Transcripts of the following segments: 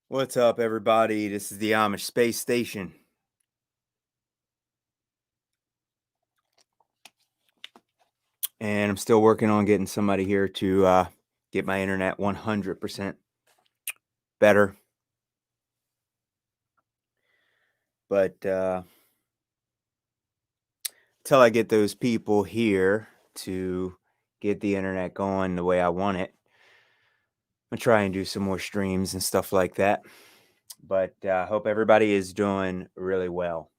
What's up, everybody? This is the Amish Space Station. And I'm still working on getting somebody here to get my internet 100% better. But until I get those people here to get the internet going the way I want it, I'm going to try and do some more streams and stuff like that. But I hope everybody is doing really well.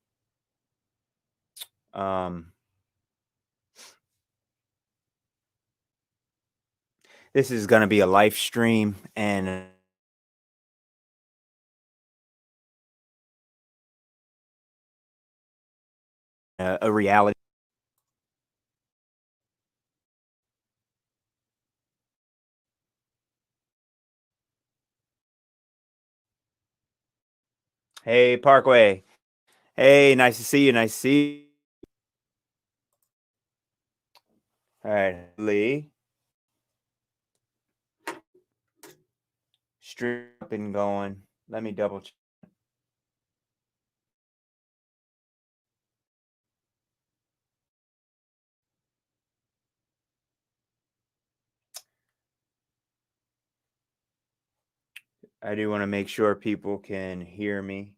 This is going to be a live stream and a reality. Hey, Parkway. Hey, nice to see you. Nice to see you. All right, Lee. Stream up and going. Let me double check. I do want to make sure people can hear me.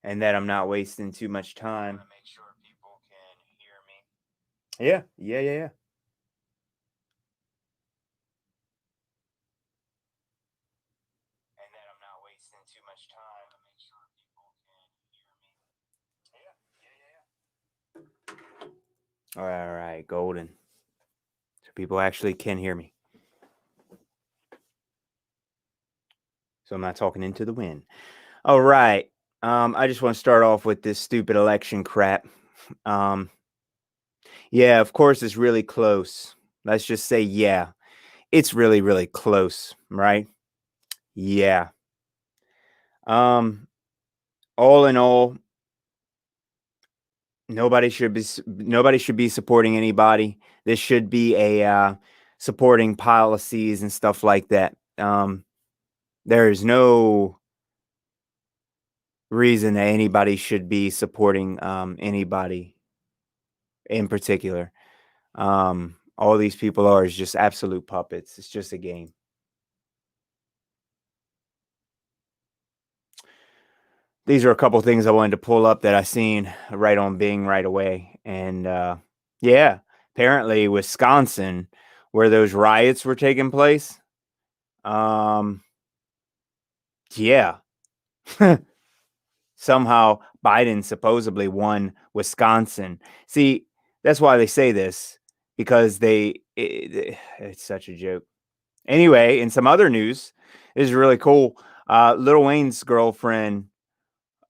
And that I'm not wasting too much time. Make sure people can hear me. Yeah. And that I'm not wasting too much time. Make sure people can hear me. Yeah. All right, golden. So people actually can hear me. So I'm not talking into the wind. All right. I just want to start off with this stupid election crap. Yeah, of course it's really close. Let's just say, yeah, it's really, really close, right? Yeah. All in all, nobody should be supporting anybody. This should be a supporting policies and stuff like that. There is no reason that anybody should be supporting anybody in particular. All these people are is just absolute puppets. It's just a game. These are a couple things I wanted to pull up that I seen right on Bing right away. And yeah, apparently Wisconsin, where those riots were taking place. Yeah. Somehow Biden supposedly won Wisconsin. See, that's why they say this, because it's such a joke. Anyway, in some other news, this is really cool. Lil Wayne's girlfriend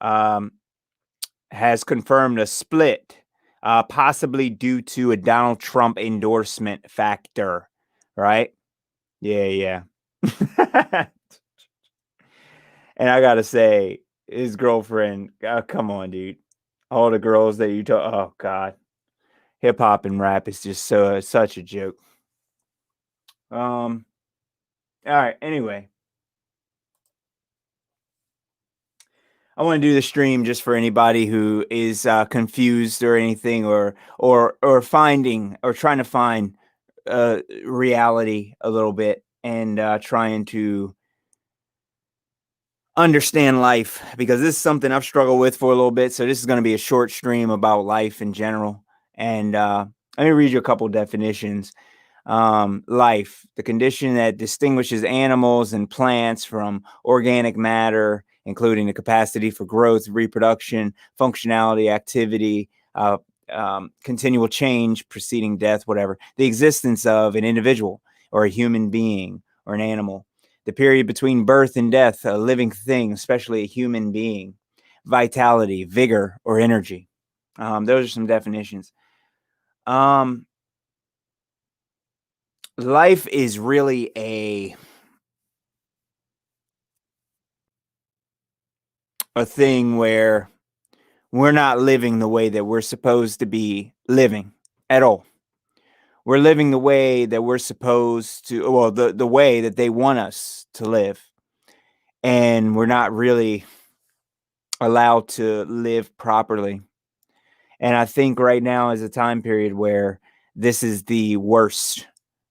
has confirmed a split, possibly due to a Donald Trump endorsement factor, right? Yeah. And I gotta say, his girlfriend, come on, dude. All the girls that you talk, oh god, hip hop and rap is just such a joke. All right. Anyway, I want to do the stream just for anybody who is confused or anything, or finding or trying to find reality a little bit, and trying to understand life, because this is something I've struggled with for a little bit. So this is going to be a short stream about life in general. And let me read you a couple definitions. Life, the condition that distinguishes animals and plants from organic matter, including the capacity for growth, reproduction, functionality, activity, continual change, preceding death, whatever. The existence of an individual or a human being or an animal. The period between birth and death, a living thing, especially a human being. Vitality, vigor, or energy. Those are some definitions. Life is really a thing where we're not living the way that we're supposed to be living at all. we're living the way that we're supposed to, well, the way that they want us to live. And we're not really allowed to live properly. And I think right now is a time period where this is the worst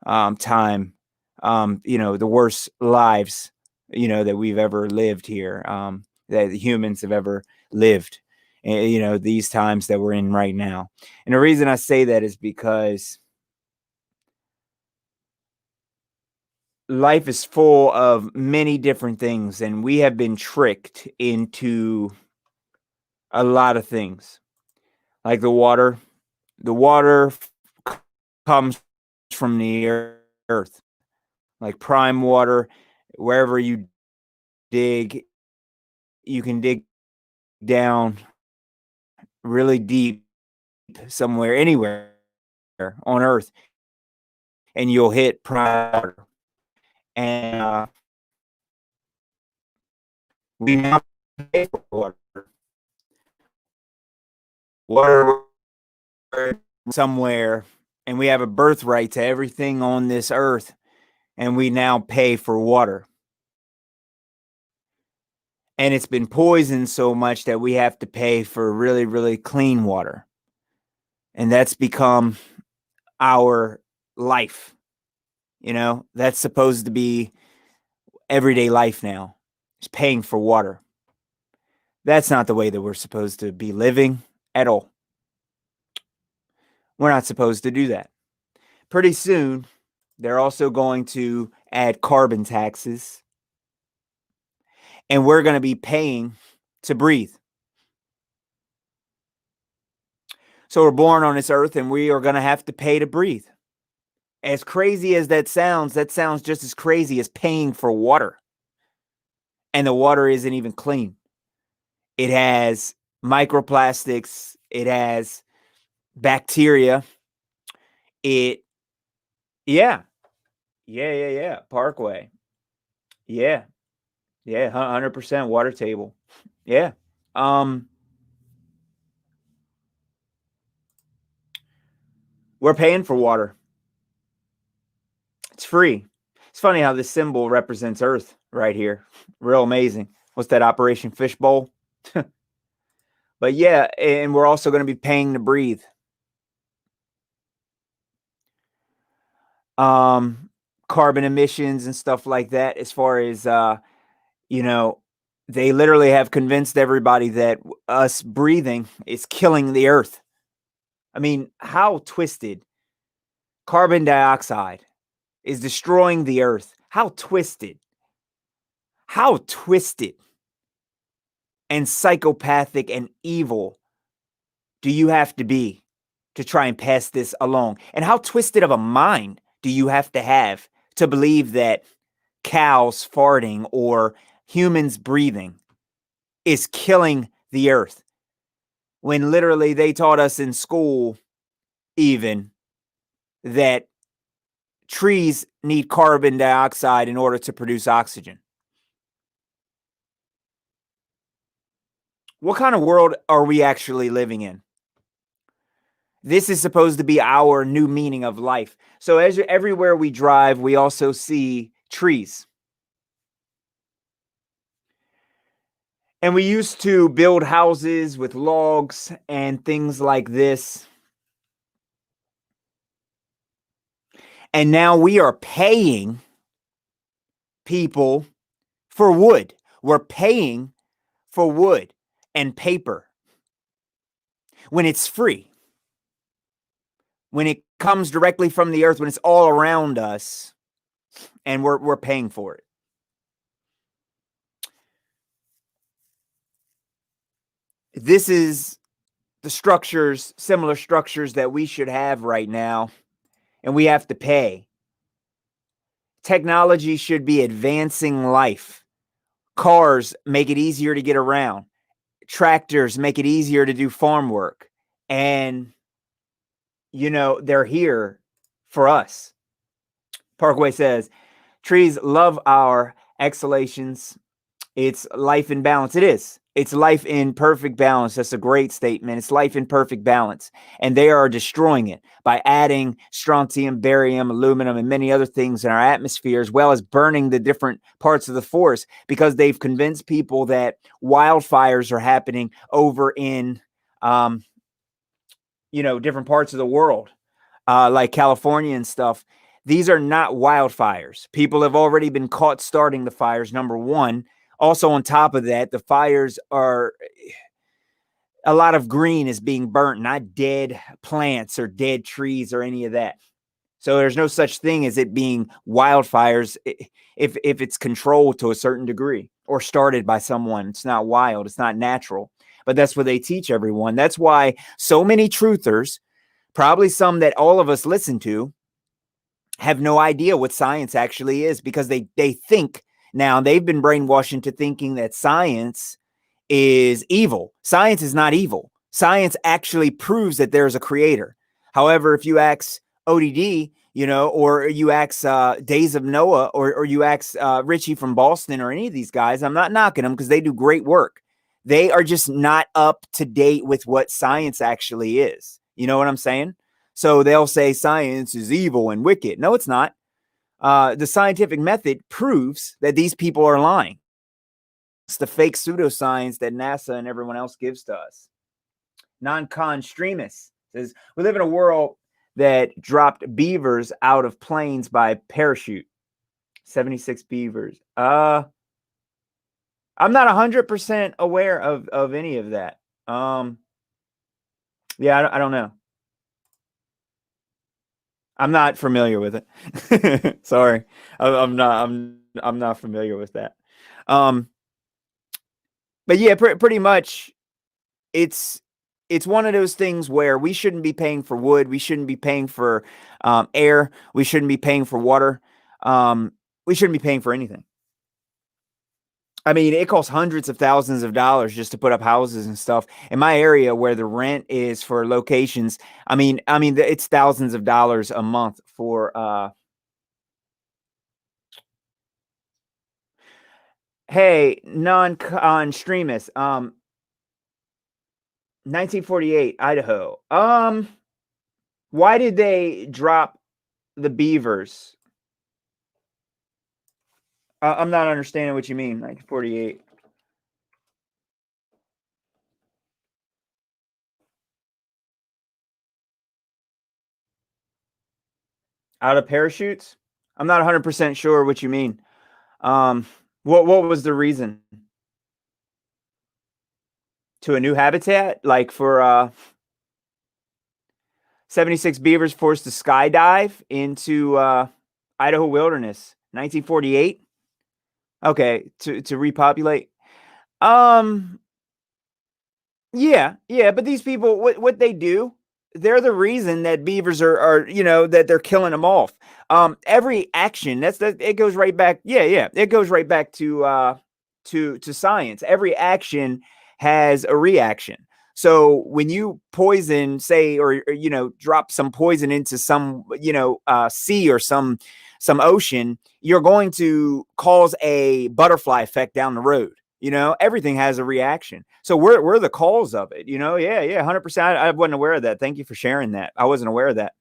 time, the worst lives, that we've ever lived here, that humans have ever lived. And, these times that we're in right now. And the reason I say that is because life is full of many different things, and we have been tricked into a lot of things, like the water. The water comes from the earth, like prime water. Wherever you dig, you can dig down really deep somewhere, anywhere on earth, and you'll hit prime water. And we now pay for water. Water somewhere, and we have a birthright to everything on this earth, and we now pay for water. And it's been poisoned so much that we have to pay for really, really clean water. And that's become our life. That's supposed to be everyday life now. It's paying for water. That's not the way that we're supposed to be living at all. We're not supposed to do that. Pretty soon, they're also going to add carbon taxes, and we're going to be paying to breathe. So we're born on this earth, and we are going to have to pay to breathe. As crazy as that sounds just as crazy as paying for water. And the water isn't even clean. It has microplastics. It has bacteria. Yeah. Parkway. Yeah. 100% water table. Yeah. We're paying for water. It's free. It's funny how this symbol represents Earth right here. Real amazing. What's that, Operation Fishbowl? But yeah, and we're also going to be paying to breathe. Carbon emissions and stuff like that, as far as they literally have convinced everybody that us breathing is killing the earth. I mean, how twisted. Carbon dioxide is destroying the earth. How twisted and psychopathic and evil do you have to be to try and pass this along? And how twisted of a mind do you have to believe that cows farting or humans breathing is killing the earth, when literally they taught us in school even that trees need carbon dioxide in order to produce oxygen? What kind of world are we actually living in? This is supposed to be our new meaning of life. So everywhere we drive, we also see trees. And we used to build houses with logs and things like this. And now we are paying people for wood. We're paying for wood and paper when it's free. When it comes directly from the earth, when it's all around us, and we're paying for it. This is the similar structures that we should have right now, and we have to pay. Technology should be advancing life. Cars make it easier to get around. Tractors make it easier to do farm work. And, they're here for us. Parkway says, trees love our exhalations. It's life in balance. It is. It's life in perfect balance. That's a great statement. It's life in perfect balance. And they are destroying it by adding strontium, barium, aluminum, and many other things in our atmosphere, as well as burning the different parts of the forest, because they've convinced people that wildfires are happening over in, different parts of the world, like California and stuff. These are not wildfires. People have already been caught starting the fires, number one. Also, on top of that, the fires are, a lot of green is being burnt, not dead plants or dead trees or any of that. So there's no such thing as it being wildfires if it's controlled to a certain degree or started by someone. It's not wild, it's not natural. But that's what they teach everyone. That's why so many truthers, probably some that all of us listen to, have no idea what science actually is, because they think, now they've been brainwashed into thinking that science is evil. Science is not evil. Science actually proves that there's a creator. However, if you ask ODD, or you ask Days of Noah, or you ask Richie from Boston, or any of these guys, I'm not knocking them because they do great work. They are just not up to date with what science actually is. You know what I'm saying? So they'll say science is evil and wicked. No, it's not. The scientific method proves that these people are lying. It's the fake pseudoscience that NASA and everyone else gives to us. Non-con extremist says, we live in a world that dropped beavers out of planes by parachute. 76 beavers. I'm not 100% aware of any of that. Yeah, I don't know. I'm not familiar with it. Sorry, I'm not familiar with that. But yeah, pretty much, it's one of those things where we shouldn't be paying for wood, we shouldn't be paying for air, we shouldn't be paying for water, we shouldn't be paying for anything. I mean, it costs hundreds of thousands of dollars just to put up houses and stuff. In my area, where the rent is for locations, I mean, it's thousands of dollars a month for. Hey, non-con extremist. 1948, Idaho. Why did they drop the beavers? I'm not understanding what you mean. 1948. Out of parachutes? I'm not 100% sure what you mean. What was the reason? To a new habitat? Like for 76 beavers forced to skydive into Idaho wilderness. 1948? Okay, to repopulate. Yeah, but these people, what they do, they're the reason that beavers are that they're killing them off. Every action, it goes right back. Yeah, it goes right back to science. Every action has a reaction. So when you poison, say, or drop some poison into some sea or some ocean, you're going to cause a butterfly effect down the road. Everything has a reaction. So we're the cause of it. Yeah, 100%. I wasn't aware of that. Thank you for sharing that. I wasn't aware of that.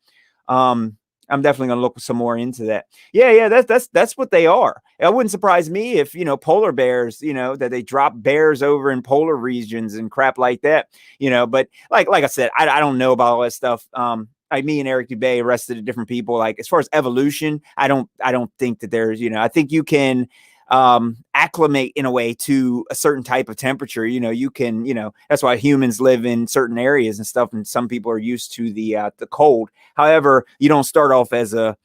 I'm definitely gonna look some more into that. Yeah, that's what they are. It wouldn't surprise me if polar bears, that they drop bears over in polar regions and crap like that. But like I said, I don't know about all that stuff. Me and Eric Dubay arrested different people. Like, as far as evolution, I don't think that there's, I think you can acclimate in a way to a certain type of temperature. You can, that's why humans live in certain areas and stuff, and some people are used to the cold. However, you don't start off as a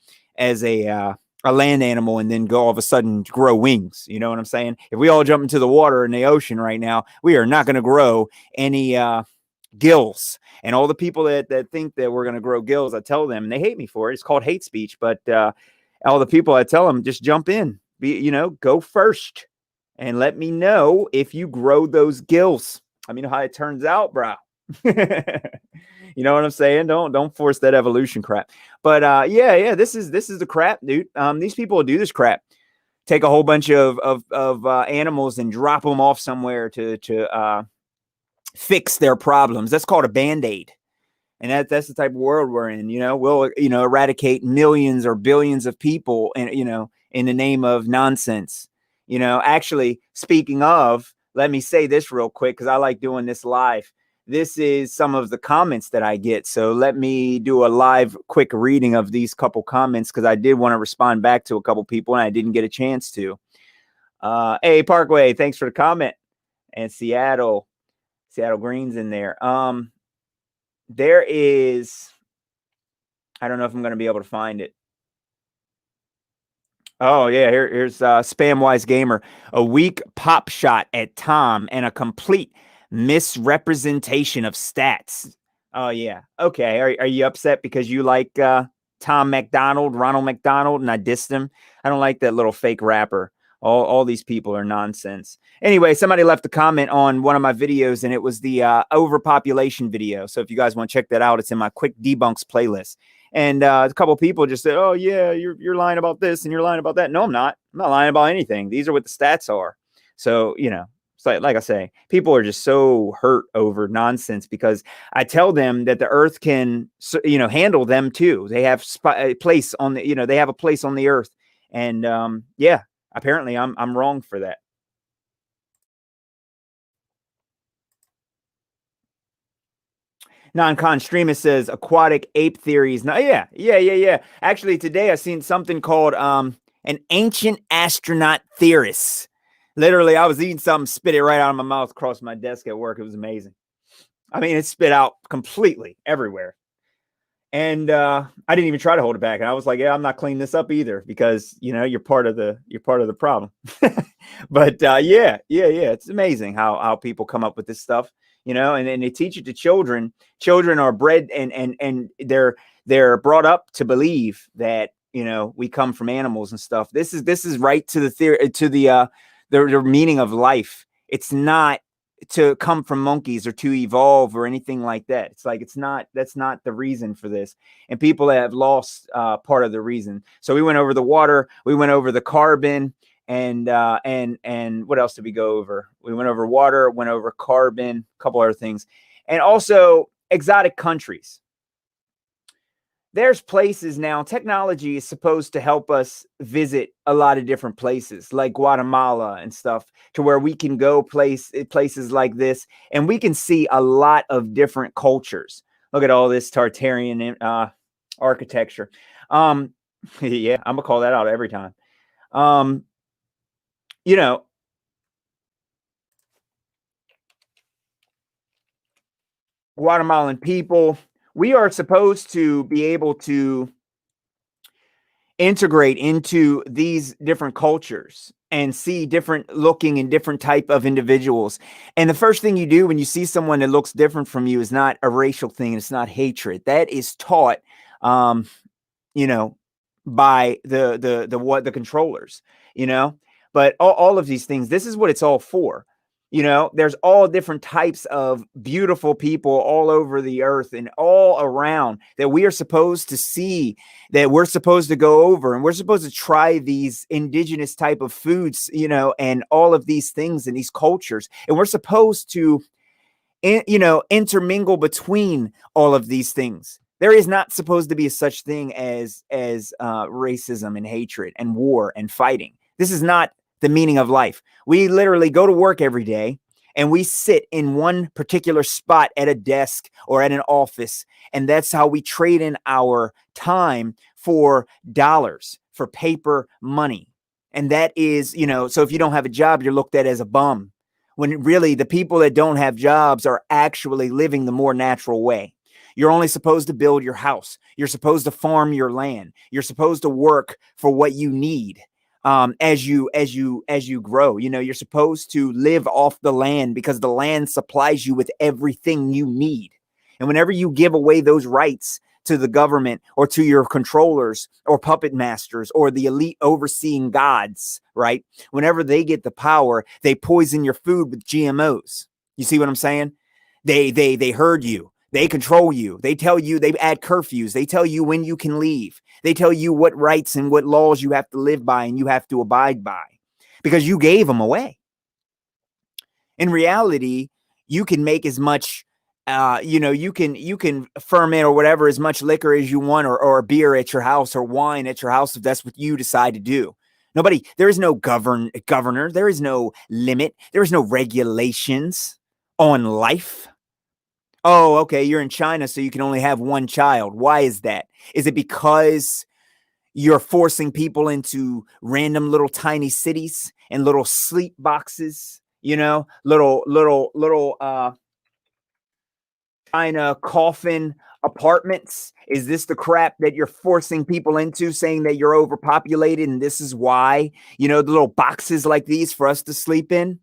land animal and then go all of a sudden grow wings. You know what I'm saying? If we all jump into the water in the ocean right now, we are not going to grow any gills. And all the people that think that we're going to grow gills, I tell them, and they hate me for it, it's called hate speech, but all the people, I tell them, just jump in. Go first and let me know if you grow those gills. I mean, how it turns out, bro. You know what I'm saying? Don't force that evolution crap. But yeah, this is the crap, dude. These people do this crap. take a whole bunch of animals and drop them off somewhere to fix their problems. That's called a Band-Aid. And that's the type of world we're in. We'll, eradicate millions or billions of people and, in the name of nonsense. Actually, speaking of, let me say this real quick, because I like doing this live. This is some of the comments that I get. So let me do a live quick reading of these couple comments, because I did want to respond back to a couple people and I didn't get a chance to. Hey, Parkway, thanks for the comment. And Seattle Green's in there. There is, I don't know if I'm going to be able to find it. Oh, yeah, here's Spamwise Gamer. A weak pop shot at Tom and a complete misrepresentation of stats. Oh, yeah. Okay, are you upset because you like Tom McDonald, Ronald McDonald, and I dissed him? I don't like that little fake rapper. All these people are nonsense. Anyway, somebody left a comment on one of my videos, and it was the overpopulation video. So if you guys want to check that out, it's in my quick debunks playlist. And a couple of people just said, "Oh yeah, you're lying about this and you're lying about that." No, I'm not. I'm not lying about anything. These are what the stats are. So it's like I say, people are just so hurt over nonsense because I tell them that the Earth can, handle them too. They have a place on the, they have a place on the Earth, and yeah. Apparently, I'm wrong for that. Non-con Streamer says aquatic ape theories. No, yeah. Actually, today I seen something called an ancient astronaut theorist. Literally, I was eating something, spit it right out of my mouth across my desk at work. It was amazing. I mean, it spit out completely everywhere. And I didn't even try to hold it back. And I was like, yeah, I'm not cleaning this up either, because you're part of the problem. But yeah. It's amazing how people come up with this stuff, and they teach it to children. Children are bred and they're brought up to believe that, we come from animals and stuff. This is right to the theory, to the meaning of life. It's not to come from monkeys or to evolve or anything like that. It's like, that's not the reason for this. And people have lost part of the reason. So we went over the water, we went over the carbon, and what else did we go over? We went over water, went over carbon, a couple other things, and also exotic countries. There's places now, technology is supposed to help us visit a lot of different places like Guatemala and stuff, to where we can go places like this and we can see a lot of different cultures. Look at all this Tartarian architecture. Yeah, I'm gonna call that out every time. Guatemalan people, we are supposed to be able to integrate into these different cultures and see different looking and different type of individuals. And the first thing you do when you see someone that looks different from you is not a racial thing. It's not hatred. That is taught, by the controllers, but all of these things, this is what it's all for. There's all different types of beautiful people all over the earth and all around that we are supposed to see, that we're supposed to go over, and we're supposed to try these indigenous type of foods, and all of these things and these cultures. And we're supposed to, intermingle between all of these things. There is not supposed to be such thing as racism and hatred and war and fighting. This is not the meaning of life. We literally go to work every day and we sit in one particular spot at a desk or at an office. And that's how we trade in our time for dollars, for paper money. And that is, so if you don't have a job, you're looked at as a bum, when really the people that don't have jobs are actually living the more natural way. You're only supposed to build your house. You're supposed to farm your land. You're supposed to work for what you need. As you grow, you're supposed to live off the land because the land supplies you with everything you need. And whenever you give away those rights to the government or to your controllers or puppet masters or the elite overseeing gods, right? Whenever they get the power, they poison your food with GMOs. You see what I'm saying? They herd you. They control you. They tell you, they add curfews. They tell you when you can leave. They tell you what rights and what laws you have to live by and you have to abide by because you gave them away. In reality, you can make as much, you can ferment or whatever, as much liquor as you want, or beer at your house or wine at your house if that's what you decide to do. There is no governor. There is no limit. There is no regulations on life. Oh, okay, you're in China, so you can only have one child. Why is that? Is it because you're forcing people into random little tiny cities and little sleep boxes, little China coffin apartments? Is this the crap that you're forcing people into, saying that you're overpopulated and this is why, the little boxes like these for us to sleep in?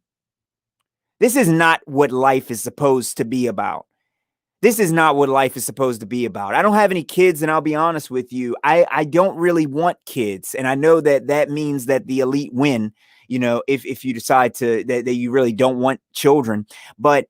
This is not what life is supposed to be about. This is not what life is supposed to be about. I don't have any kids, and I'll be honest with you. I don't really want kids. And I know that means that the elite win, if you decide that you really don't want children. But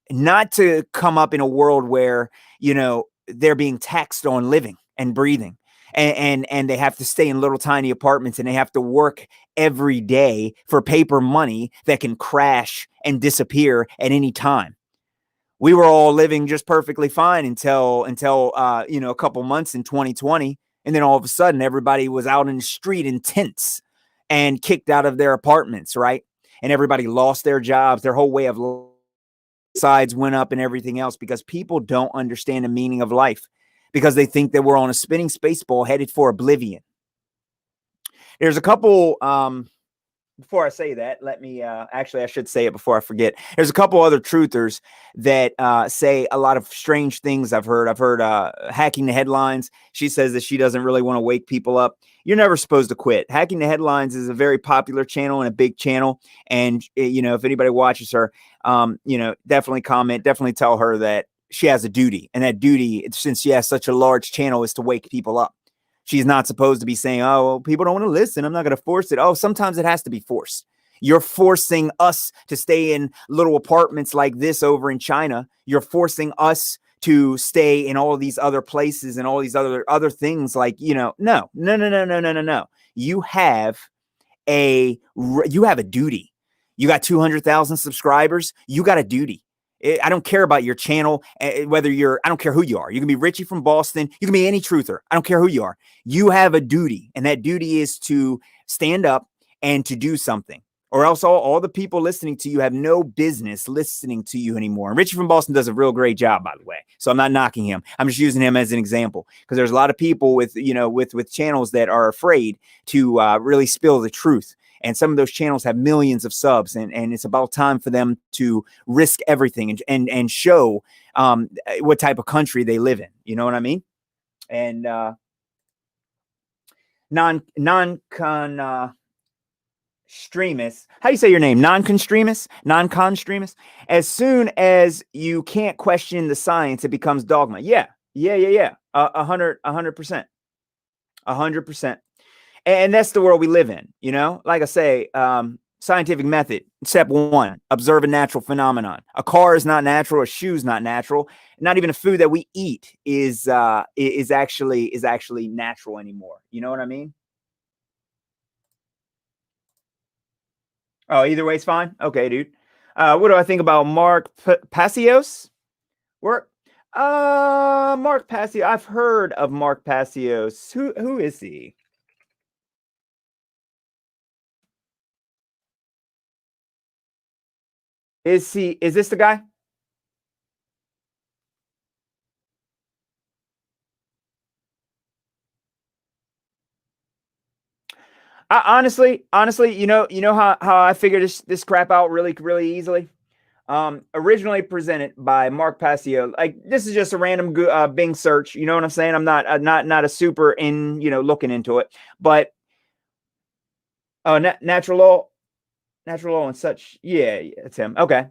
not to come up in a world where, they're being taxed on living and breathing. And they have to stay in little tiny apartments and they have to work every day for paper money that can crash and disappear at any time. We were all living just perfectly fine until a couple months in 2020. And then all of a sudden, everybody was out in the street in tents and kicked out of their apartments, right? And everybody lost their jobs. Their whole way of sides went up and everything else because people don't understand the meaning of life because they think that we're on a spinning space ball headed for oblivion. There's a couple... before I say that, let me I should say it before I forget. There's a couple other truthers that say a lot of strange things. I've heard Hacking the Headlines. She says that she doesn't really want to wake people up. You're never supposed to quit. Hacking the Headlines is a very popular channel and a big channel. And, if anybody watches her, definitely comment, definitely tell her that she has a duty. And that duty, since she has such a large channel, is to wake people up. She's not supposed to be saying, oh, well, people don't want to listen. I'm not going to force it. Oh, sometimes it has to be forced. You're forcing us to stay in little apartments like this over in China. You're forcing us to stay in all of these other places and all these other things like, no. You have a duty. You got 200,000 subscribers. You got a duty. I don't care about your channel, I don't care who you are. You can be Richie from Boston. You can be any truther. I don't care who you are. You have a duty, and that duty is to stand up and to do something, or else all the people listening to you have no business listening to you anymore. And Richie from Boston does a real great job, by the way. So I'm not knocking him. I'm just using him as an example because there's a lot of people with channels that are afraid to really spill the truth. And some of those channels have millions of subs, and it's about time for them to risk everything and show what type of country they live in. You know what I mean? And non-con-streamists. How do you say your name? Non-con-streamists. As soon as you can't question the science, it becomes dogma. Yeah. 100%. 100%. And that's the world we live in, Like I say, scientific method. Step 1, observe a natural phenomenon. A car is not natural. A shoe is not natural. Not even a food that we eat is actually natural anymore. You know what I mean? Oh, either way is fine. Okay, dude. What do I think about Mark Passios? Mark Passios. I've heard of Mark Passios. Who is he? Is this the guy? Honestly, how I figured this crap out really, really easily. Originally presented by Mark Passio. Like, this is just a random Bing search. You know what I'm saying? I'm not a super in looking into it, but natural law and such. Yeah, it's him. Okay.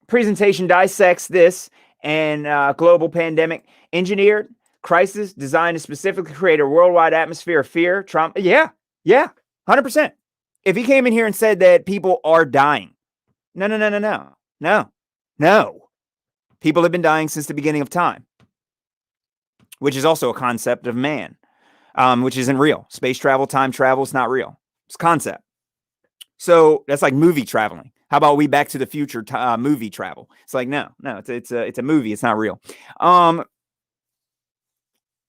Presentation dissects this and global pandemic engineered crisis designed to specifically create a worldwide atmosphere of fear, trauma. Yeah, 100%. If he came in here and said that people are dying, no. No. People have been dying since the beginning of time, which is also a concept of man, which isn't real. Space travel, time travel, it's not real. It's a concept. So that's like movie traveling. How about we Back to the Future movie travel? It's like no, it's a movie. It's not real.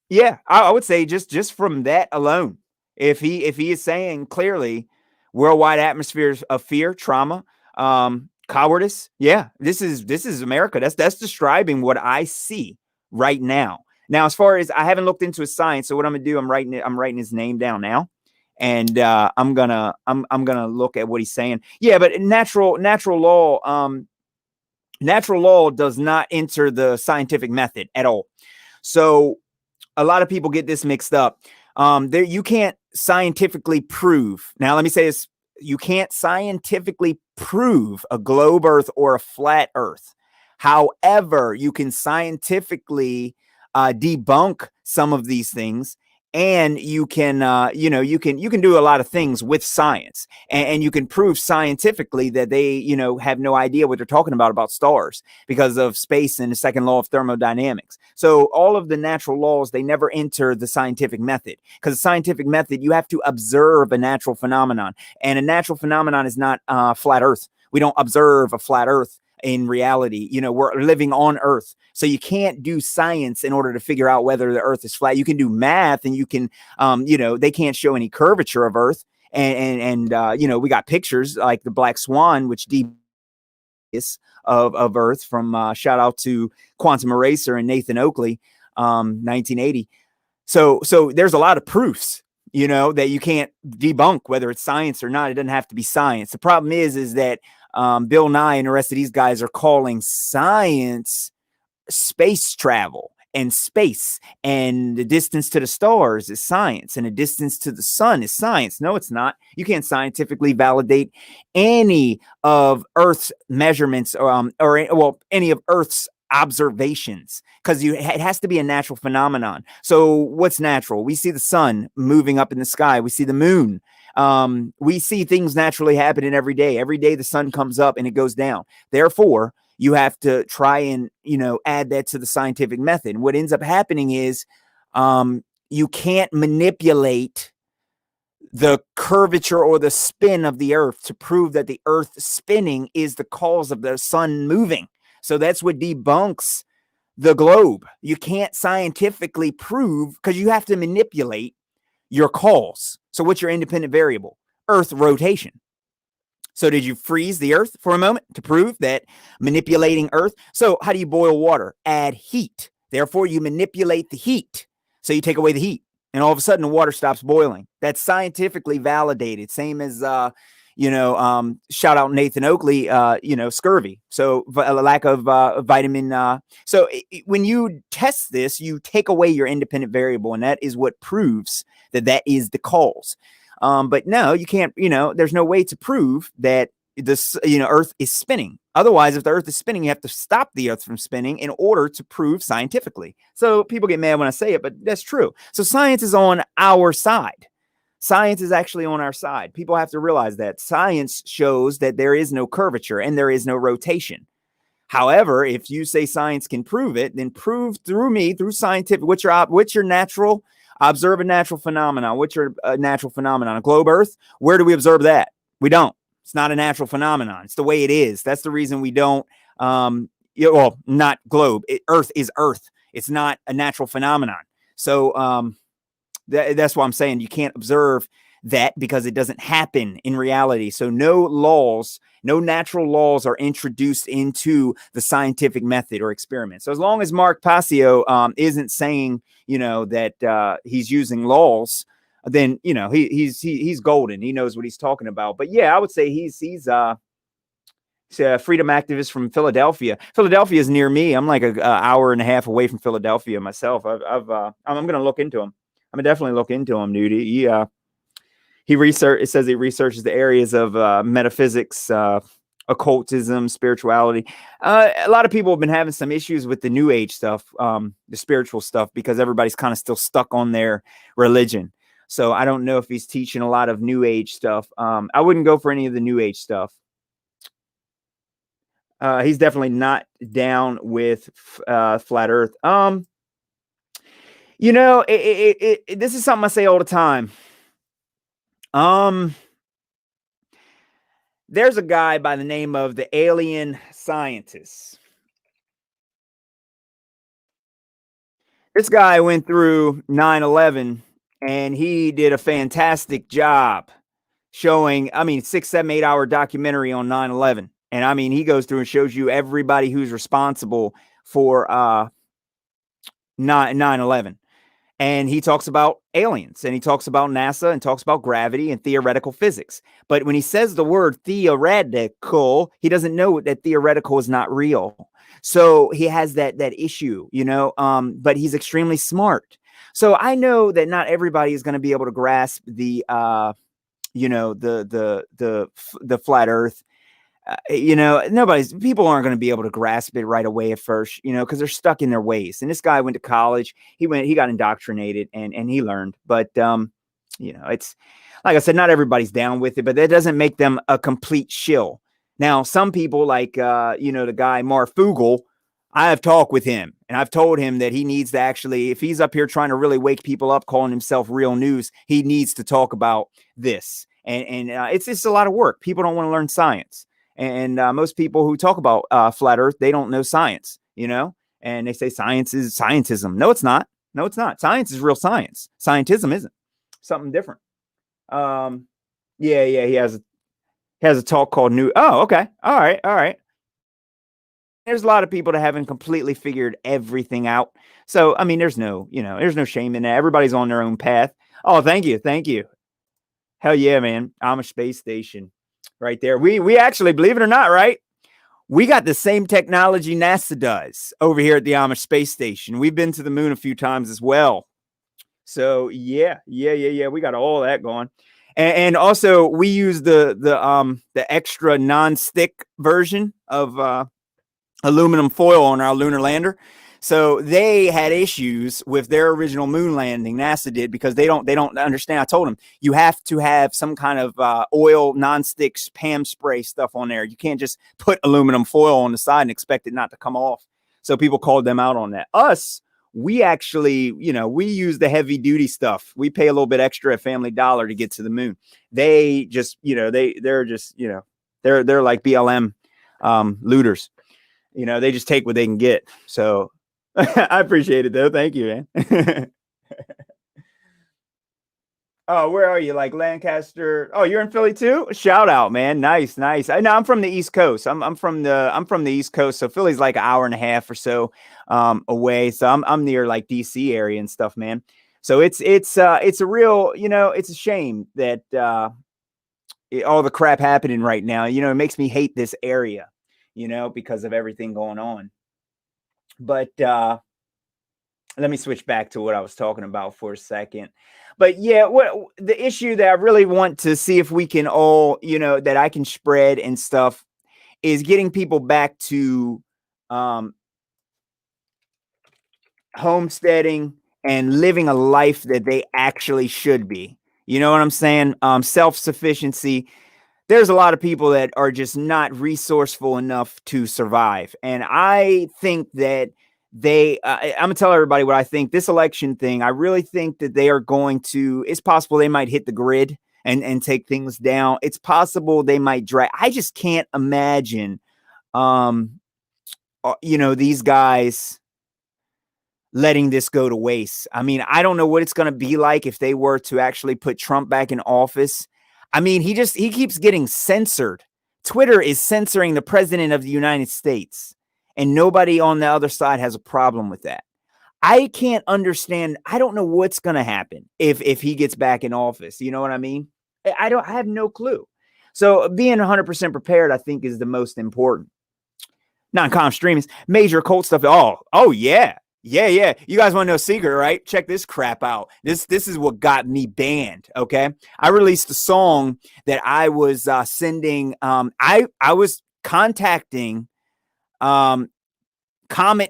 Yeah, I would say just from that alone, if he is saying clearly worldwide atmospheres of fear, trauma, cowardice, yeah, this is America. That's describing what I see right now. Now, as far as I haven't looked into his science, so what I'm gonna do, I'm writing his name down now, and I'm gonna look at what he's saying. Yeah, but natural law does not enter the scientific method at all. So a lot of people get this mixed up. There, you can't scientifically prove. Now, let me say this: you can't scientifically prove a globe Earth or a flat Earth. However, you can scientifically debunk some of these things, and you can, you can do a lot of things with science, and you can prove scientifically that they, have no idea what they're talking about stars because of space and the second law of thermodynamics. So all of the natural laws, they never enter the scientific method, because the scientific method, you have to observe a natural phenomenon, and a natural phenomenon is not flat Earth. We don't observe a flat Earth in reality. We're living on Earth. So you can't do science in order to figure out whether the Earth is flat. You can do math, and you can, they can't show any curvature of Earth. And we got pictures like the black swan, which of Earth from shout out to Quantum Eraser and Nathan Oakley, 1980. So there's a lot of proofs, that you can't debunk whether it's science or not. It doesn't have to be science. The problem is that Bill Nye and the rest of these guys are calling science space travel, and space, and the distance to the stars is science, and the distance to the sun is science. No, it's not. You can't scientifically validate any of Earth's measurements, or any of Earth's observations, because it has to be a natural phenomenon. So what's natural? We see the sun moving up in the sky. We see the moon. We see things naturally happening every day. Every day the sun comes up and it goes down. Therefore, you have to try and, add that to the scientific method. And what ends up happening is you can't manipulate the curvature or the spin of the Earth to prove that the Earth spinning is the cause of the sun moving. So that's what debunks the globe. You can't scientifically prove, because you have to manipulate your cause. So what's your independent variable? Earth rotation. So did you freeze the Earth for a moment to prove that manipulating Earth? So how do you boil water? Add heat. Therefore, you manipulate the heat. So you take away the heat, and all of a sudden the water stops boiling. That's scientifically validated. Same as, shout out Nathan Oakley, scurvy. So a lack of vitamin. So when you test this, you take away your independent variable, and that is what proves that is the cause. But no, you can't, there's no way to prove that this, Earth is spinning. Otherwise, if the Earth is spinning, you have to stop the Earth from spinning in order to prove scientifically. So people get mad when I say it, but that's true. So science is on our side. Science is actually on our side. People have to realize that science shows that there is no curvature and there is no rotation. However, if you say science can prove it, then prove through scientific, what's your natural. Observe a natural phenomenon. What's your natural phenomenon? A globe Earth? Where do we observe that? We don't. It's not a natural phenomenon. It's the way it is. That's the reason we don't, not globe. Earth is Earth. It's not a natural phenomenon. So that's why I'm saying you can't observe that, because it doesn't happen in reality. So no natural laws are introduced into the scientific method or experiment. So as long as Mark Passio isn't saying, that he's using laws, then, he's golden. He knows what he's talking about. But yeah, I would say he's a freedom activist from Philadelphia. Philadelphia is near me. I'm like an hour and a half away from Philadelphia myself. I'm going to look into him. I'm gonna definitely look into him, dude. It says he researches the areas of metaphysics, occultism, spirituality. A lot of people have been having some issues with the New Age stuff, the spiritual stuff, because everybody's kind of still stuck on their religion. So I don't know if he's teaching a lot of New Age stuff. I wouldn't go for any of the New Age stuff. He's definitely not down with flat Earth. This is something I say all the time. There's a guy by the name of the Alien Scientist. This guy went through 9/11 and he did a fantastic job showing, 6, 7, 8 hour documentary on 9/11. And he goes through and shows you everybody who's responsible for 9/11. And he talks about aliens and he talks about NASA and talks about gravity and theoretical physics. But when he says the word theoretical, he doesn't know that theoretical is not real. So he has that issue, but he's extremely smart. So I know that not everybody is going to be able to grasp the flat Earth. People aren't going to be able to grasp it right away at first, because they're stuck in their ways. And this guy went to college, he got indoctrinated and he learned, but it's like I said, not everybody's down with it, but that doesn't make them a complete shill. Now, some people like, the guy Marfugel, I have talked with him and I've told him that he needs to actually, if he's up here trying to really wake people up, calling himself Real News, he needs to talk about this. And it's a lot of work. People don't want to learn science. And most people who talk about flat Earth, they don't know science, and they say science is scientism. No, it's not. No, it's not. Science is real science. Scientism isn't. Something different. Yeah. He has a talk called New. Oh, okay. All right. There's a lot of people that haven't completely figured everything out. So, there's no shame in that. Everybody's on their own path. Oh, thank you. Hell yeah, man. I'm a space station. Right there. We actually, believe it or not, right? We got the same technology NASA does over here at the Amish Space Station. We've been to the moon a few times as well. So yeah. We got all that going. And also we use the extra non-stick version of aluminum foil on our lunar lander. So they had issues with their original moon landing. NASA did, because they don't understand. I told them you have to have some kind of oil non-stick Pam spray stuff on there. You can't just put aluminum foil on the side and expect it not to come off. So people called them out on that. Us, we actually, we use the heavy duty stuff. We pay a little bit extra at Family Dollar to get to the moon. They just, they're just, they're like BLM looters. They just take what they can get. So I appreciate it though. Thank you, man. Oh, where are you? Like Lancaster? Oh, you're in Philly too? Shout out, man. Nice. I know I'm from the East Coast. I'm from the East Coast. So Philly's like an hour and a half or so away. So I'm near like DC area and stuff, man. So it's a real, it's a shame that all the crap happening right now, it makes me hate this area, because of everything going on. But let me switch back to what I was talking about for a second. But yeah, what the issue that I really want to see if we can all, that I can spread and stuff, is getting people back to homesteading and living a life that they actually should be. You know what I'm saying? Self-sufficiency. There's a lot of people that are just not resourceful enough to survive. And I think that I'm gonna tell everybody what I think. This election thing, I really think that they are going to, it's possible they might hit the grid and take things down. It's possible they might drag. I just can't imagine, these guys letting this go to waste. I don't know what it's going to be like if they were to actually put Trump back in office. He keeps getting censored. Twitter is censoring the president of the United States, and nobody on the other side has a problem with that. I can't understand. I don't know what's going to happen if he gets back in office. You know what I mean? I have no clue. So being 100% prepared, I think, is the most important. Non-com streaming, major occult stuff. Oh yeah. Yeah. You guys want to know a secret, right? Check this crap out. This is what got me banned. Okay. I released a song that I was sending. I was contacting Comet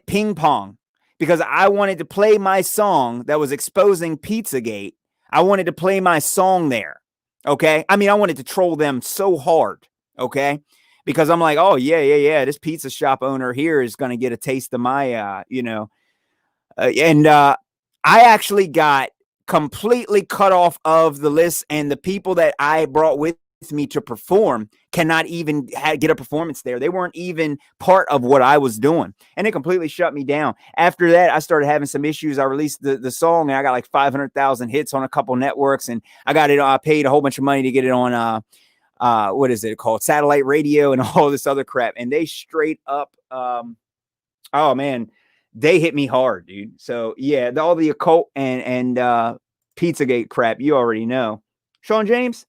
Ping Pong because I wanted to play my song that was exposing Pizzagate. I wanted to play my song there. Okay. I wanted to troll them so hard. Okay. because I'm like, oh yeah, this pizza shop owner here is going to get a taste of my, and I actually got completely cut off of the list, and the people that I brought with me to perform cannot even get a performance there. They weren't even part of what I was doing, and it completely shut me down. After that, I started having some issues. I released the song, and I got like 500,000 hits on a couple networks, and I got it. I paid a whole bunch of money to get it on what is it called, satellite radio, and all this other crap. And they straight up, oh man, they hit me hard, dude. So yeah, all the occult and Pizzagate crap, you already know. Sean James?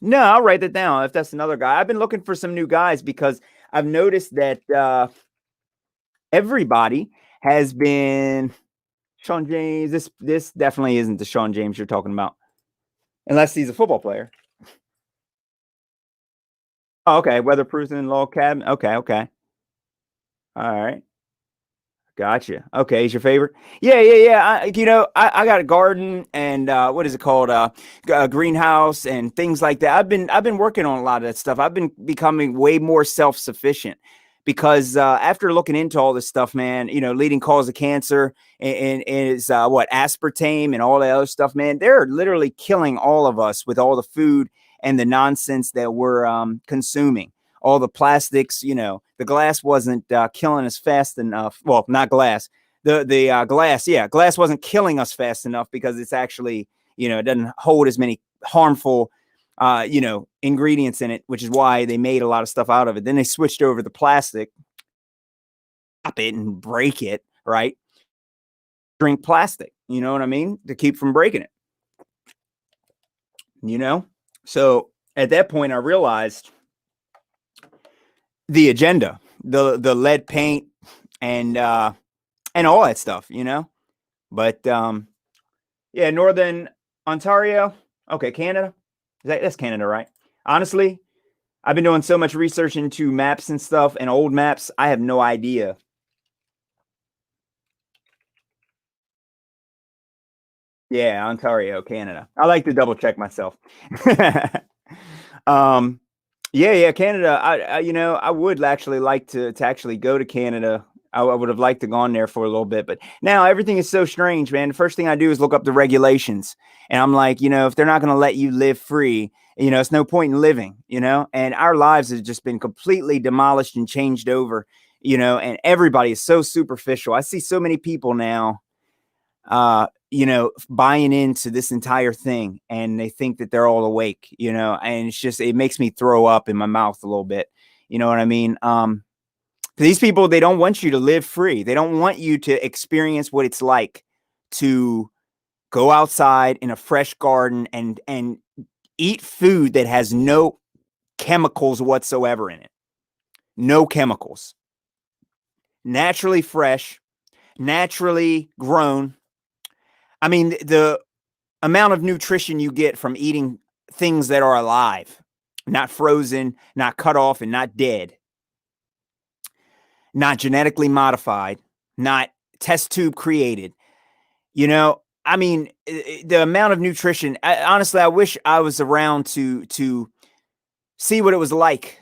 No, I'll write that down if that's another guy. I've been looking for some new guys because I've noticed that everybody has been Sean James. This definitely isn't the Sean James you're talking about, unless he's a football player. Oh, okay, weatherproofing log cabin. Okay. All right. Gotcha. Okay, is your favorite? Yeah. I got a garden and what is it called? A greenhouse and things like that. I've been working on a lot of that stuff. I've been becoming way more self-sufficient because after looking into all this stuff, man, leading cause of cancer and is what aspartame and all that other stuff, man. They're literally killing all of us with all the food and the nonsense that we're consuming. All the plastics, the glass wasn't killing us fast enough. Well, not glass, the glass. Yeah, glass wasn't killing us fast enough because it's actually, it doesn't hold as many harmful, ingredients in it, which is why they made a lot of stuff out of it. Then they switched over the plastic, pop it and break it, right? Drink plastic, you know what I mean? To keep from breaking it, So at that point, I realized the agenda, the lead paint and all that stuff, But yeah, Northern Ontario. Okay, Canada. That's Canada, right? Honestly, I've been doing so much research into maps and stuff and old maps. I have no idea. Yeah, Ontario, Canada. I like to double check myself. Yeah, Canada. I would actually like to actually go to Canada. I would have liked to gone there for a little bit, but now everything is so strange, man. The first thing I do is look up the regulations, and I'm like, if they're not going to let you live free, it's no point in living, And our lives have just been completely demolished and changed over, And everybody is so superficial. I see so many people now buying into this entire thing, and they think that they're all awake, and it makes me throw up in my mouth a little bit. You know what I mean? These people, they don't want you to live free. They don't want you to experience what it's like to go outside in a fresh garden and eat food that has no chemicals whatsoever in it. No chemicals. Naturally fresh, naturally grown. I mean, the amount of nutrition you get from eating things that are alive, not frozen, not cut off, and not dead, not genetically modified, not test tube created. I mean, the amount of nutrition. Honestly, I wish I was around to see what it was like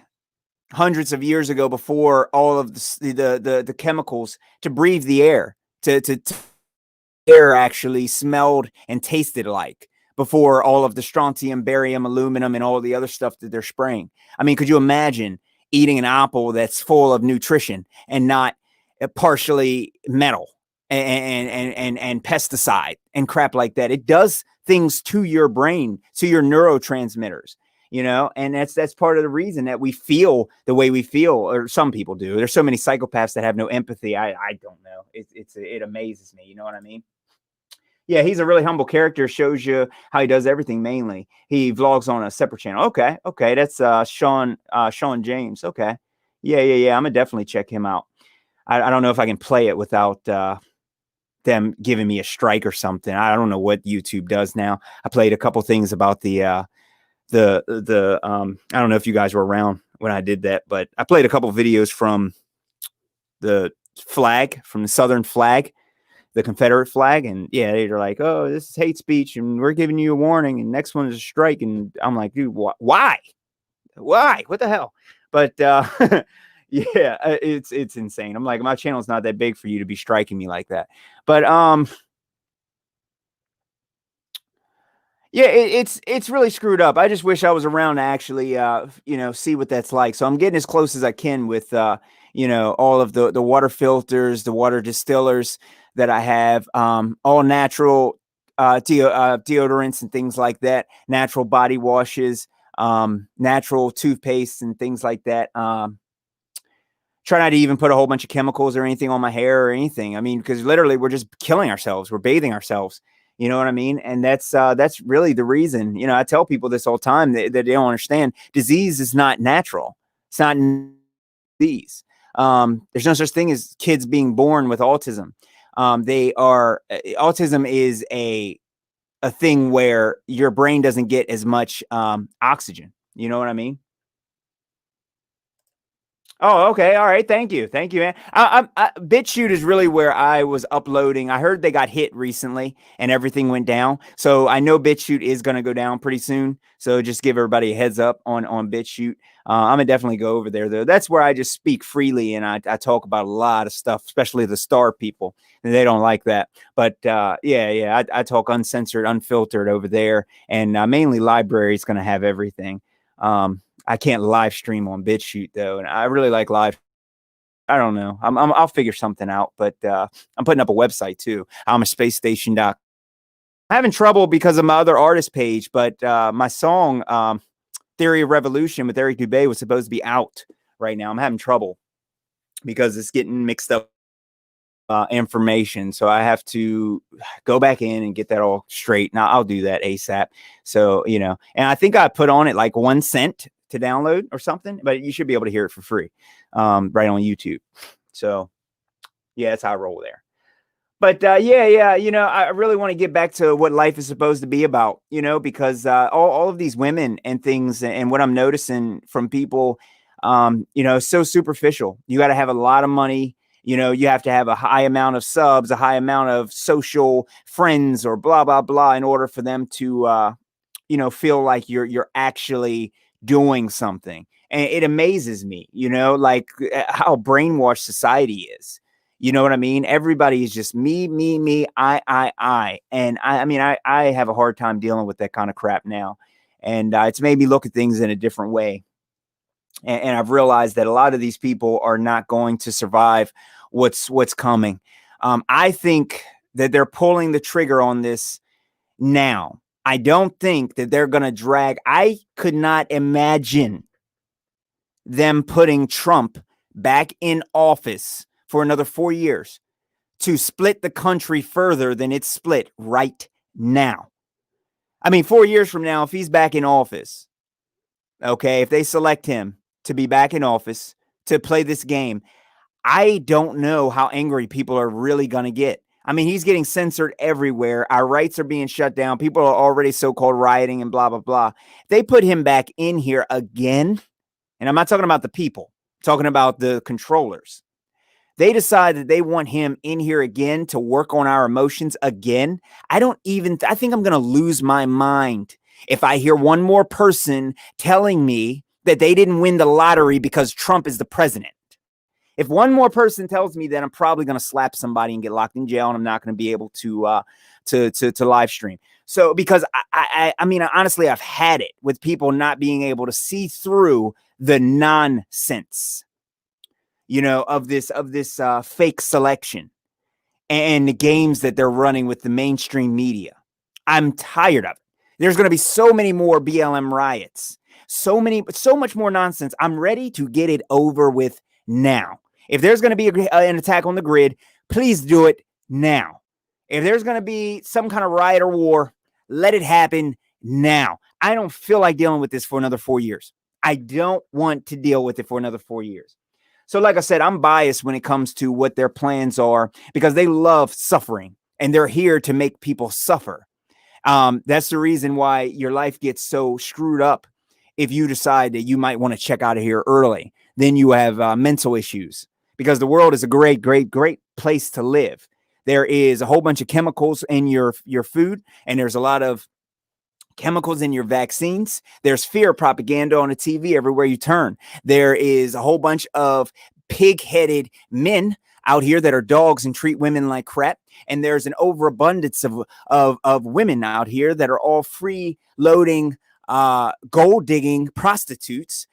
hundreds of years ago, before all of the chemicals, to breathe the air, to air actually smelled and tasted like, before all of the strontium, barium, aluminum, and all the other stuff that they're spraying. I mean, could you imagine eating an apple that's full of nutrition and not partially metal and pesticide and crap like that? It does things to your brain, to your neurotransmitters, and that's part of the reason that we feel the way we feel, or some people do. There's so many psychopaths that have no empathy. I don't know. It amazes me. You know what I mean? Yeah, he's a really humble character. Shows you how he does everything. Mainly, he vlogs on a separate channel. Okay, that's Sean James. Okay, yeah. I'm gonna definitely check him out. I don't know if I can play it without them giving me a strike or something. I don't know what YouTube does now. I played a couple things about the I don't know if you guys were around when I did that, but I played a couple videos from the flag, from the Southern flag, the Confederate flag, and yeah, they're like, "Oh, this is hate speech, and we're giving you a warning, and next one is a strike." And I'm like, "Dude, why? What the hell?" But yeah, it's insane. I'm like, my channel's not that big for you to be striking me like that. But yeah, it's really screwed up. I just wish I was around to actually see what that's like. So I'm getting as close as I can with all of the water filters, the water distillers that I have, all natural deodorants and things like that, natural body washes, natural toothpaste and things like that. Try not to even put a whole bunch of chemicals or anything on my hair or anything. I mean, because literally we're just killing ourselves. We're bathing ourselves. You know what I mean? And that's really the reason. I tell people this all the time that they don't understand. Disease is not natural. It's not disease. There's no such thing as kids being born with autism. Autism is a thing where your brain doesn't get as much oxygen. You know what I mean? Oh, okay. All right. Thank you. Thank you, man. BitChute is really where I was uploading. I heard they got hit recently and everything went down. So I know BitChute is going to go down pretty soon. So just give everybody a heads up on BitChute. I'm going to definitely go over there, though. That's where I just speak freely and I talk about a lot of stuff, especially the star people. And they don't like that. But yeah, I talk uncensored, unfiltered over there. And mainly LBRY is going to have everything. I can't live stream on BitChute though, and I really like live. I don't know. I'll figure something out, but I'm putting up a website too. I'm a spacestation. I'm having trouble because of my other artist page, but my song Theory of Revolution with Eric Dubé was supposed to be out right now. I'm having trouble because it's getting mixed up information. So I have to go back in and get that all straight. Now I'll do that ASAP. So, and I think I put on it like 1 cent to download or something, but you should be able to hear it for free right on YouTube. So yeah, that's how I roll there. But yeah, I really want to get back to what life is supposed to be about, because all of these women and things and what I'm noticing from people, so superficial. You got to have a lot of money. You have to have a high amount of subs, a high amount of social friends or blah, blah, blah, in order for them to, feel like you're actually doing something. And it amazes me, like how brainwashed society is. You know what I mean? Everybody is just me, I. And I have a hard time dealing with that kind of crap now. And it's made me look at things in a different way. And I've realized that a lot of these people are not going to survive what's coming. I think that they're pulling the trigger on this now. I don't think that they're going to drag. I could not imagine them putting Trump back in office for another 4 years to split the country further than it's split right now. 4 years from now, if he's back in office, okay, if they select him to be back in office to play this game, I don't know how angry people are really going to get. He's getting censored everywhere. Our rights are being shut down. People are already so-called rioting and blah, blah, blah. They put him back in here again. And I'm not talking about the people. I'm talking about the controllers. They decide that they want him in here again to work on our emotions again. I think I'm going to lose my mind if I hear one more person telling me that they didn't win the lottery because Trump is the president. If one more person tells me that, I'm probably going to slap somebody and get locked in jail, and I'm not going to be able to live stream. So because I honestly, I've had it with people not being able to see through the nonsense, of this fake selection and the games that they're running with the mainstream media. I'm tired of it. There's going to be so many more BLM riots, so much more nonsense. I'm ready to get it over with now. If there's going to be an attack on the grid, please do it now. If there's going to be some kind of riot or war, let it happen now. I don't feel like dealing with this for another 4 years. I don't want to deal with it for another 4 years. So like I said, I'm biased when it comes to what their plans are because they love suffering and they're here to make people suffer. That's the reason why your life gets so screwed up. If you decide that you might want to check out of here early, then you have mental issues because the world is a great, great, great place to live. There is a whole bunch of chemicals in your food, and there's a lot of chemicals in your vaccines. There's fear propaganda on the TV everywhere you turn. There is a whole bunch of pig-headed men out here that are dogs and treat women like crap. And there's an overabundance of women out here that are all free-loading, gold-digging prostitutes,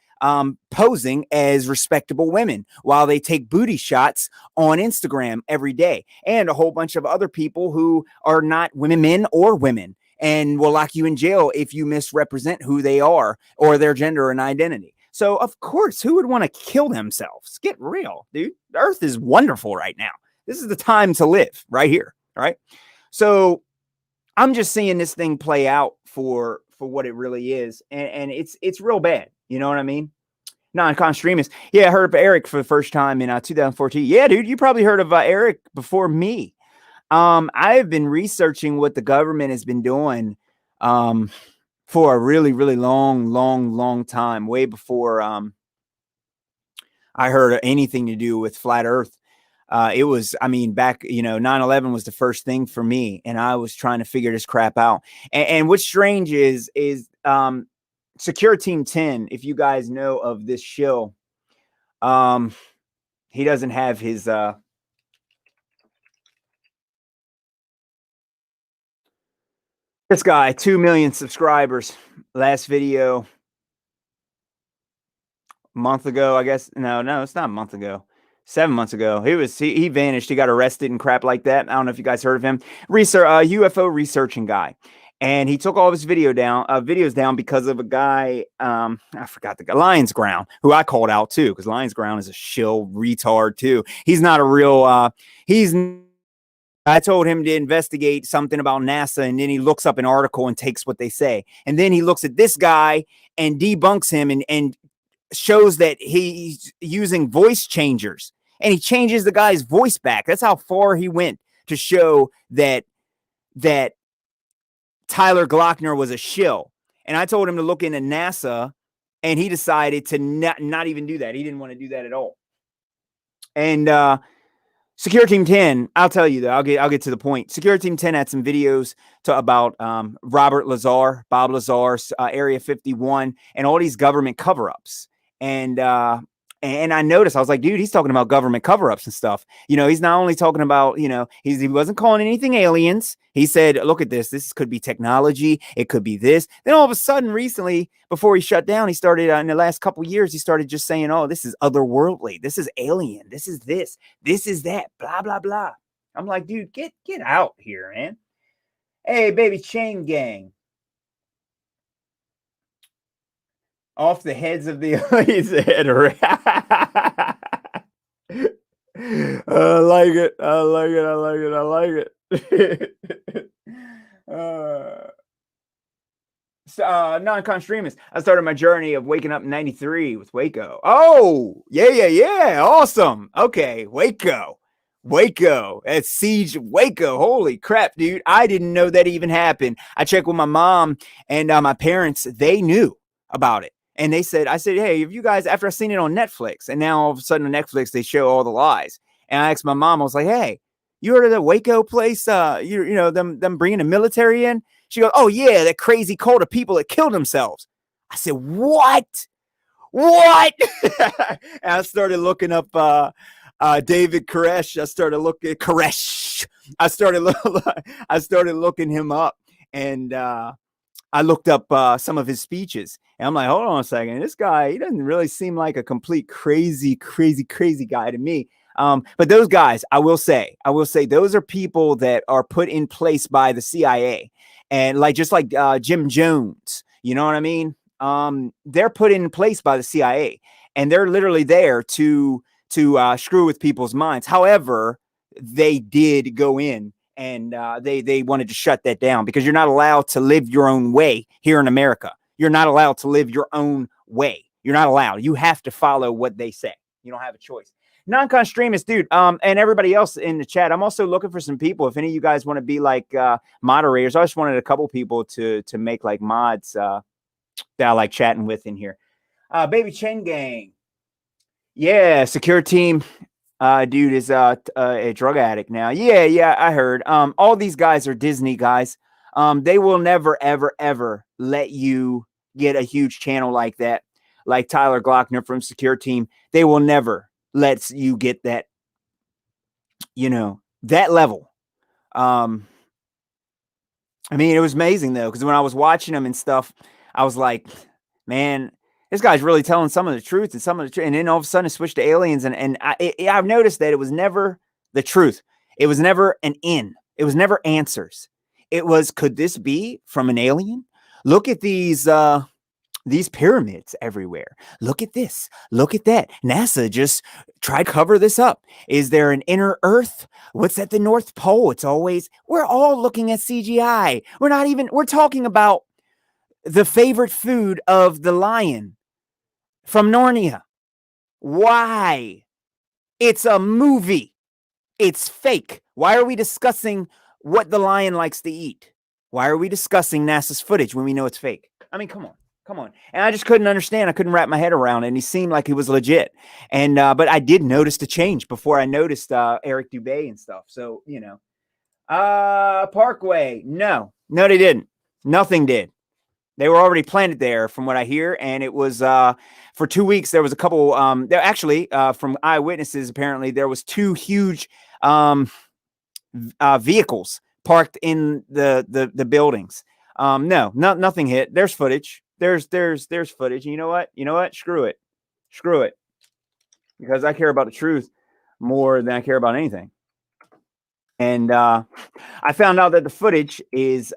posing as respectable women while they take booty shots on Instagram every day. And a whole bunch of other people who are not women, men or women, and will lock you in jail if you misrepresent who they are or their gender and identity. So, of course, who would want to kill themselves? Get real, dude. The earth is wonderful right now. This is the time to live right here. All right. So I'm just seeing this thing play out for what it really is. And it's real bad. You know what I mean? Non-con streamers. Yeah, I heard of Eric for the first time in 2014. Yeah, dude, you probably heard of Eric before me. I've been researching what the government has been doing for a really, really long time, way before I heard anything to do with flat Earth. It was, I mean, back, 9/11 was the first thing for me, and I was trying to figure this crap out. And what's strange is Secure Team 10, if you guys know of this show, he doesn't have his this guy, 2 million subscribers. Last video a month ago, I guess. No, it's not a month ago. 7 months ago. He vanished. He got arrested and crap like that. I don't know if you guys heard of him. UFO researching guy. And he took all of his videos down because of a guy, I forgot the guy, Lions Ground, who I called out too, because Lions Ground is a shill retard too. He's not a real, I told him to investigate something about NASA, and then he looks up an article and takes what they say. And then he looks at this guy and debunks him and shows that he's using voice changers. And he changes the guy's voice back. That's how far he went to show that Tyler Glockner was a shill. And I told him to look into NASA, and he decided to not even do that. He didn't want to do that at all. And Secure Team 10, I'll tell you though, I'll get to the point. Secure Team 10 had some videos about Robert Lazar, Bob Lazar, Area 51, and all these government cover-ups. And I noticed, I was like, dude, he's talking about government cover-ups and stuff. He's not only talking about, he wasn't calling anything aliens. He said, look at this. This could be technology. It could be this. Then all of a sudden, recently, before he shut down, he started, in the last couple of years, he started just saying, oh, this is otherworldly. This is alien. This is this. This is that. Blah, blah, blah. I'm like, dude, get out here, man. Hey, baby, chain gang. Off the heads of the elites. I like it. I like it. I like it. I like it. Non-con streamers. I started my journey of waking up in 93 with Waco. Oh, yeah. Awesome. Okay, Waco. That's Siege Waco. Holy crap, dude. I didn't know that even happened. I checked with my mom and my parents. They knew about it. And I said, hey, have you guys, after I seen it on Netflix, and now all of a sudden on Netflix, they show all the lies. And I asked my mom, I was like, hey, you heard of the Waco place? Them bringing the military in? She goes, oh yeah, that crazy cult of people that killed themselves. I said, what? And I started looking up David Koresh. I started looking him up, and I looked up some of his speeches, and I'm like, hold on a second. This guy, he doesn't really seem like a complete crazy guy to me. But those guys, I will say, those are people that are put in place by the CIA, and just like Jim Jones, you know what I mean? They're put in place by the CIA, and they're literally there to screw with people's minds. However, they did go in. And they wanted to shut that down because you're not allowed to live your own way here in America. You're not allowed to live your own way. You're not allowed. You have to follow what they say. You don't have a choice. Non-con streamers, dude, and everybody else in the chat. I'm also looking for some people. If any of you guys want to be like moderators, I just wanted a couple people to make like mods that I like chatting with in here. Baby Chen Gang. Yeah, Secure Team. Dude is a drug addict now. Yeah, I heard. All these guys are Disney guys. They will never, ever, ever let you get a huge channel like that, like Tyler Glockner from Secure Team. They will never let you get that, that level. I mean, it was amazing though, because when I was watching him and stuff, I was like, man, this guy's really telling some of the truth and some of the truth. And then all of a sudden it switched to aliens. And I've noticed that it was never the truth. It was never an in. It was never answers. It was, could this be from an alien? Look at these pyramids everywhere. Look at this. Look at that. NASA just tried to cover this up. Is there an inner Earth? What's at the North Pole? We're all looking at CGI. We're talking about the favorite food of the lion from Narnia. Why? It's a movie. It's fake. Why are we discussing what the lion likes to eat? Why are we discussing NASA's footage when we know it's fake? I mean, come on. And I just couldn't understand. I couldn't wrap my head around it. And he seemed like he was legit. And, but I did notice the change before I noticed Eric Dubé and stuff. So, Parkway. No, they didn't. Nothing did. They were already planted there from what I hear. And it was, for 2 weeks, there was a couple, there actually, from eyewitnesses, apparently there was 2 huge, vehicles parked in the buildings. Nothing hit. There's footage. There's footage. And you know what? Screw it. Because I care about the truth more than I care about anything. And I found out that the footage is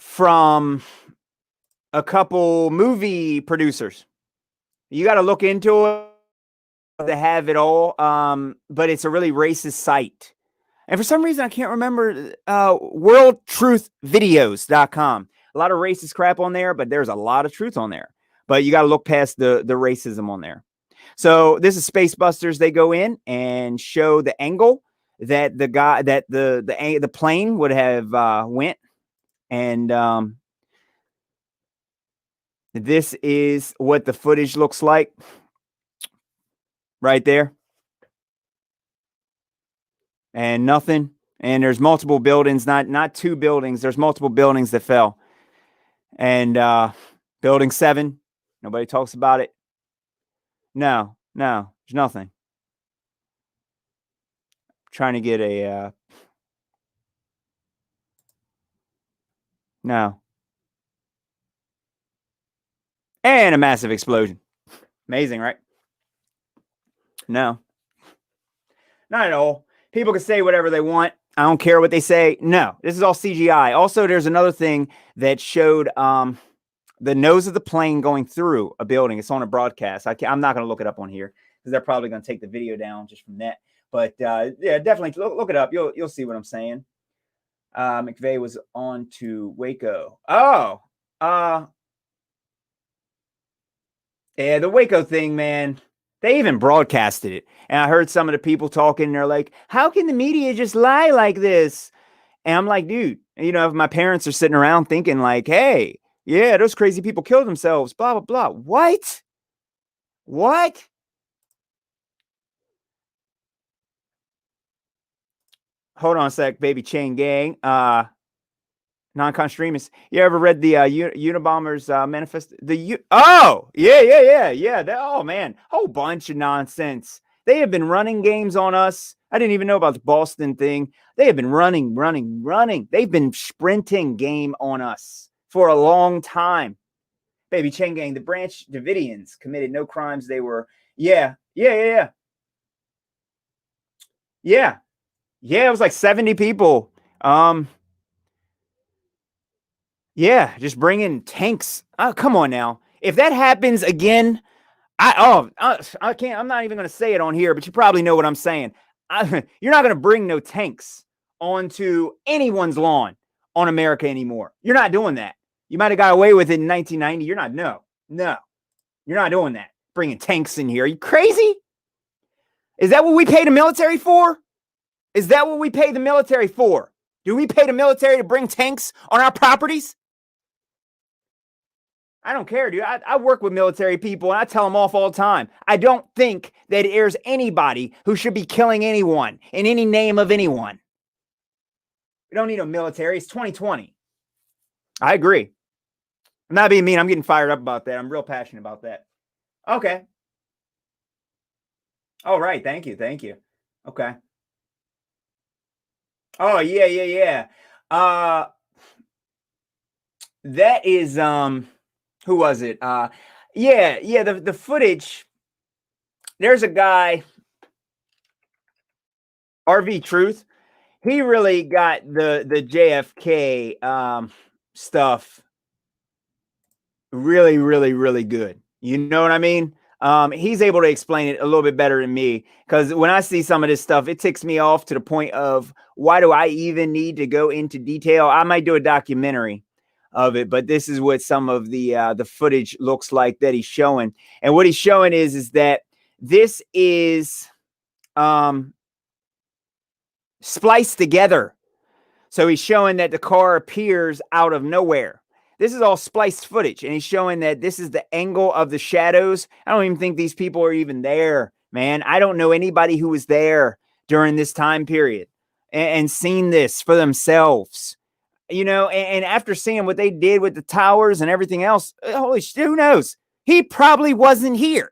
from a couple movie producers. You got to look into it to have it all. But it's a really racist site. And for some reason, I can't remember, worldtruthvideos.com. A lot of racist crap on there, but there's a lot of truth on there. But you got to look past the racism on there. So this is Spacebusters. They go in and show the angle that the plane would have went. And this is what the footage looks like right there. And nothing. And there's multiple buildings, not 2 buildings. There's multiple buildings that fell. And building 7, nobody talks about it. No, there's nothing. I'm trying to get a no. And a massive explosion. Amazing, right? No. Not at all. People can say whatever they want. I don't care what they say. No, this is all CGI. Also, there's another thing that showed the nose of the plane going through a building. It's on a broadcast. I'm not going to look it up on here because they're probably going to take the video down just from that. But yeah, definitely look it up. You'll see what I'm saying. McVeigh was on to Waco. Oh, yeah, the Waco thing, man. They even broadcasted it. And I heard some of the people talking, and they're like, how can the media just lie like this? And I'm like, dude, if my parents are sitting around thinking like, hey, yeah, those crazy people killed themselves, blah, blah, blah. What? Hold on a sec, baby chain gang. Non-con extremists. You ever read the Unabomber's manifest? Oh, yeah. Oh man, whole bunch of nonsense. They have been running games on us. I didn't even know about the Boston thing. They have been running. They've been sprinting game on us for a long time. Baby chain gang, the Branch Davidians committed no crimes. They were, yeah. It was like 70 people. Yeah, just bring in tanks. Oh, come on now. If that happens again, I can't. I'm not even going to say it on here, but you probably know what I'm saying. You're not going to bring no tanks onto anyone's lawn on America anymore. You're not doing that. You might have got away with it in 1990. You're not. No. You're not doing that. Bringing tanks in here. Are you crazy? Is that what we pay the military for? Is that what we pay the military for? Do we pay the military to bring tanks on our properties? I don't care, dude. I work with military people and I tell them off all the time. I don't think that there's anybody who should be killing anyone in any name of anyone. We don't need a military. It's 2020. I agree. I'm not being mean. I'm getting fired up about that. I'm real passionate about that. Okay. All right. Thank you. Thank you. Okay. Oh, yeah, yeah, yeah. That is who was it? Yeah, yeah, the footage. There's a guy, RV Truth. He really got the JFK stuff really, really, really good. You know what I mean? He's able to explain it a little bit better than me, because when I see some of this stuff, it ticks me off to the point of why do I even need to go into detail? I might do a documentary of it, but this is what some of the footage looks like that he's showing. And what he's showing is that this is spliced together. So he's showing that the car appears out of nowhere. This is all spliced footage, and he's showing that this is the angle of the shadows. I don't even think these people are even there, man. I don't know anybody who was there during this time period and seen this for themselves. You know, and after seeing what they did with the towers and everything else, holy shit, who knows? He probably wasn't here.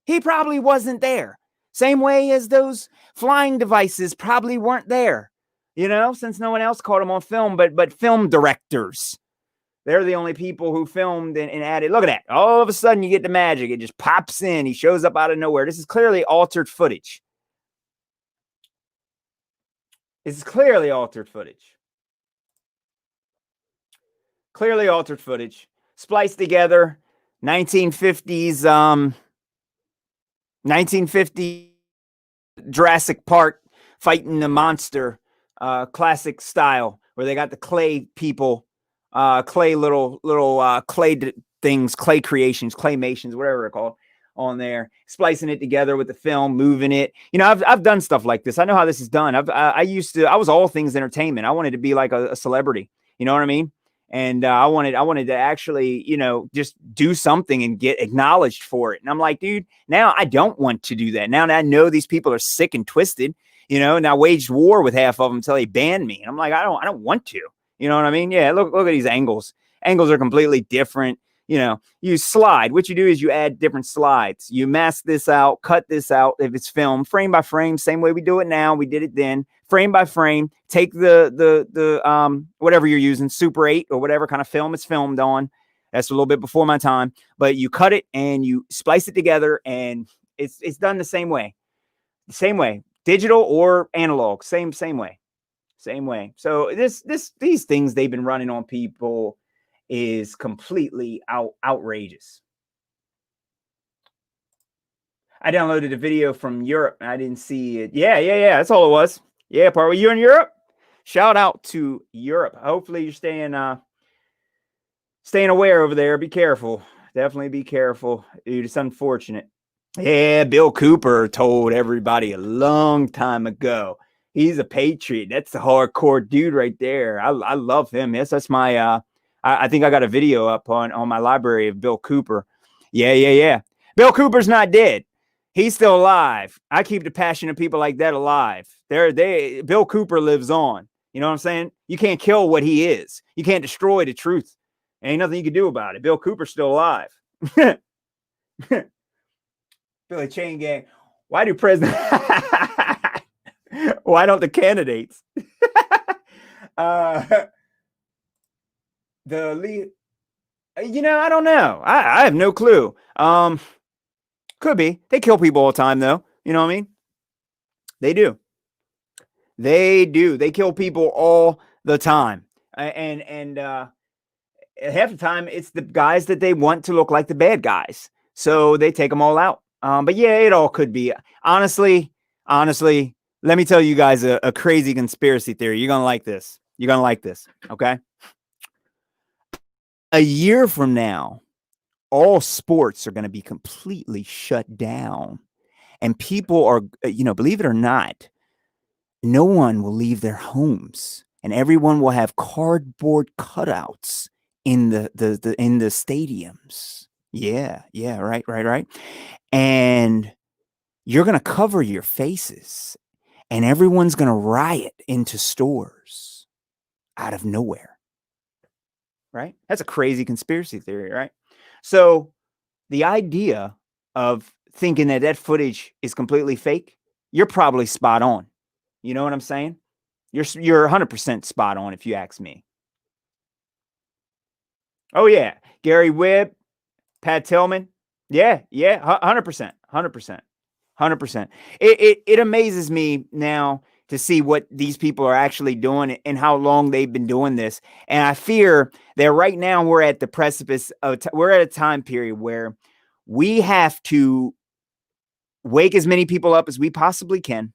He probably wasn't there. Same way as those flying devices probably weren't there, you know, since no one else caught them on film, but film directors. They're the only people who filmed and added. Look at that. All of a sudden you get the magic. It just pops in. He shows up out of nowhere. This is clearly altered footage. This is clearly altered footage. Clearly altered footage. Spliced together. 1950s 1950 Jurassic Park fighting the monster, classic style, where they got the clay people, clay little clay things, clay creations, claymations, whatever they're called, on there, splicing it together with the film, moving it. You know, I've done stuff like this. I know how this is done. I was all things entertainment. I wanted to be like a celebrity. You know what I mean? And I wanted to actually, you know, just do something and get acknowledged for it. And I'm like, dude, now I don't want to do that. Now that I know these people are sick and twisted, you know, and I waged war with half of them until they banned me. And I'm like, I don't want to. You know what I mean? Yeah, look at these angles. Angles are completely different. You know, you slide. What you do is you add different slides. You mask this out, cut this out if it's filmed, frame by frame, same way we do it now. We did it then, frame by frame. Take the whatever you're using, Super 8 or whatever kind of film it's filmed on. That's a little bit before my time, but you cut it and you splice it together, and it's done the same way. The same way, digital or analog, same way. Same way. So these things they've been running on people is completely outrageous. I downloaded a video from Europe. I didn't see it. Yeah. That's all it was. Yeah, part were you in Europe? Shout out to Europe. Hopefully you're staying aware over there. Be careful. Definitely be careful, dude. It's unfortunate. Yeah, Bill Cooper told everybody a long time ago. He's a patriot. That's the hardcore dude right there. I love him. Yes, that's my I think I got a video up on my library of Bill Cooper. Yeah. Bill Cooper's not dead. He's still alive. I keep the passion of people like that alive. Bill Cooper lives on. You know what I'm saying? You can't kill what he is. You can't destroy the truth. Ain't nothing you can do about it. Bill Cooper's still alive. Billy Chain Gang. Why do president? Why don't the candidates? The lead, you know, I don't know. I have no clue. Could be. They kill people all the time, though. You know what I mean? They do. They kill people all the time, and half the time it's the guys that they want to look like the bad guys, so they take them all out. But yeah, it all could be. Honestly, let me tell you guys a crazy conspiracy theory. You're gonna like this. Okay. A year from now, all sports are going to be completely shut down, and people are, you know, believe it or not, no one will leave their homes, and everyone will have cardboard cutouts in the stadiums. Yeah, yeah, right, right, right. And you're gonna cover your faces, and everyone's gonna riot into stores out of nowhere, right? That's a crazy conspiracy theory, right? So the idea of thinking that that footage is completely fake, you're probably spot on. You know what I'm saying? You're 100% spot on if you ask me. Oh yeah, Gary Webb, Pat Tillman. Yeah, yeah, 100%, 100%, 100%. It amazes me now to see what these people are actually doing and how long they've been doing this. And I fear that right now we're at the precipice of we're at a time period where we have to wake as many people up as we possibly can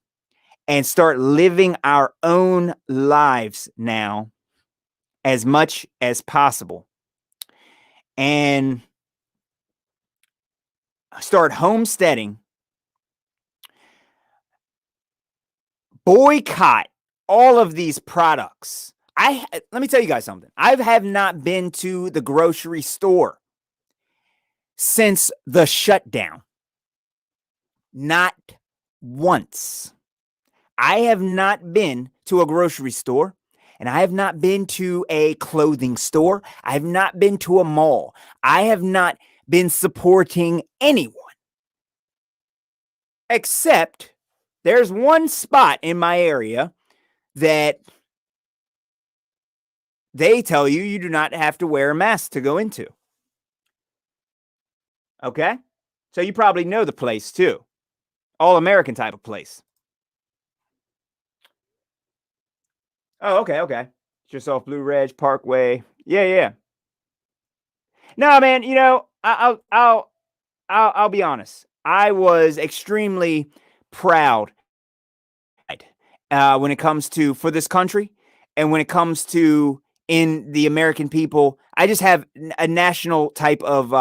and start living our own lives now as much as possible and start homesteading, boycott all of these products. Let me tell you guys something. I have not been to the grocery store since the shutdown. Not once. I have not been to a grocery store, and I have not been to a clothing store. I have not been to a mall. I have not been supporting anyone, except there's one spot in my area that they tell you you do not have to wear a mask to go into. Okay? So you probably know the place too. All American type of place. Oh, okay, okay. Just off Blue Ridge Parkway. Yeah, yeah. No, man, you know, I'll be honest. I was extremely proud when it comes to for this country and when it comes to in the American people. I just have a national type of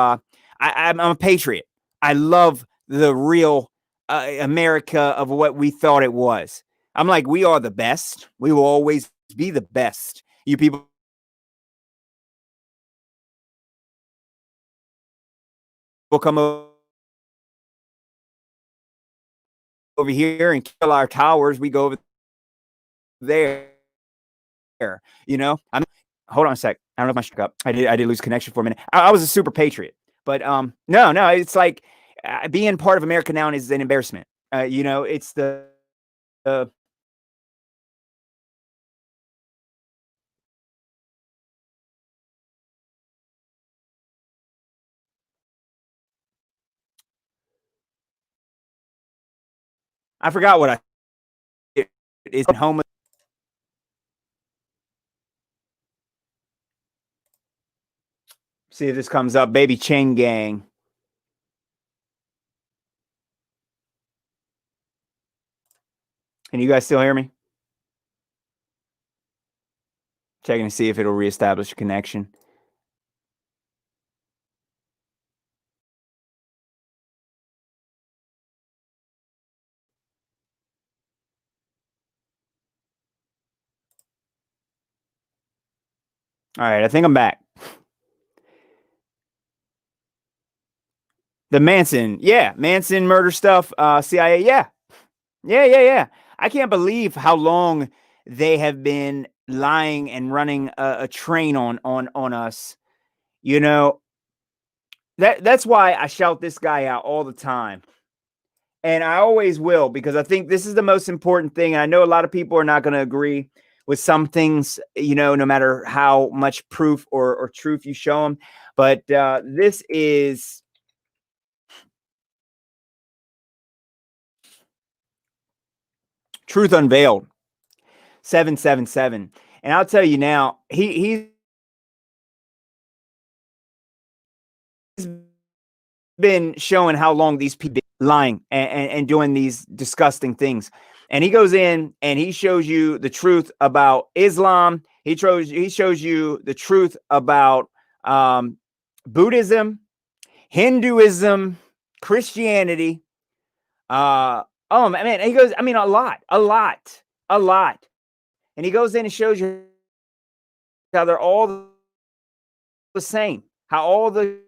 I'm a patriot. I love the real America of what we thought it was. I'm like, we are the best. We will always be the best. You people will come over here and kill our towers. We go over there. You know, I'm hold on a sec. I don't know if my struck up. I did lose connection for a minute. I was a super patriot, but no, it's like being part of America now is an embarrassment. You know, it's uh, I forgot what I it is home. See if this comes up. Baby Chain Gang. Can you guys still hear me? Checking to see if it'll reestablish a connection. All right, I think I'm back. The Manson, yeah, Manson murder stuff. CIA, yeah, yeah, yeah, yeah. I can't believe how long they have been lying and running a train on us. You know, that's why I shout this guy out all the time. And I always will because I think this is the most important thing. And I know a lot of people are not going to agree with some things, you know, no matter how much proof or truth you show them. But this is Truth Unveiled 777. And I'll tell you now, he's been showing how long these people lying and doing these disgusting things. And he goes in and he shows you the truth about Islam. He shows you the truth about Buddhism, Hinduism, Christianity. Oh man, he goes. I mean, a lot. And he goes in and shows you how they're all the same, how all the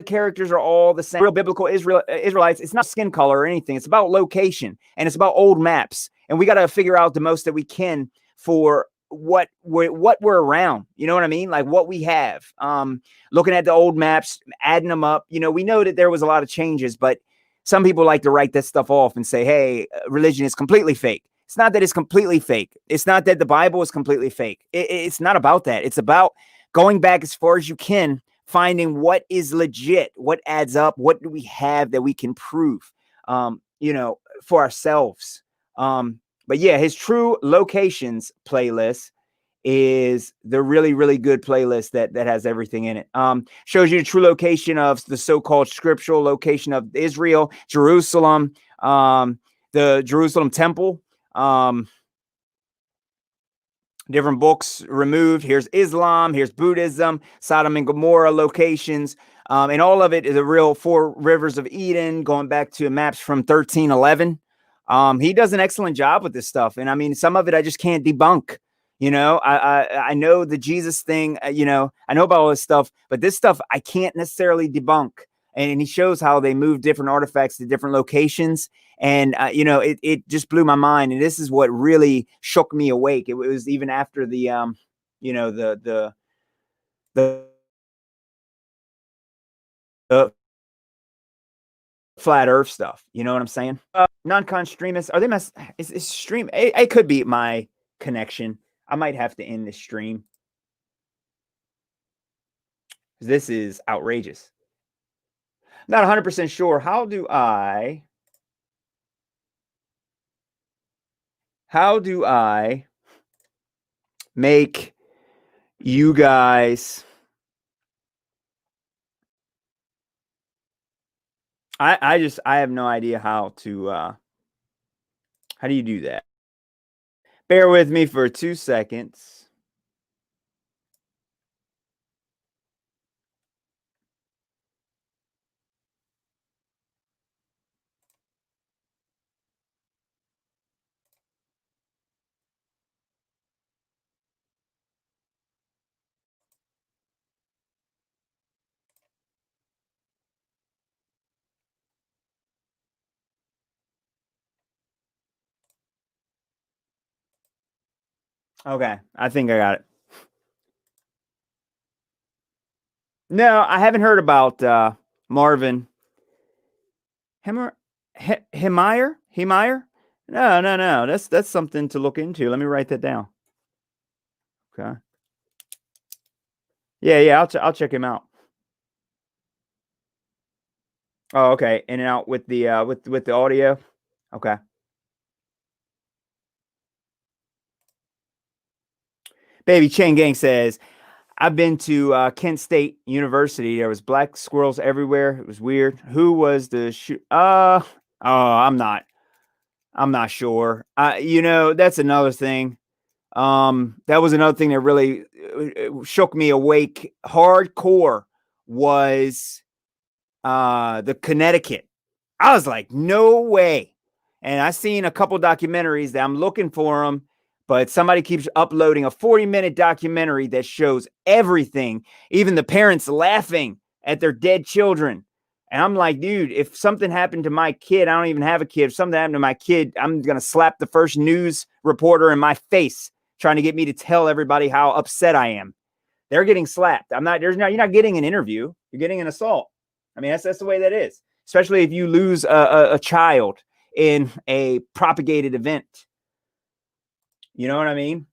characters are all the same. Real biblical Israelites, it's not skin color or anything. It's about location, and it's about old maps. And we got to figure out the most that we can for what we're around. You know what I mean? Like what we have. Looking at the old maps, adding them up. You know, we know that there was a lot of changes, but some people like to write that stuff off and say, hey, religion is completely fake. It's not that it's completely fake. It's not that the Bible is completely fake. It's not about that. It's about going back as far as you can, finding what is legit, what adds up, what do we have that we can prove, you know, for ourselves. But yeah, his True Locations playlist is the really, really good playlist that has everything in it. Shows you the true location of the so-called scriptural location of Israel, Jerusalem, the Jerusalem temple, different books removed. Here's Islam, here's Buddhism, Sodom and Gomorrah locations. And all of it is a real 4 rivers of Eden, going back to maps from 1311. He does an excellent job with this stuff. And I mean, some of it I just can't debunk. You know, I know the Jesus thing, you know, I know about all this stuff, but this stuff I can't necessarily debunk. And he shows how they move different artifacts to different locations. And, you know, it just blew my mind. And this is what really shook me awake. It was even after the, you know, the flat earth stuff. You know what I'm saying? Non-con streamists, are they is stream? It could be my connection. I might have to end this stream. This is outrageous. Not 100% sure. How do I make you guys? I have no idea how to, how do you do that? Bear with me for 2 seconds. Okay, I think I got it. No, I haven't heard about Marvin Hemeyer. Hemeyer? No. That's something to look into. Let me write that down. Okay. Yeah. I'll check him out. Oh, okay. In and out with the with the audio. Okay. Baby Chain Gang says, I've been to Kent State University. There was black squirrels everywhere. It was weird. Who was the oh, I'm not sure. You know, that's another thing. That was another thing that really shook me awake hardcore was the Connecticut. I was like, no way. And I seen a couple documentaries that I'm looking for them, but somebody keeps uploading a 40-minute documentary that shows everything, even the parents laughing at their dead children. And I'm like, dude, if something happened to my kid, I don't even have a kid. If something happened to my kid, I'm going to slap the first news reporter in my face trying to get me to tell everybody how upset I am. They're getting slapped. You're not getting an interview. You're getting an assault. I mean, that's the way that is, especially if you lose a child in a propagated event. You know what I mean?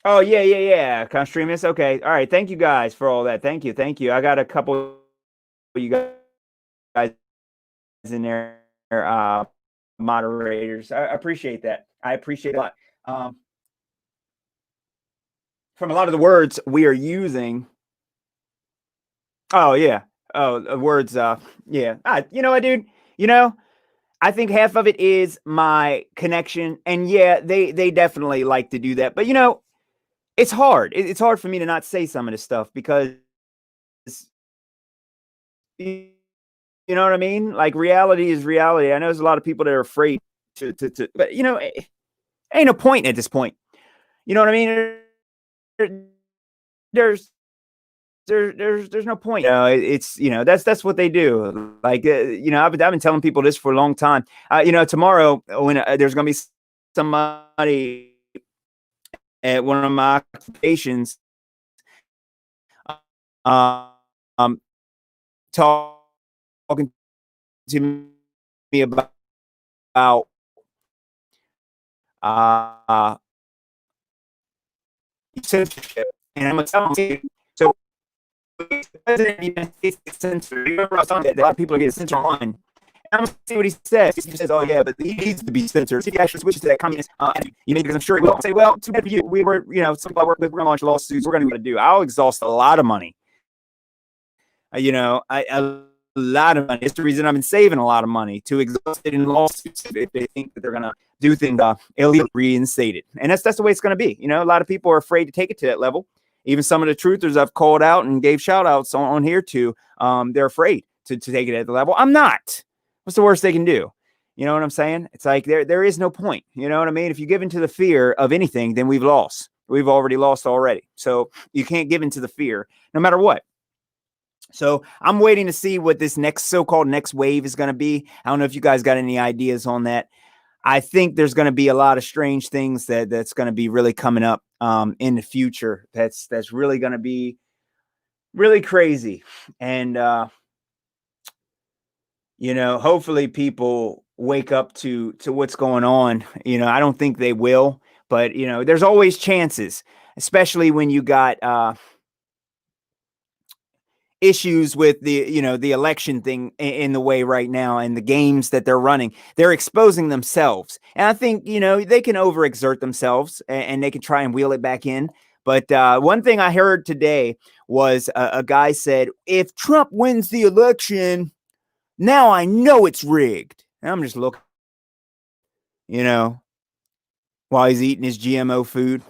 Oh, yeah. Constreamus. Okay. All right. Thank you guys for all that. Thank you. I got a couple of you guys in there, moderators. I appreciate that. I appreciate it a lot. From a lot of the words we are using. Oh, yeah. Oh, words. Yeah. You know what, dude? You know, I think half of it is my connection. And yeah, they definitely like to do that. But, you know, it's hard. It's hard for me to not say some of this stuff because, you know what I mean? Like reality is reality. I know there's a lot of people that are afraid to but, you know, ain't no point at this point. You know what I mean? There's there's no point. It's that's what they do. Like I've been telling people this for a long time. Tomorrow when there's gonna be somebody at one of my occupations, um, talking to me about uh, censorship, and I'm gonna tell them. So, the president of the United States gets censored. Remember, I was telling you that a lot of people are getting censored online. I'm gonna see what he says. He says, "Oh yeah, but he needs to be censored." See if he actually switches to that communist attitude. Because I'm sure he will. I'll say, "Well, too bad for you. We were, some people I work with, we're gonna launch lawsuits. We're gonna do what to do. I'll exhaust a lot of money. A lot of money. It's the reason I've been saving a lot of money to exhaust it in lawsuits if they think that they're gonna do things illegally reinstated. And that's the way it's gonna be. A lot of people are afraid to take it to that level. Even some of the truthers I've called out and gave shout outs on here to, they're afraid to take it at the level. I'm not. What's the worst they can do? You know what I'm saying? It's like there is no point. You know what I mean? If you give into the fear of anything, then we've lost. We've already lost already. So you can't give into the fear no matter what. So I'm waiting to see what this next so-called next wave is going to be. I don't know if you guys got any ideas on that. I think there's going to be a lot of strange things that's going to be really coming up in the future. That's really going to be really crazy. And, hopefully people wake up to what's going on. I don't think they will, but, there's always chances, especially when you got issues with the election thing in the way right now, and the games that they're running. They're exposing themselves, and I think they can overexert themselves, and they can try and wheel it back in. But one thing I heard today was a guy said, if Trump wins the election, now I know it's rigged. And I'm just looking, while he's eating his GMO food.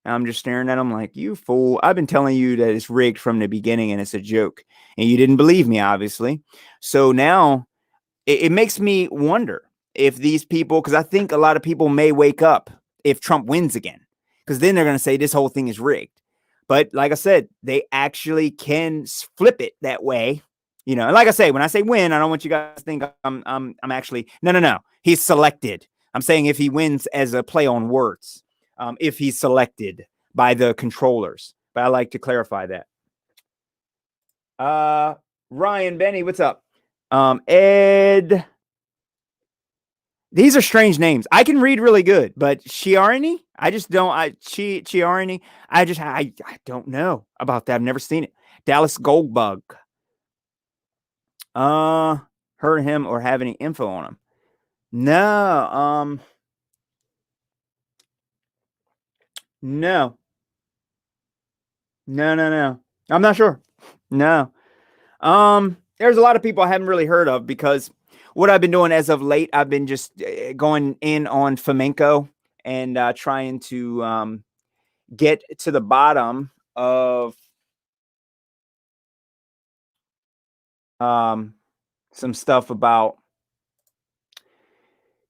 I'm just staring at him like, you fool. I've been telling you that it's rigged from the beginning and it's a joke. And you didn't believe me, obviously. So now it makes me wonder if these people, because I think a lot of people may wake up if Trump wins again, because then they're going to say this whole thing is rigged. But like I said, they actually can flip it that way. And like I say, when I say win, I don't want you guys to think I'm actually, no. He's selected. I'm saying if he wins as a play on words. If he's selected by the controllers. But I like to clarify that. Ryan, Benny, what's up? Ed. These are strange names. I can read really good, but Chiarini, I just don't. Chiarini, I don't know about that. I've never seen it. Dallas Goldbug. Heard of him or have any info on him? No. No. No. I'm not sure. No. There's a lot of people I haven't really heard of, because what I've been doing as of late, I've been just going in on Fomenko and trying to get to the bottom of some stuff about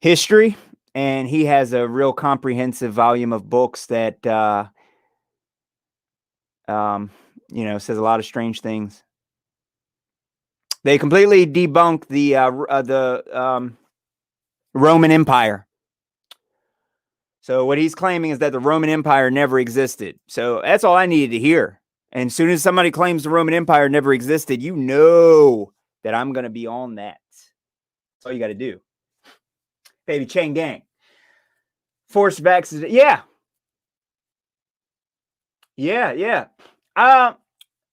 history. And he has a real comprehensive volume of books that, says a lot of strange things. They completely debunk the Roman Empire. So what he's claiming is that the Roman Empire never existed. So that's all I needed to hear. And as soon as somebody claims the Roman Empire never existed, you know that I'm going to be on that. That's all you got to do. Baby Chain Gang. Forced vaccination. Yeah.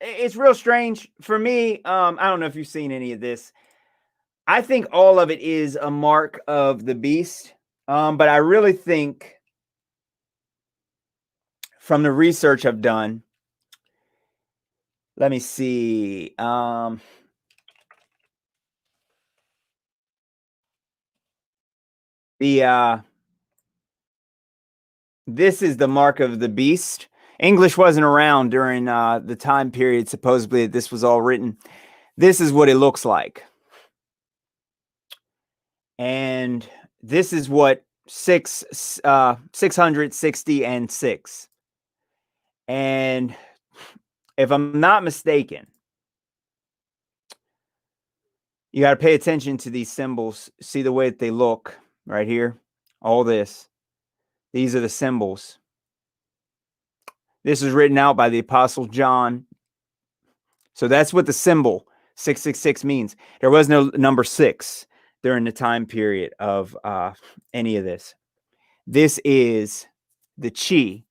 It's real strange for me. I don't know if you've seen any of this. I think all of it is a mark of the beast. But I really think, from the research I've done, let me see. This is the mark of the beast. English wasn't around during the time period supposedly that this was all written. This is what it looks like. And this is what 660 and 6. And if I'm not mistaken, you got to pay attention to these symbols. See the way that they look right here. All this. These are the symbols. This is written out by the Apostle John. So that's what the symbol 666 means. There was no number 6 during the time period of any of this. This is the chi,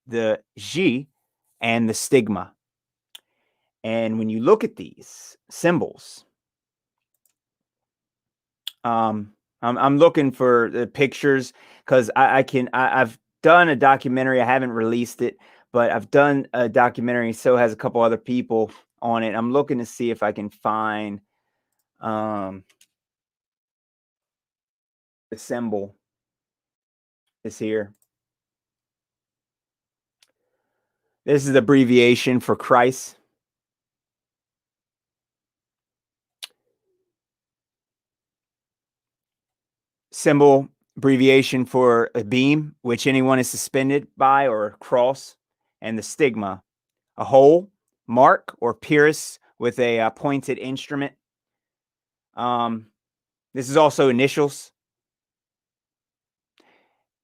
the ji, and the stigma. And when you look at these symbols, I'm looking for the pictures because I've done a documentary. I haven't released it, but I've done a documentary. So has a couple other people on it. I'm looking to see if I can find the symbol is here. This is the abbreviation for Christ. Symbol abbreviation for a beam, which anyone is suspended by, or a cross, and the stigma, a hole, mark, or pierce with a pointed instrument. This is also initials.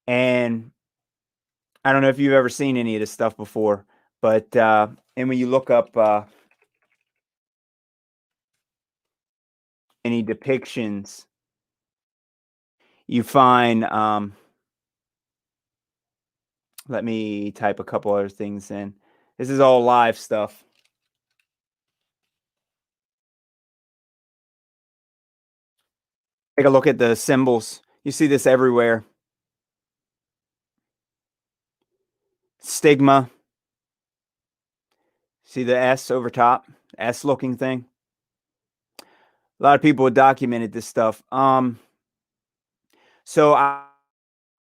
And I don't know if you've ever seen any of this stuff before, but and when you look up any depictions, you find let me type a couple other things in. This is all live stuff. Take a look at the symbols. You see this everywhere. Stigma. See the S over top? S looking thing. A lot of people have documented this stuff. So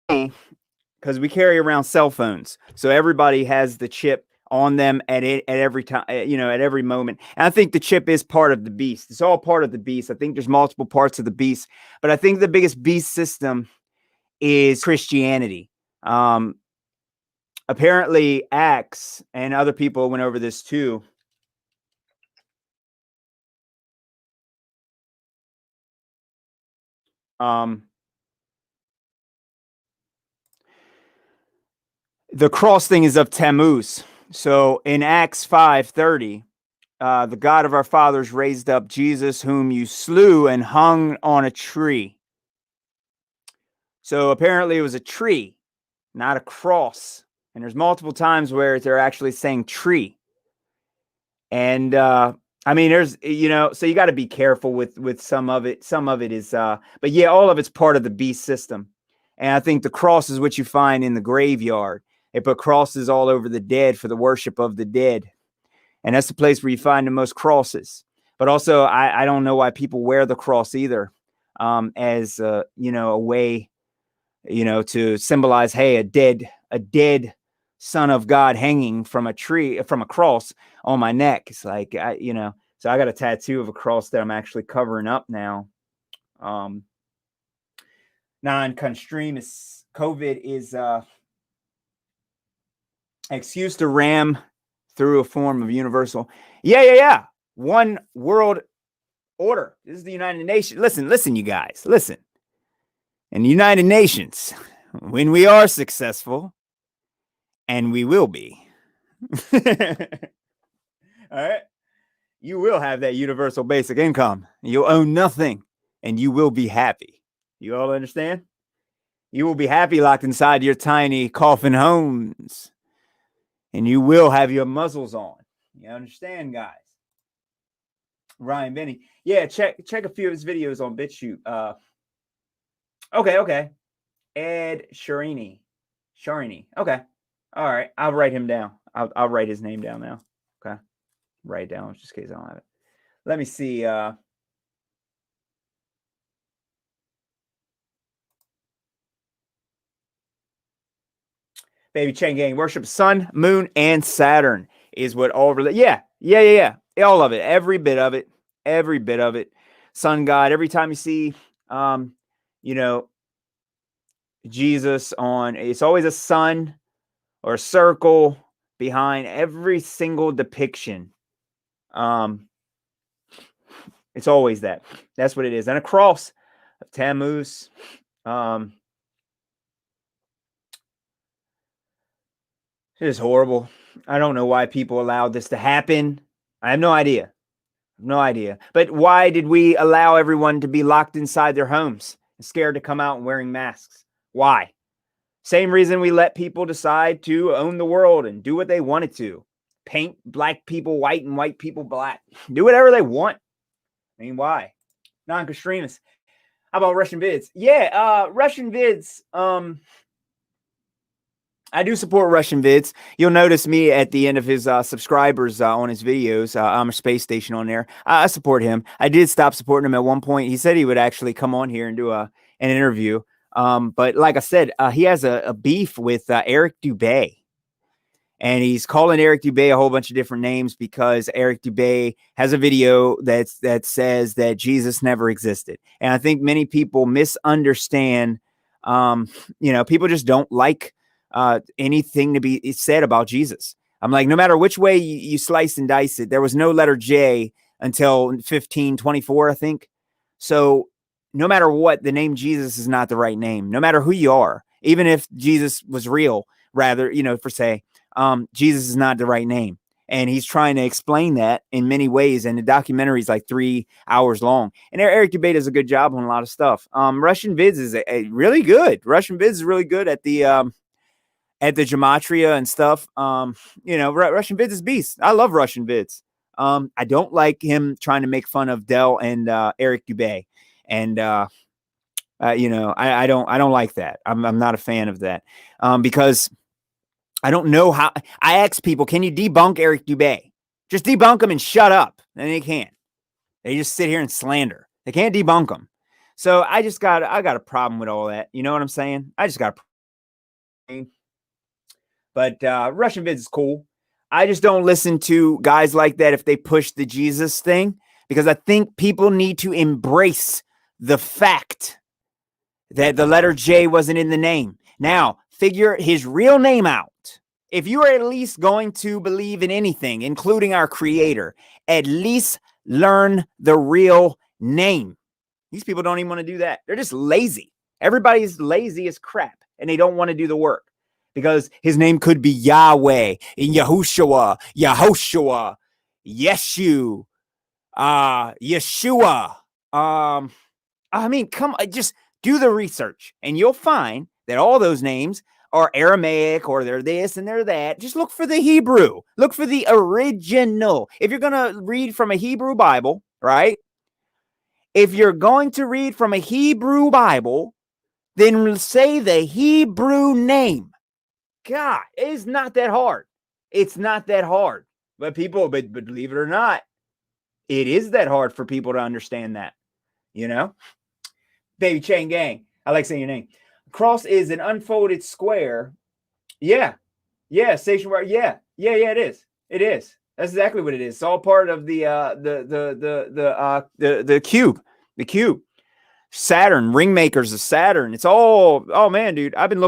because we carry around cell phones, so everybody has the chip on them at every time, at every moment. And I think the chip is part of the beast. It's all part of the beast. I think there's multiple parts of the beast, but I think the biggest beast system is Christianity. Apparently, Acts and other people went over this too. The cross thing is of Tammuz. So in Acts 5:30, the God of our fathers raised up Jesus, whom you slew and hung on a tree. So apparently it was a tree, not a cross. And there's multiple times where they're actually saying tree. And I mean, there's, so you got to be careful with some of it. Some of it is, but yeah, all of it's part of the beast system. And I think the cross is what you find in the graveyard. They put crosses all over the dead for the worship of the dead. And that's the place where you find the most crosses. But also, I don't know why people wear the cross either, as a way, to symbolize, hey, a dead son of God hanging from a tree, from a cross on my neck. It's like, so I got a tattoo of a cross that I'm actually covering up now. Non-constremis COVID is excuse to ram through a form of universal. Yeah. One world order. This is the United Nations. Listen, you guys, listen. In the United Nations, when we are successful, and we will be, all right, you will have that universal basic income. You'll own nothing, and you will be happy. You all understand? You will be happy locked inside your tiny coffin homes, and you will have your muzzles on. You understand, guys? Ryan Benny. Yeah, check a few of his videos on BitChute. Okay. Ed Sharini. Okay. All right. I'll write him down. I'll write his name down now. Okay. Write it down just in case I don't have it. Let me see. Baby Chain Gang worship Sun, Moon, and Saturn is what all really. Yeah. All of it. Every bit of it. Sun God. Every time you see, Jesus on, it's always a sun or a circle behind every single depiction. It's always that. That's what it is. And a cross of Tammuz. It is horrible. I don't know why people allowed this to happen. I have no idea. No idea. But why did we allow everyone to be locked inside their homes and scared to come out and wearing masks? Why? Same reason we let people decide to own the world and do what they wanted to. Paint black people white and white people black. Do whatever they want. I mean, why? Non-extremists. How about Russian vids? Yeah, Russian vids. I do support Russian vids. You'll notice me at the end of his subscribers on his videos. I'm a space station on there. I support him. I did stop supporting him at one point. He said he would actually come on here and do an interview. But like I said, he has a beef with Eric Dubay. And he's calling Eric Dubay a whole bunch of different names because Eric Dubay has a video that says that Jesus never existed. And I think many people misunderstand. People just don't like anything to be said about Jesus. I'm like, no matter which way you slice and dice it, there was no letter J until 1524, I think. So no matter what, the name Jesus is not the right name, no matter who you are. Even if Jesus was real, rather, Jesus is not the right name. And he's trying to explain that in many ways. And the documentary is like 3 hours long. And Eric Dubay does a good job on a lot of stuff. Russian Vids is a really good. Russian Vids is really good at the gematria and stuff. Russian Vids is beast. I love Russian Vids. I don't like him trying to make fun of Dell and Eric Dubay. And I don't like that. I'm not a fan of that. Because I don't know how. I ask people, can you debunk Eric Dubay? Just debunk him and shut up. And they can't. They just sit here and slander. They can't debunk him. So I got a problem with all that. You know what I'm saying? I just got a. But Russian Vids is cool. I just don't listen to guys like that if they push the Jesus thing, because I think people need to embrace the fact that the letter J wasn't in the name. Now, figure his real name out. If you are at least going to believe in anything, including our creator, at least learn the real name. These people don't even want to do that. They're just lazy. Everybody's lazy as crap, and they don't want to do the work because his name could be Yahweh, in Yahushua, Yeshu, Yeshua. Come on, just do the research, and you'll find that all those names are Aramaic, or they're this and they're that. Just look for the Hebrew. Look for the original. If you're going to read from a Hebrew Bible, right? If you're going to read from a Hebrew Bible, then say the Hebrew name. God, it's not that hard. It's not that hard. But believe it or not, it is that hard for people to understand that. Baby Chain Gang. I like saying your name. Cross is an unfolded square. Yeah. Stationary. Yeah, it is. It is. That's exactly what it is. It's all part of the cube. The cube. Saturn, ring makers of Saturn. It's all, oh man, dude. I've been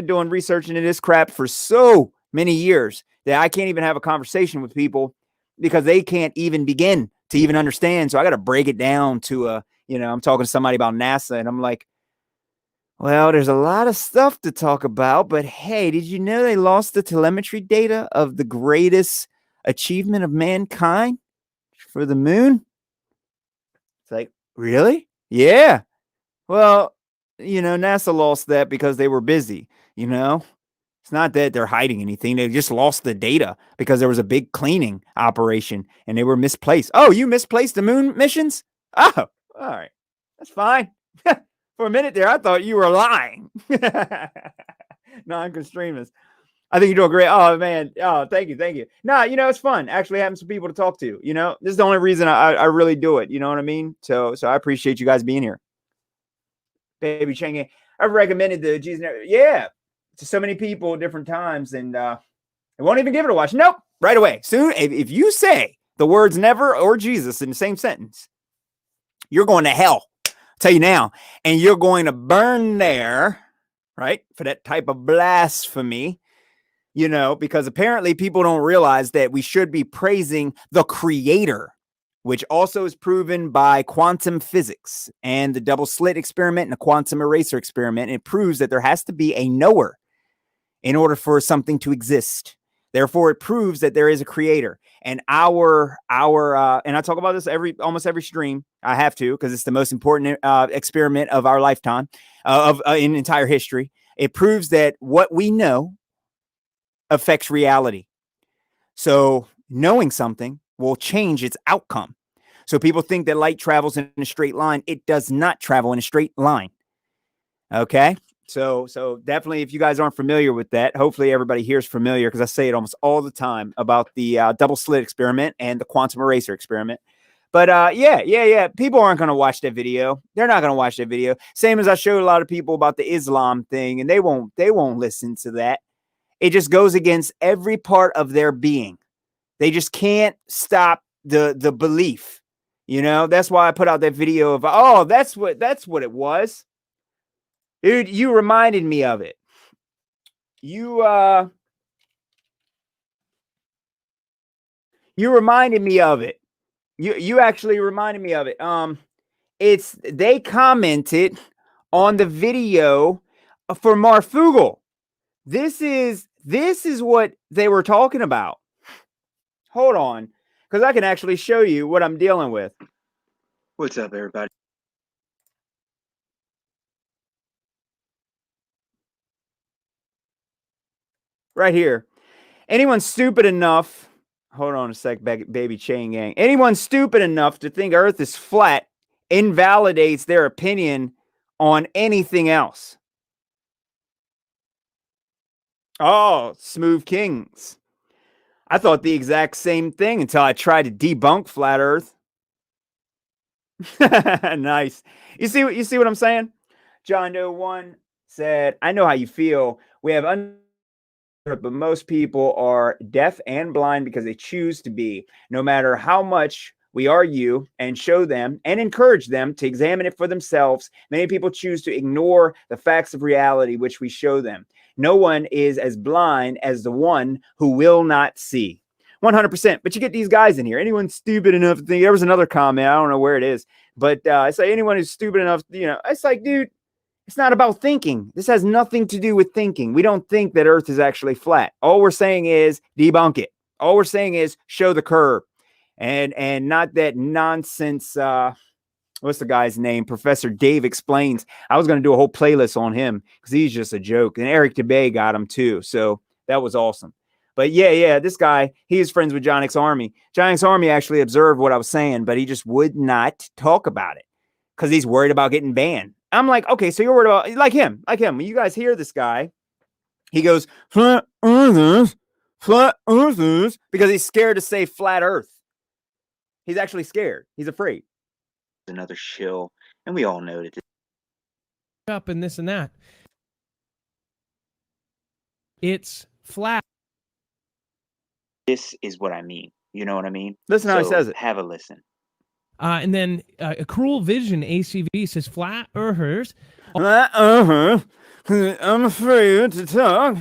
doing research into this crap for so many years that I can't even have a conversation with people because they can't even begin to even understand. So I got to break it down to I'm talking to somebody about NASA, and I'm like, well, there's a lot of stuff to talk about, but hey, did you know they lost the telemetry data of the greatest achievement of mankind for the moon? It's like, really? Yeah. Well, NASA lost that because they were busy, It's not that they're hiding anything. They just lost the data because there was a big cleaning operation and they were misplaced. Oh, you misplaced the moon missions? Oh, all right. That's fine. For a minute there, I thought you were lying. Non-extremist. I think you're doing great. Oh, man. Oh, thank you. No, it's fun actually having some people to talk to. This is the only reason I really do it. You know what I mean? So I appreciate you guys being here. Baby Chang, I've recommended the Jesus. Yeah, to so many people at different times, and I won't even give it a watch. Nope. Right away. Soon, if you say the words never or Jesus in the same sentence, you're going to hell. Tell you now, and you're going to burn there, right? For that type of blasphemy. you know, because apparently people don't realize that we should be praising the creator, which also is proven by quantum physics and the double slit experiment and the quantum eraser experiment. It proves that there has to be a knower in order for something to exist. Therefore, it proves that there is a creator. And and I talk about this almost every stream. I have to, because it's the most important experiment of our lifetime, in entire history. It proves that what we know affects reality. So knowing something will change its outcome. So people think that light travels in a straight line. It does not travel in a straight line. Okay. So definitely, if you guys aren't familiar with that, hopefully everybody here is familiar, because I say it almost all the time about the double slit experiment and the quantum eraser experiment. But yeah. People aren't going to watch that video. They're not going to watch that video. Same as I showed a lot of people about the Islam thing, and they won't listen to that. It just goes against every part of their being. They just can't stop the belief. You know, that's why I put out that video of, oh, that's what it was. Dude, you reminded me of it. You reminded me of it. You actually reminded me of it. They commented on the video for Marfugel. This is what they were talking about. Hold on, because I can actually show you what I'm dealing with. What's up, everybody? Right here. Anyone stupid enough, hold on a sec, baby chain gang. Anyone stupid enough to think Earth is flat invalidates their opinion on anything else. Oh, Smooth Kings. I thought the exact same thing until I tried to debunk flat Earth. Nice. You see what I'm saying? John Doe 1 said, I know how you feel. We have but most people are deaf and blind because they choose to be. No matter how much we argue and show them and encourage them to examine it for themselves, many people choose to ignore the facts of reality which we show them. No one is as blind as the one who will not see. 100%. But you get these guys in here. Anyone stupid enough to think, there was another comment, I don't know where it is, but it's like anyone who's stupid enough, you know, it's like, dude, it's not about thinking. This has nothing to do with thinking. We don't think that Earth is actually flat. All we're saying is debunk it. All we're saying is show the curve, and not that nonsense. What's the guy's name? Professor Dave Explains. I was going to do a whole playlist on him because he's just a joke. And Eric DeBay got him too. So that was awesome. But yeah, this guy, he is friends with John X Army. John X Army actually observed what I was saying, but he just would not talk about it because he's worried about getting banned. I'm like, okay, so you're worried about, like him. When you guys hear this guy, he goes, flat earthers, because he's scared to say flat earth. He's actually scared. He's afraid. Another shill, and we all know that. Up and this and that. It's flat. This is what I mean. You know what I mean? Listen how he says it. Have a listen. And then a Cruel Vision ACV says flat earthers. I'm afraid to talk.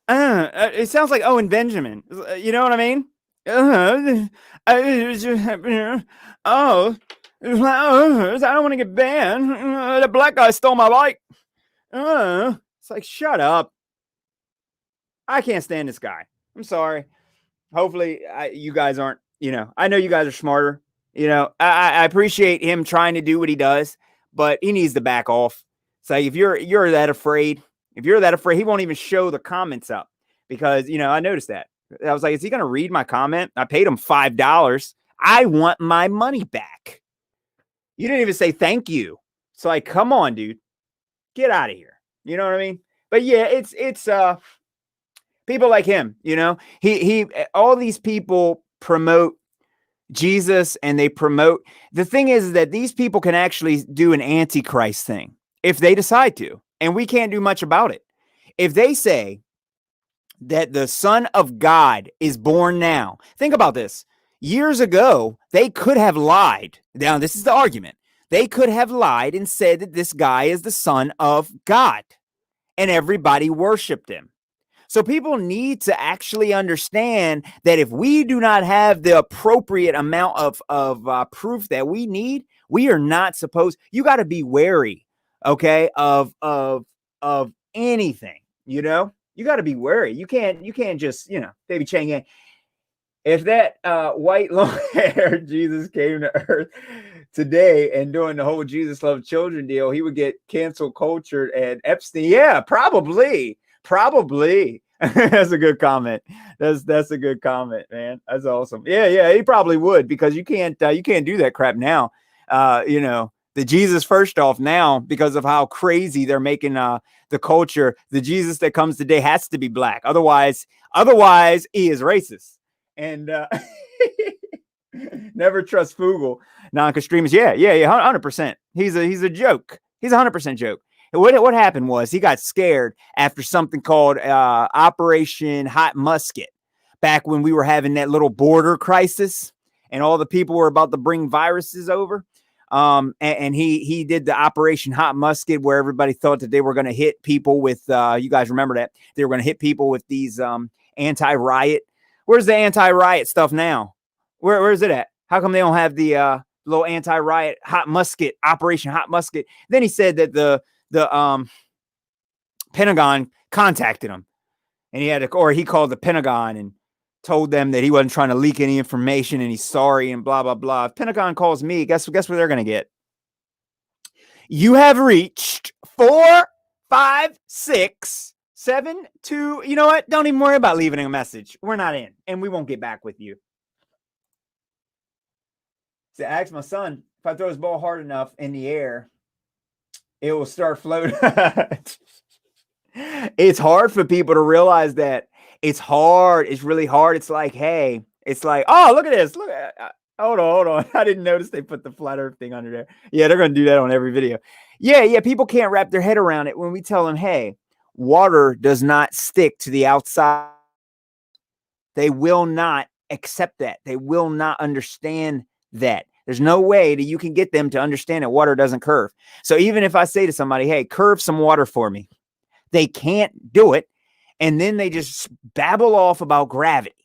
It sounds like Owen Benjamin. You know what I mean? Oh, I don't want to get banned. The black guy stole my bike. It's like, shut up. I can't stand this guy. I'm sorry. Hopefully you guys aren't, you know, I know you guys are smarter. You know, I appreciate him trying to do what he does, but he needs to back off. So if you're that afraid, he won't even show the comments up because, you know, I noticed that. I was like, is he going to read my comment? I paid him $5. I want my money back. You didn't even say thank you. So like, come on, dude, get out of here. You know what I mean? But yeah, it's people like him, you know, he all these people promote Jesus and they promote. The thing is that these people can actually do an antichrist thing if they decide to, and we can't do much about it. If they say that the Son of God is born now, think about this. Years ago, they could have lied. Now, this is the argument. They could have lied and said that this guy is the Son of God, and everybody worshiped him. So people need to actually understand that if we do not have the appropriate amount of proof that we need, we are not supposed. You got to be wary, okay, of anything. You know, you got to be wary. You can't just baby Chang Yang. If that white long-haired Jesus came to earth today and doing the whole Jesus love children deal, he would get canceled culture and Epstein. Yeah, probably. That's a good comment. That's a good comment, man. That's awesome. Yeah, he probably would, because you can't do that crap now. The Jesus first off now, because of how crazy they're making the culture, the Jesus that comes today has to be black. Otherwise he is racist. And never trust Fugel, non-extremist. Yeah, 100%. He's a joke. He's 100% joke. And what happened was he got scared after something called Operation Hot Musket, back when we were having that little border crisis and all the people were about to bring viruses over. And he did the Operation Hot Musket, where everybody thought that they were going to hit people with, you guys remember that? They were going to hit people with these anti-riot. Where's the anti-riot stuff now? Where is it at? How come they don't have the little anti-riot Hot Musket, Operation Hot Musket? Then he said that the Pentagon contacted him, and he called the Pentagon and told them that he wasn't trying to leak any information and he's sorry and blah, blah, blah. If Pentagon calls me, guess what they're going to get? You have reached 4, 5, 6, 7, 2. You know what? Don't even worry about leaving a message. We're not in, and we won't get back with you. So I asked my son, if I throw his ball hard enough in the air, it will start floating. It's hard for people to realize that. It's hard. It's really hard. It's like, hey, oh, look at this. Look at hold on. I didn't notice they put the flat earth thing under there. Yeah, they're going to do that on every video. Yeah. People can't wrap their head around it when we tell them, hey, water does not stick to the outside. They will not accept that. They will not understand that. There's no way that you can get them to understand that water doesn't curve. So even if I say to somebody, hey, curve some water for me, they can't do it. And then they just babble off about gravity.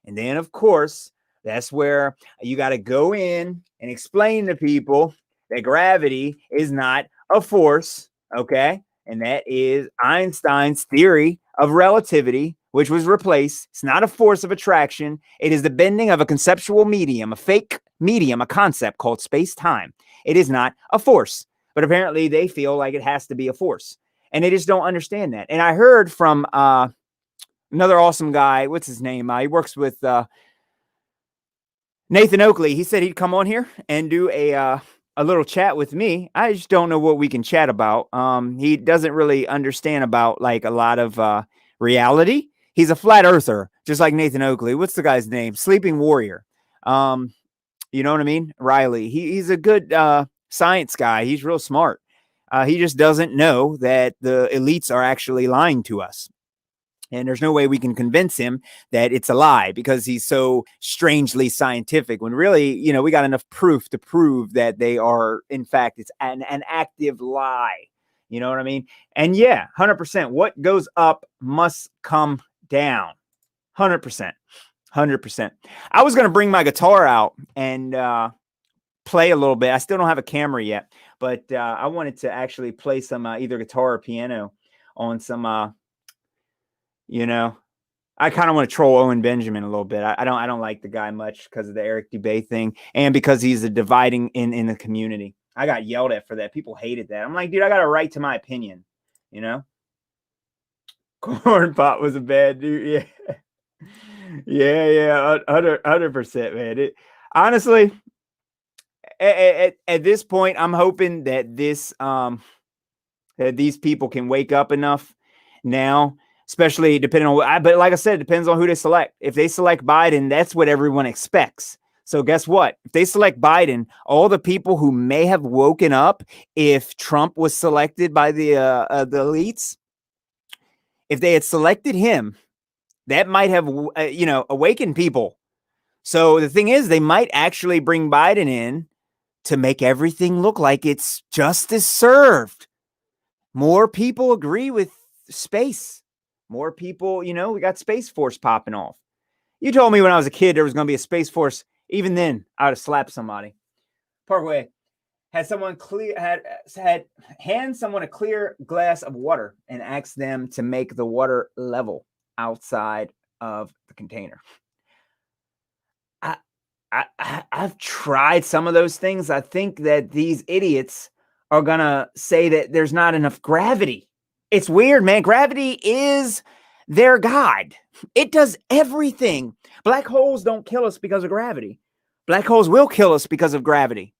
And then, of course, that's where you got to go in and explain to people that gravity is not a force, okay? And that is Einstein's theory of relativity, which was replaced. It's not a force of attraction. It is the bending of a conceptual medium, a fake medium, a concept called space-time. It is not a force. But apparently they feel like it has to be a force. And they just don't understand that. And I heard from another awesome guy. What's his name? He works with Nathan Oakley. He said he'd come on here and do a little chat with me. I just don't know what we can chat about. He doesn't really understand about like a lot of reality. He's a flat earther, just like Nathan Oakley. What's the guy's name? Sleeping Warrior. You know what I mean? Riley. He's a good science guy. He's real smart. He just doesn't know that the elites are actually lying to us. And there's no way we can convince him that it's a lie, because he's so strangely scientific, when really, we got enough proof to prove that they are, in fact, it's an active lie. You know what I mean? And yeah, 100%. What goes up must come down. 100%. 100%. I was going to bring my guitar out and play a little bit. I still don't have a camera yet, but I wanted to actually play some either guitar or piano on some, I kind of want to troll Owen Benjamin a little bit. I don't like the guy much because of the Eric Dubay thing, and because he's a dividing in the community. I got yelled at for that. People hated that. I'm like, dude, I got a right to my opinion. Corn Pop was a bad dude. Yeah. 100%, man. Honestly, at this point, I'm hoping that that these people can wake up enough now, especially depending on but like I said, it depends on who they select. If they select Biden, that's what everyone expects. So guess what? If they select Biden, all the people who may have woken up if Trump was selected by the elites, if they had selected him, that might have, awakened people. So the thing is, they might actually bring Biden in to make everything look like it's justice served. More people agree with space. More people, we got Space Force popping off. You told me when I was a kid there was going to be a Space Force. Even then, I would have slapped somebody. Parkway had someone hand someone a clear glass of water and asked them to make the water level outside of the container. I've tried some of those things. I think that these idiots are gonna say that there's not enough gravity. It's weird, man. Gravity is their god. It does everything. Black holes don't kill us because of gravity. Black holes will kill us because of gravity.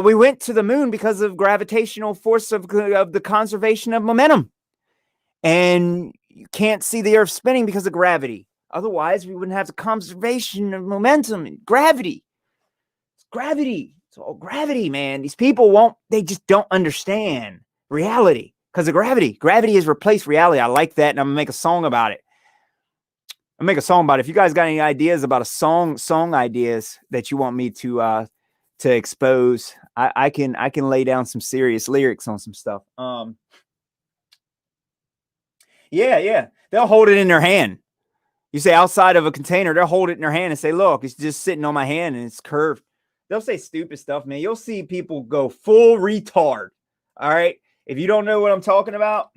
We went to the moon because of gravitational force of the conservation of momentum. And you can't see the Earth spinning because of gravity. Otherwise, we wouldn't have the conservation of momentum and gravity. It's gravity. It's all gravity, man. These people they just don't understand reality because of gravity. Gravity has replaced reality. I like that, and I'm going to make a song about it. If you guys got any ideas about a song ideas that you want me to expose, I can lay down some serious lyrics on some stuff. Yeah. They'll hold it in their hand. You say outside of a container, they'll hold it in their hand and say, look, it's just sitting on my hand and it's curved. They'll say stupid stuff, man. You'll see people go full retard. All right. If you don't know what I'm talking about,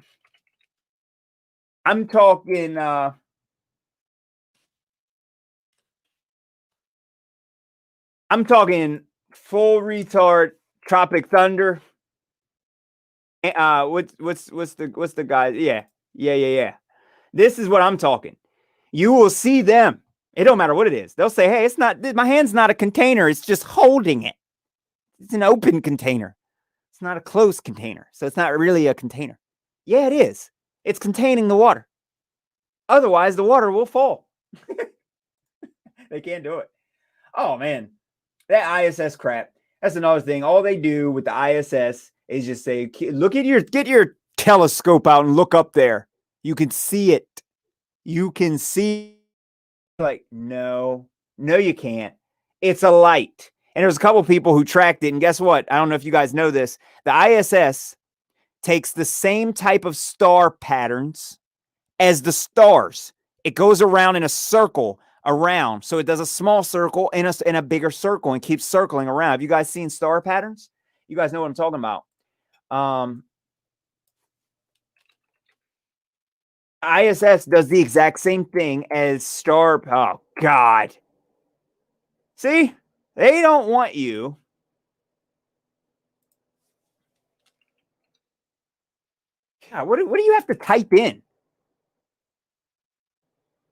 I'm talking full retard Tropic Thunder. What's the guy? Yeah. This is what I'm talking. You will see them. It don't matter what it is. They'll say, hey, my hand's not a container. It's just holding it. It's an open container. It's not a closed container. So it's not really a container. Yeah, it is. It's containing the water. Otherwise, the water will fall. They can't do it. Oh, man. That ISS crap. That's another thing. All they do with the ISS is just say, get your telescope out and look up there. You can see it. You can see, like, no, you can't. It's a light. And there's a couple people who tracked it. And guess what? I don't know if you guys know this. The ISS takes the same type of star patterns as the stars. It goes around in a circle around. So it does a small circle in a bigger circle and keeps circling around. Have you guys seen star patterns? You guys know what I'm talking about. ISS does the exact same thing as star. Oh, God. See? They don't want you. God, what do you have to type in?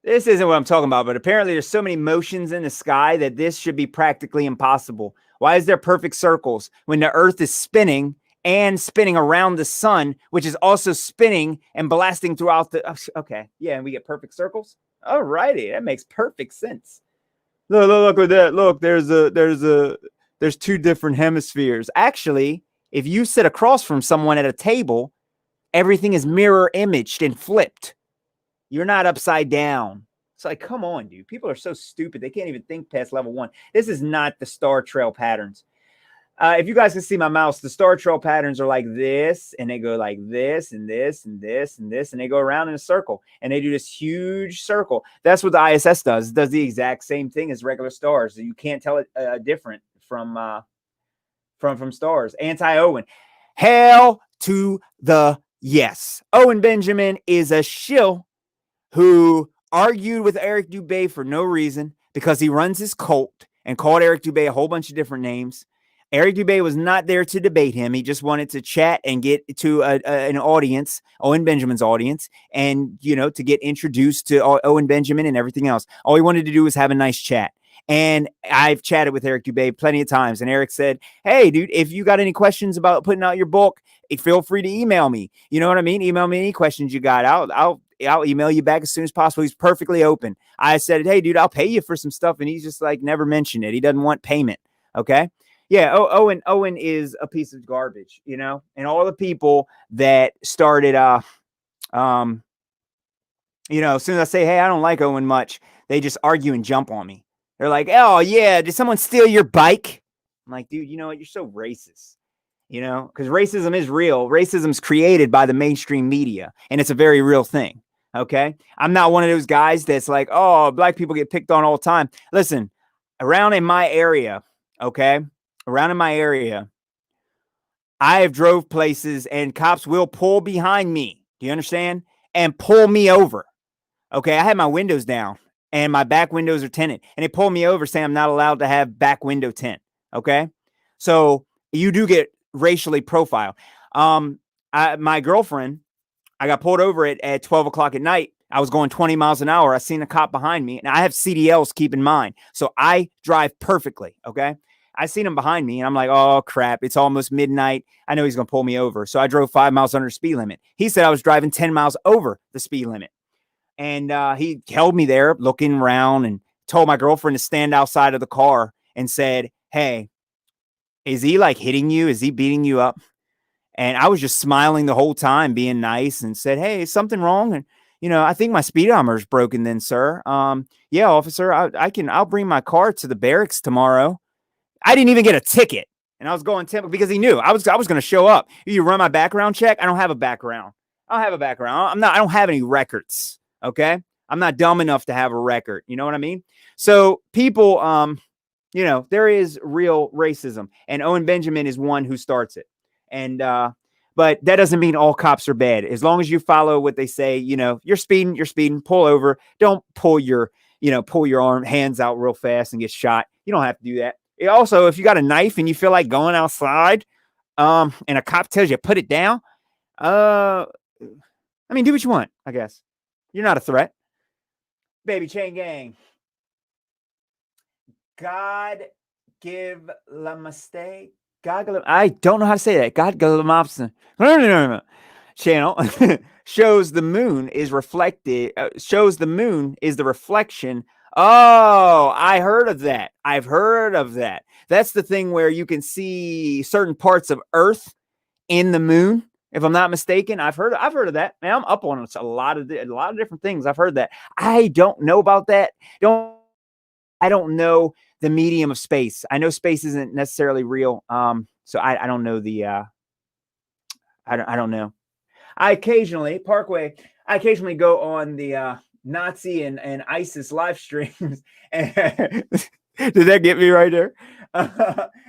This isn't what I'm talking about, but apparently there's so many motions in the sky that this should be practically impossible. Why is there perfect circles when the Earth is spinning and spinning around the sun, which is also spinning and blasting throughout the... Okay, yeah, and we get perfect circles? All righty, that makes perfect sense. Look at that. Look, there's two different hemispheres. Actually, if you sit across from someone at a table, everything is mirror imaged and flipped. You're not upside down. It's like, come on, dude. People are so stupid. They can't even think past level 1. This is not the star trail patterns. If you guys can see my mouse, the star trail patterns are like this, and they go like this and this and this and this, and they go around in a circle, and they do this huge circle. That's what the ISS does. It does the exact same thing as regular stars. You can't tell it different from stars. Anti-Owen. Hell to the yes. Owen Benjamin is a shill who argued with Eric Dubé for no reason because he runs his cult and called Eric Dubé a whole bunch of different names. Eric Dubé was not there to debate him. He just wanted to chat and get to an audience, Owen Benjamin's audience, and, to get introduced to Owen Benjamin and everything else. All he wanted to do was have a nice chat. And I've chatted with Eric Dubé plenty of times. And Eric said, hey, dude, if you got any questions about putting out your book, feel free to email me. You know what I mean? Email me any questions you got. I'll email you back as soon as possible. He's perfectly open. I said, hey, dude, I'll pay you for some stuff. And he's just like, never mentioned it. He doesn't want payment. Okay. Yeah. Owen is a piece of garbage, and all the people that started, as soon as I say, hey, I don't like Owen much, they just argue and jump on me. They're like, oh yeah, did someone steal your bike? I'm like, dude, you know what? You're so racist, because racism is real. Racism is created by the mainstream media, and it's a very real thing. Okay. I'm not one of those guys that's like, oh, black people get picked on all the time. Listen, around in my area, okay, around in my area, I have drove places and cops will pull behind me. Do you understand? And pull me over. Okay. I had my windows down and my back windows are tinted. And they pull me over saying I'm not allowed to have back window tint. Okay. So you do get racially profiled. My girlfriend, I got pulled over at 12 o'clock at night. I was going 20 miles an hour. I seen a cop behind me, and I have CDLs, keep in mind. So I drive perfectly, okay? I seen him behind me, and I'm like, oh, crap. It's almost midnight. I know he's going to pull me over. So I drove 5 miles under the speed limit. He said I was driving 10 miles over the speed limit. And he held me there looking around and told my girlfriend to stand outside of the car and said, hey, is he like hitting you? Is he beating you up? And I was just smiling the whole time, being nice, and said, hey, is something wrong? And, I think my speedometer is broken then, sir. Yeah, officer, I'll bring my car to the barracks tomorrow. I didn't even get a ticket. And I was going tempo because he knew I was going to show up. You run my background check. I don't have a background. I don't have any records. Okay. I'm not dumb enough to have a record. You know what I mean? So people, there is real racism, and Owen Benjamin is one who starts it. And, but that doesn't mean all cops are bad. As long as you follow what they say, you're speeding, pull over. Don't pull your hands out real fast and get shot. You don't have to do that. Also, if you got a knife and you feel like going outside, and a cop tells you put it down, do what you want, I guess. You're not a threat. Baby Chain Gang. God give namaste. I don't know how to say that. God Galamopson channel shows the moon is reflected. Shows the moon is the reflection. Oh, I heard of that. I've heard of that. That's the thing where you can see certain parts of Earth in the moon. If I'm not mistaken, I've heard of that. Man, I'm up on a lot of different things. I've heard that. I don't know about that. I don't know the medium of space. I know space isn't necessarily real. So I don't know the I don't know. I occasionally go on the Nazi and ISIS live streams. And did that get me right there?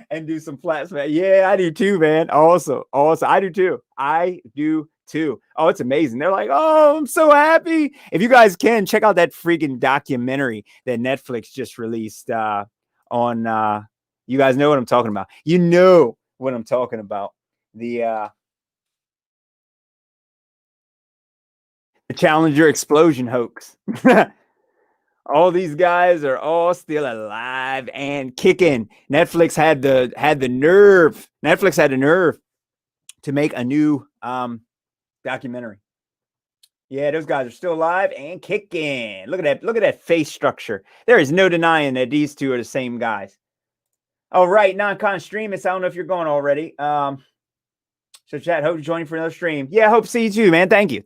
And do some flats, man. Yeah, I do too, man. Also, I do too. Oh, it's amazing. They're like, oh, I'm so happy. If you guys can, check out that freaking documentary that Netflix just released on you guys know what I'm talking about. You know what I'm talking about. The Challenger explosion hoax. All these guys are all still alive and kicking. Netflix had the nerve. Netflix had the nerve to make a new documentary. Yeah, those guys are still alive and kicking. Look at that face structure. There is no denying that these two are the same guys. All right, non-con streamists. I don't know if you're going already. So chat, hope to join you for another stream. Yeah, hope to see you too, man. Thank you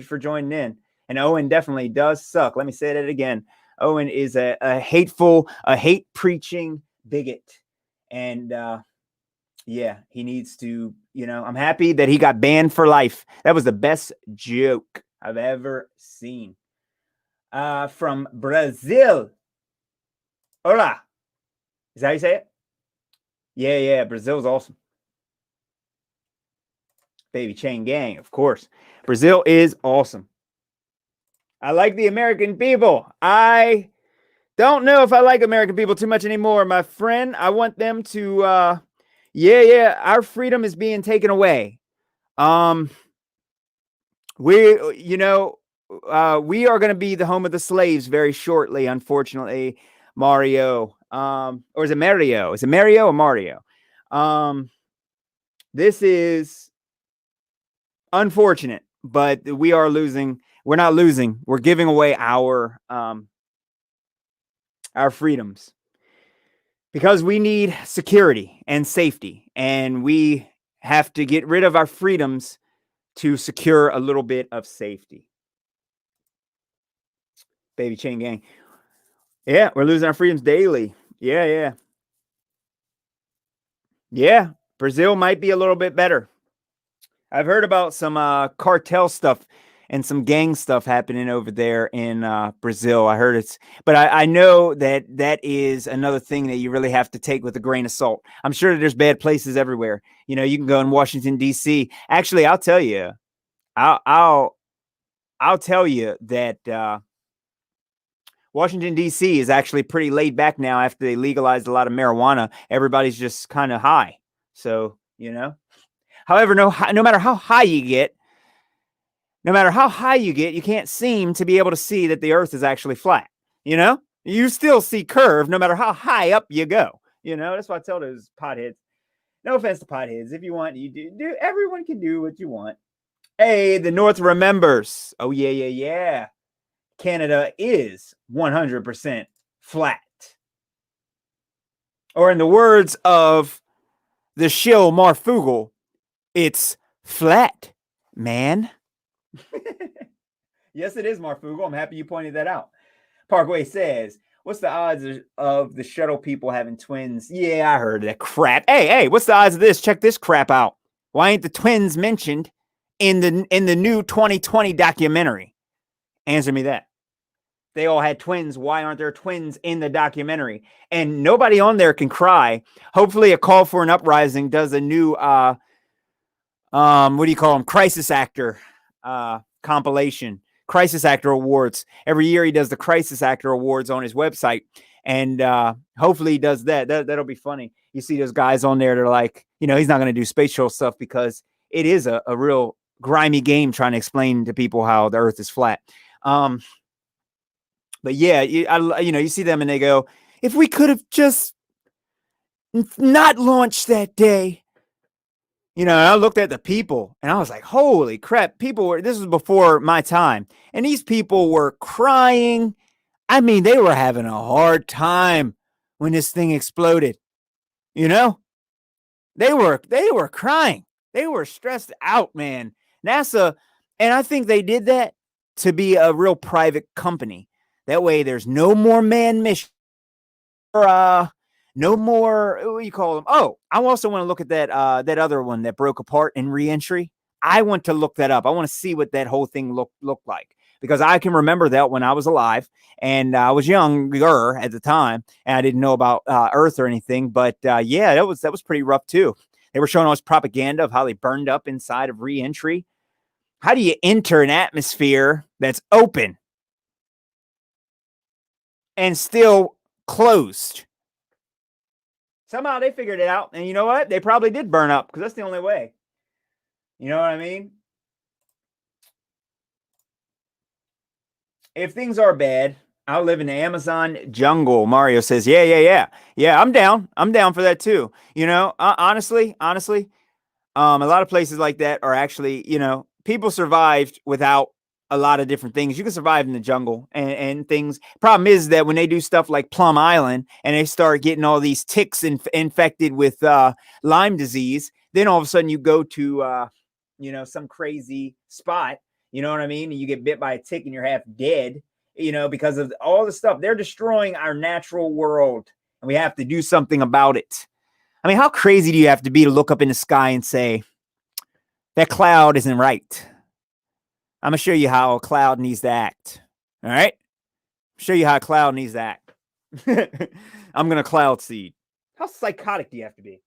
for joining in. And Owen definitely does suck. Let me say that again. Owen is a hate preaching bigot. And yeah, he needs to, I'm happy that he got banned for life. That was the best joke I've ever seen. From Brazil. Hola. Is that how you say it? Yeah, Brazil's awesome. Baby Chain Gang, of course. Brazil is awesome. I like the American people. I don't know if I like American people too much anymore, my friend. I want them to, our freedom is being taken away. We are going to be the home of the slaves very shortly, unfortunately, Mario. Or is it Mario? Is it Mario or Mario? This is unfortunate, but we are losing. We're not losing. We're giving away our freedoms because we need security and safety, and we have to get rid of our freedoms to secure a little bit of safety. Baby Chain Gang. Yeah, we're losing our freedoms daily. Yeah. Brazil might be a little bit better. I've heard about some cartel stuff and some gang stuff happening over there in Brazil. I heard but I know that that is another thing that you really have to take with a grain of salt. I'm sure that there's bad places everywhere. You know, you can go in Washington D.C. Actually, I'll tell you, I'll tell you that Washington D.C. is actually pretty laid back now after they legalized a lot of marijuana. Everybody's just kind of high. So, you know, however, no matter how high you get, you can't seem to be able to see that the earth is actually flat. You know, you still see curve no matter how high up you go. You know, that's why I tell those potheads. No offense to potheads. If you want, you do. Everyone can do what you want. Hey, the North remembers. Oh, yeah. Canada is 100% flat. Or in the words of the shill Marfugel, it's flat, man. Yes, it is, Marfugel. I'm happy you pointed that out. Parkway says, what's the odds of the shuttle people having twins? Yeah, I heard that crap. Hey, what's the odds of this? Check this crap out. Why ain't the twins mentioned in the new 2020 documentary? Answer me that. They all had twins. Why aren't there twins in the documentary? And nobody on there can cry. Hopefully a call for an uprising does a new what do you call them? Crisis actor compilation. Crisis Actor Awards. Every year he does the Crisis Actor Awards on his website. And hopefully he does that. That'll be funny. You see those guys on there that are like, you know, he's not going to do space shuttle stuff because it is a real grimy game trying to explain to people how the earth is flat. But yeah, you see them and they go, if we could have just not launched that day. You know, I looked at the people and I was like, holy crap, this was before my time. And these people were crying. I mean, they were having a hard time when this thing exploded. You know, they were crying. They were stressed out, man. NASA, and I think they did that to be a real private company. That way there's no more manned mission. No more, what do you call them? Oh, I also want to look at that other one that broke apart in Reentry. I want to look that up. I want to see what that whole thing looked like, because I can remember that when I was alive and I was younger at the time and I didn't know about Earth or anything. But yeah, that was pretty rough too. They were showing us propaganda of how they burned up inside of Reentry. How do you enter an atmosphere that's open and still closed? Somehow they figured it out. And you know what? They probably did burn up because that's the only way. You know what I mean? If things are bad, I'll live in the Amazon jungle. Mario says, yeah. I'm down. I'm down for that too. You know, honestly, a lot of places like that are actually, you know, people survived without a lot of different things. You can survive in the jungle and things. Problem is that when they do stuff like Plum Island and they start getting all these ticks infected with Lyme disease, then all of a sudden you go to, you know, some crazy spot, you know what I mean? And you get bit by a tick and you're half dead, you know, because of all the stuff. They're destroying our natural world and we have to do something about it. I mean, how crazy do you have to be to look up in the sky and say, that cloud isn't right? I'm going to show you how a cloud needs to act. All right? Show you how a cloud needs to act. I'm going to cloud seed. How psychotic do you have to be?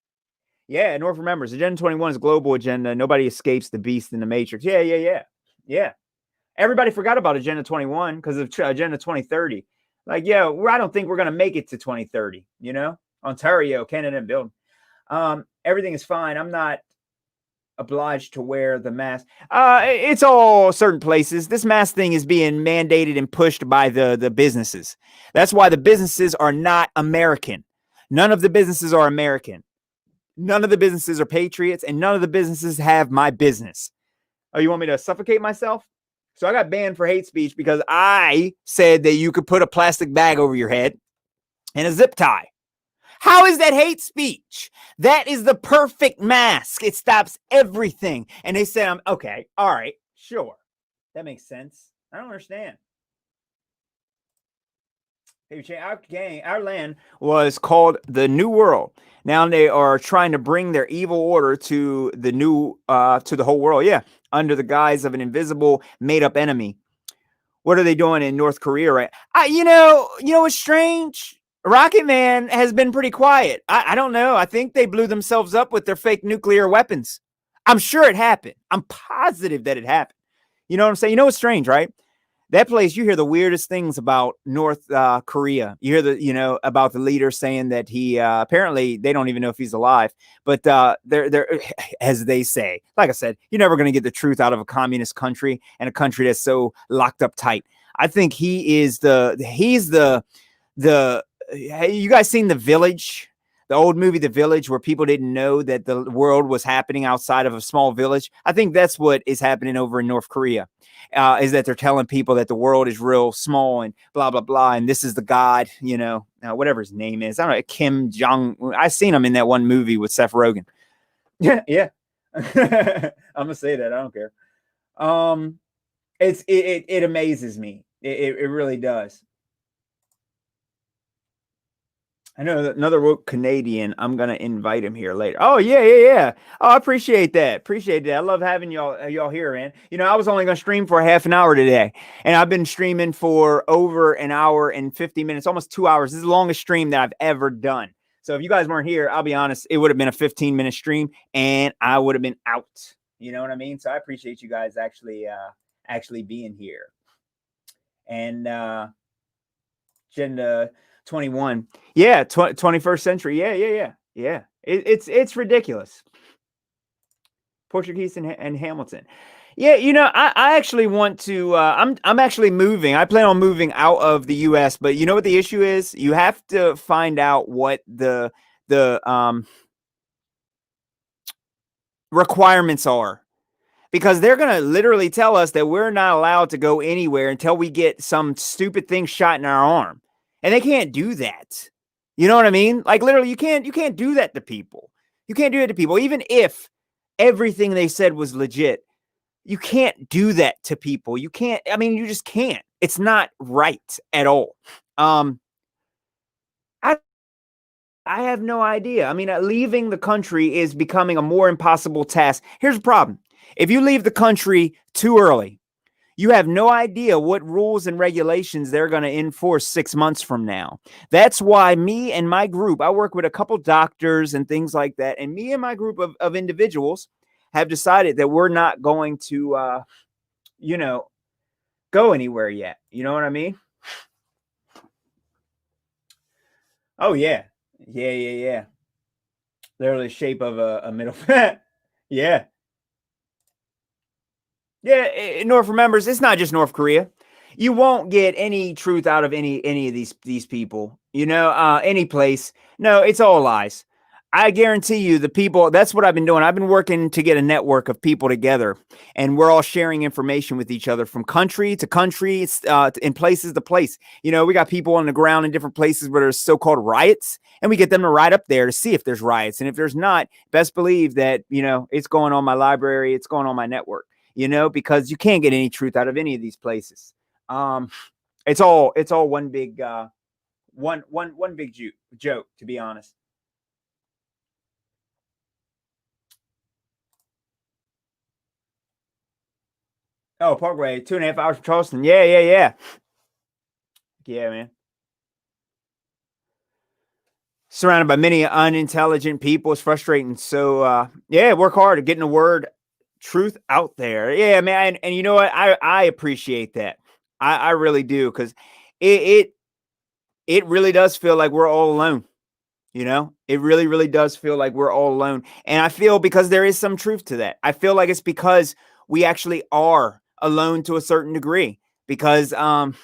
Yeah, North remembers. Agenda 21 is a global agenda. Nobody escapes the beast in the matrix. Yeah. Everybody forgot about Agenda 21 because of Agenda 2030. Like, yeah, I don't think we're going to make it to 2030, you know? Ontario, Canada, and building. Everything is fine. I'm not obliged to wear the mask. It's all certain places. This mask thing is being mandated and pushed by the businesses. That's why the businesses are not American. None of the businesses are American. None of the businesses are patriots, and none of the businesses have my business. Oh, you want me to suffocate myself? So I got banned for hate speech because I said that you could put a plastic bag over your head and a zip tie. How is that hate speech? That is the perfect mask. It stops everything. And they said, okay, all right, sure. That makes sense. I don't understand. Our land was called the New World. Now they are trying to bring their evil order to the new, to the whole world. Yeah, under the guise of an invisible, made-up enemy. What are they doing in North Korea, right? You know what's strange? Rocket Man has been pretty quiet. I don't know. I think they blew themselves up with their fake nuclear weapons. I'm sure it happened. I'm positive that it happened. You know what I'm saying? You know what's strange, right? That place, you hear the weirdest things about North Korea. You hear about the leader saying that he apparently they don't even know if he's alive. But they're as they say, like I said, you're never going to get the truth out of a communist country and a country that's so locked up tight. I think he's the you guys seen The Village? The old movie, The Village, where people didn't know that the world was happening outside of a small village. I think that's what is happening over in North Korea, is that they're telling people that the world is real small and blah, blah, blah. And this is the God, whatever his name is. I don't know, Kim Jong. I seen him in that one movie with Seth Rogen. Yeah. I'm going to say that. I don't care. It amazes me. It really does. I know another woke Canadian. I'm going to invite him here later. Oh, yeah. Oh, I appreciate that. I love having y'all here, man. I was only going to stream for half an hour today, and I've been streaming for over an hour and 50 minutes, almost 2 hours. This is the longest stream that I've ever done. So if you guys weren't here, I'll be honest, it would have been a 15-minute stream, and I would have been out. You know what I mean? So I appreciate you guys actually being here. And Agenda 21. Yeah, 21st century. Yeah. It's ridiculous. Portuguese and Hamilton. Yeah, I actually want to I'm actually moving. I plan on moving out of the US, but you know what the issue is? You have to find out what the requirements are. Because they're going to literally tell us that we're not allowed to go anywhere until we get some stupid thing shot in our arm. And they can't do that. You know what I mean? Like literally you can't do that to people. You can't do it to people. Even if everything they said was legit, you can't do that to people. You just can't. It's not right at all. I have no idea. Leaving the country is becoming a more impossible task. Here's the problem. If you leave the country too early, you have no idea what rules and regulations they're going to enforce 6 months from now. That's why me and my group, I work with a couple doctors and things like that. And me and my group of individuals have decided that we're not going to, go anywhere yet. You know what I mean? Oh, yeah. Yeah. Literally the shape of a middle. Yeah. Yeah, North remembers it's not just North Korea. You won't get any truth out of any of these people, any place. No, it's all lies. I guarantee you the people, that's what I've been doing. I've been working to get a network of people together, and we're all sharing information with each other from country to country, in places to place. We got people on the ground in different places where there's so-called riots, and we get them to ride up there to see if there's riots. And if there's not, best believe that, it's going on my library, it's going on my network. Because you can't get any truth out of any of these places. It's all one big one big joke, to be honest. Oh, Parkway, 2.5 hours from Charleston. Yeah, man. Surrounded by many unintelligent people. It's frustrating. So work hard at getting the word truth out there. Yeah, man. And you know what? I appreciate that. I really do, because it really does feel like we're all alone. It really, really does feel like we're all alone. And I feel, because there is some truth to that, I feel like it's because we actually are alone to a certain degree. Because it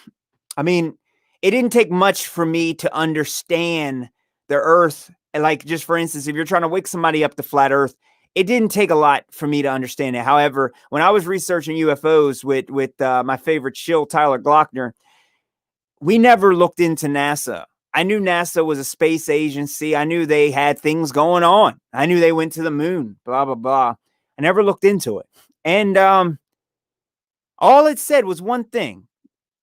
didn't take much for me to understand the earth. Like, just for instance, if you're trying to wake somebody up to flat earth, it didn't take a lot for me to understand it. However, when I was researching UFOs with my favorite shill, Tyler Glockner, we never looked into NASA. I knew NASA was a space agency. I knew they had things going on. I knew they went to the moon, blah, blah, blah. I never looked into it. And all it said was one thing.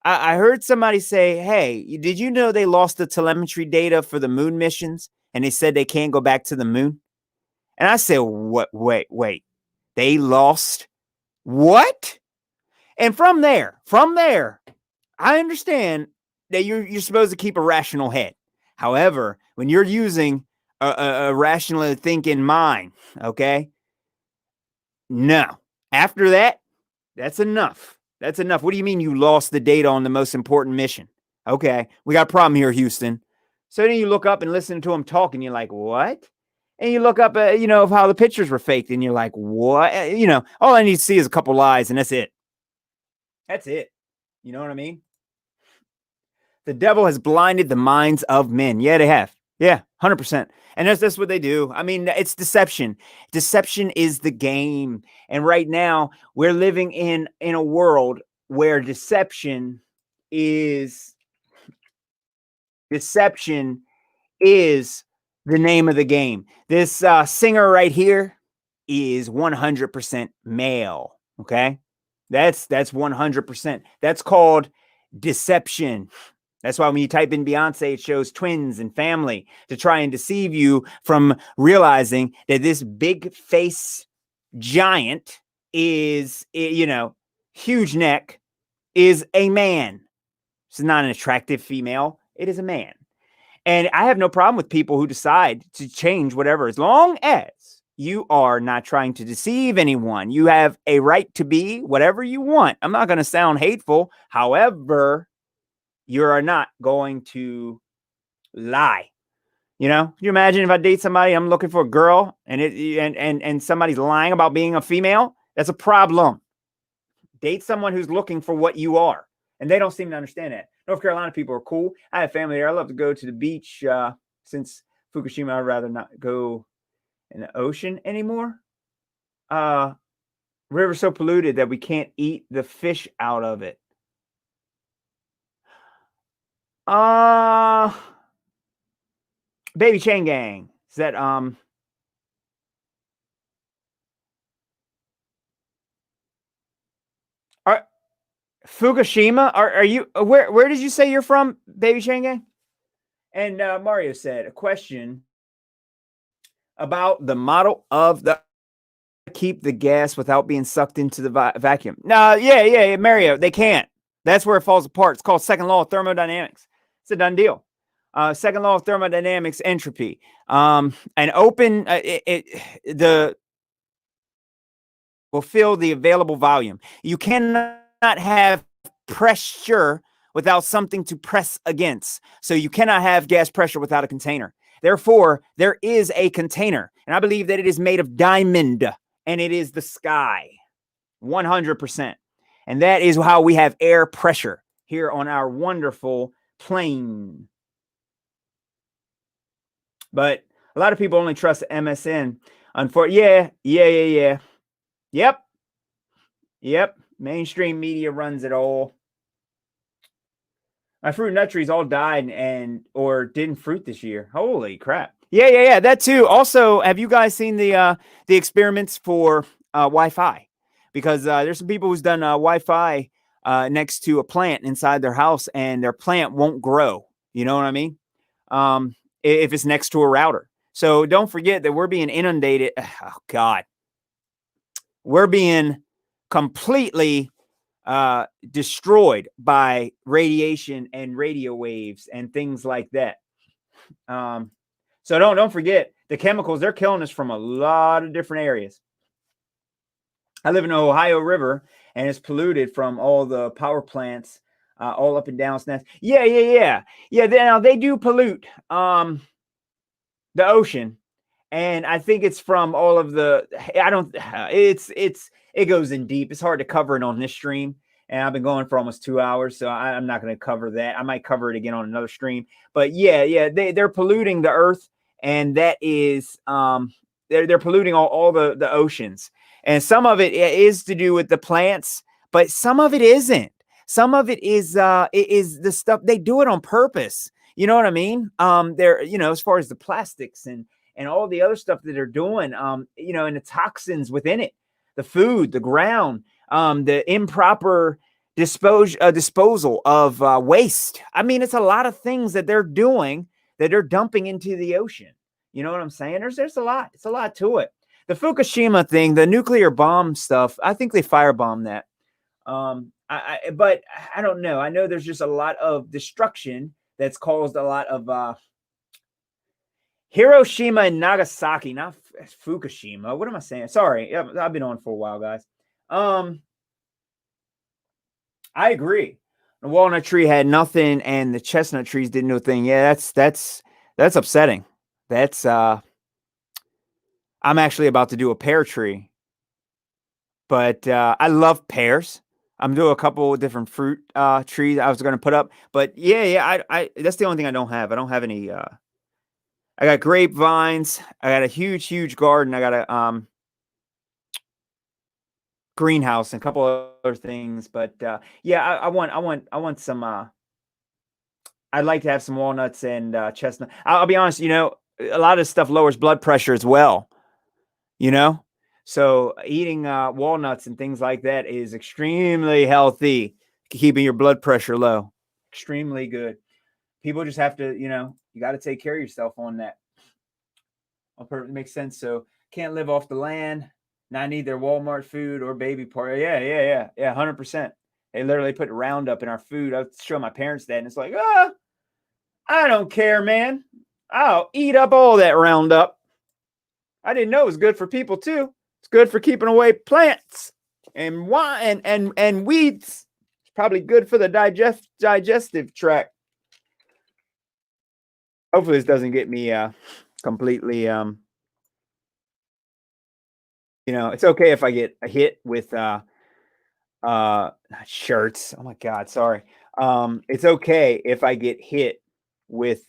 I heard somebody say, hey, did you know they lost the telemetry data for the moon missions? And they said they can't go back to the moon? And I said, what? Wait. They lost What? And from there, I understand that you're supposed to keep a rational head. However, when you're using a rational thinking mind, okay, no. After that, that's enough. That's enough. What do you mean you lost the data on the most important mission? Okay, we got a problem here, Houston. So then you look up and listen to him talk, and you're like, what? And you look up, of how the pictures were faked, and you're like, what? All I need to see is a couple lies, and that's it. That's it. You know what I mean? The devil has blinded the minds of men. Yeah, they have. Yeah, 100%. And that's what they do. I mean, it's deception. Deception is the game. And right now, we're living in a world where deception is the name of the game. This singer right here is 100% male. Okay, that's 100%. That's called deception. That's why when you type in Beyonce, it shows twins and family to try and deceive you from realizing that this big face giant is, huge neck, is a man. It's not an attractive female. It is a man. And I have no problem with people who decide to change whatever, as long as you are not trying to deceive anyone. You have a right to be whatever you want. I'm not going to sound hateful. However, you are not going to lie. Can you imagine if I date somebody, I'm looking for a girl, and somebody's lying about being a female? That's a problem. Date someone who's looking for what you are. And they don't seem to understand that. North Carolina people are cool. I have family there. I love to go to the beach. Since Fukushima, I'd rather not go in the ocean anymore. River's so polluted that we can't eat the fish out of it. Baby Chain Gang. Is that Fukushima? Are you where did you say you're from, Baby Chain Gang? And Mario said a question about the model of the keep the gas without being sucked into the vacuum. No, yeah, Mario, they can't. That's where it falls apart. It's called second law of thermodynamics. It's a done deal. Second law of thermodynamics, entropy. An open will fill the available volume. You cannot have pressure without something to press against. So you cannot have gas pressure without a container. Therefore, there is a container, and I believe that it is made of diamond, and it is the sky, 100%. And that is how we have air pressure here on our wonderful plane. But a lot of people only trust MSN. Yeah. Yep. Mainstream media runs it all. My fruit and nut trees all died or didn't fruit this year. Holy crap. Yeah. That too. Also, have you guys seen the experiments for Wi-Fi? Because there's some people who's done Wi-Fi next to a plant inside their house, and their plant won't grow. You know what I mean? If it's next to a router. So don't forget that we're being inundated. Oh, God. We're being completely destroyed by radiation and radio waves and things like that. So don't forget the chemicals. They're killing us from a lot of different areas. I live in the Ohio River, and it's polluted from all the power plants all up and down SNES. Yeah. Now they do pollute the ocean, and I think it's from all of the. It goes in deep. It's hard to cover it on this stream, and I've been going for almost 2 hours, so I'm not going to cover that. I might cover it again on another stream. But yeah, they're polluting the earth, and that is they're polluting all the oceans. And some of it is to do with the plants, but some of it isn't. Some of it is the stuff they do it on purpose. You know what I mean? They're as far as the plastics and all the other stuff that they're doing, and the toxins within it, the food, the ground, the improper disposal of waste. I mean, it's a lot of things that they're doing that they're dumping into the ocean. You know what I'm saying? There's a lot. It's a lot to it. the Fukushima thing, the nuclear bomb stuff, I think they firebombed that. But I don't know. I know there's just a lot of destruction that's caused a lot of Hiroshima and Nagasaki, not Fukushima. What am I saying? Sorry, I've been on for a while, guys. I agree. The walnut tree had nothing, and the chestnut trees did no thing. Yeah, that's upsetting. That's I'm actually about to do a pear tree, but I love pears. I'm doing a couple of different fruit trees I was going to put up, but yeah, I that's the only thing I don't have. I don't have any. I got grapevines. I got a huge garden. I got a greenhouse and a couple other things, but yeah, I want some. I'd like to have some walnuts and chestnut. I'll be honest. A lot of this stuff lowers blood pressure as well. So eating walnuts and things like that is extremely healthy, keeping your blood pressure low. Extremely good. People just have to, you got to take care of yourself on that. It makes sense. So can't live off the land. Not need their Walmart food or baby part. Yeah. 100%. They literally put Roundup in our food. I show my parents that, and it's like, I don't care, man. I'll eat up all that Roundup. I didn't know it was good for people too. It's good for keeping away plants and wine and weeds. It's probably good for the digestive tract. Hopefully this doesn't get me completely it's okay if I get a hit with not shirts. Oh my god, sorry. It's okay if I get hit with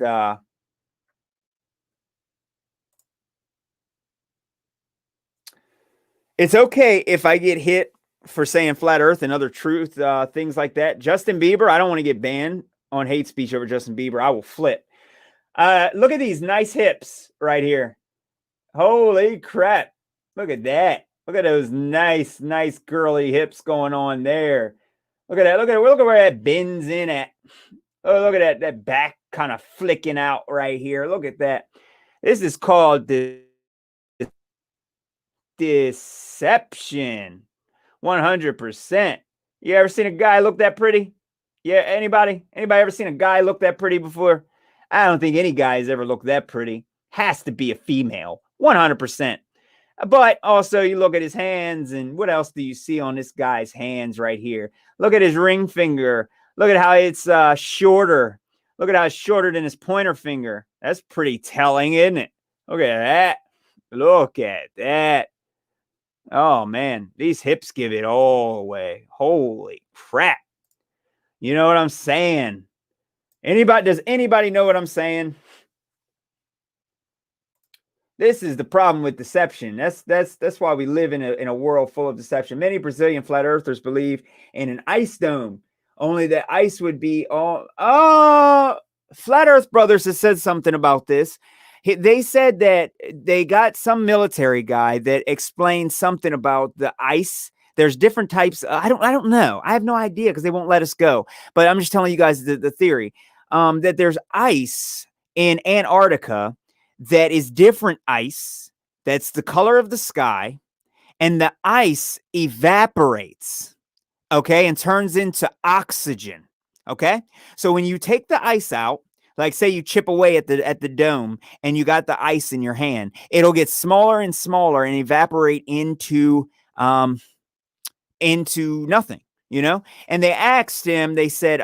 it's okay if I get hit for saying flat earth and other truth things like that. Justin Bieber, I don't want to get banned on hate speech over Justin Bieber. I will flip. Look at these nice hips right here. Holy crap. Look at that. Look at those nice girly hips going on there. Look at that. Look at where that bends in at. Oh, look at that back kind of flicking out right here. Look at that. This is called deception. 100%. You ever seen a guy look that pretty? Yeah, anybody ever seen a guy look that pretty before? I don't think any guy has ever looked that pretty. Has to be a female. 100%. But also you look at his hands, and what else do you see on this guy's hands right here? Look at his ring finger. Look at how it's shorter. Look at how it's shorter than his pointer finger. That's pretty telling, isn't it? Look at that. Look at that. Oh, man. These hips give it all away. Holy crap. You know what I'm saying? Does anybody know what I'm saying? This is the problem with deception. That's why we live in a world full of deception. Many Brazilian flat earthers believe in an ice dome. Only that ice would be all. Oh, Flat Earth Brothers has said something about this. They said that they got some military guy that explained something about the ice. There's different types. I don't know. I have no idea because they won't let us go. But I'm just telling you guys the theory that there's ice in Antarctica that is different ice. That's the color of the sky, and the ice evaporates. Okay, and turns into oxygen. Okay, so when you take the ice out, like say you chip away at the dome, and you got the ice in your hand, it'll get smaller and smaller and evaporate into nothing. And they asked him. They said,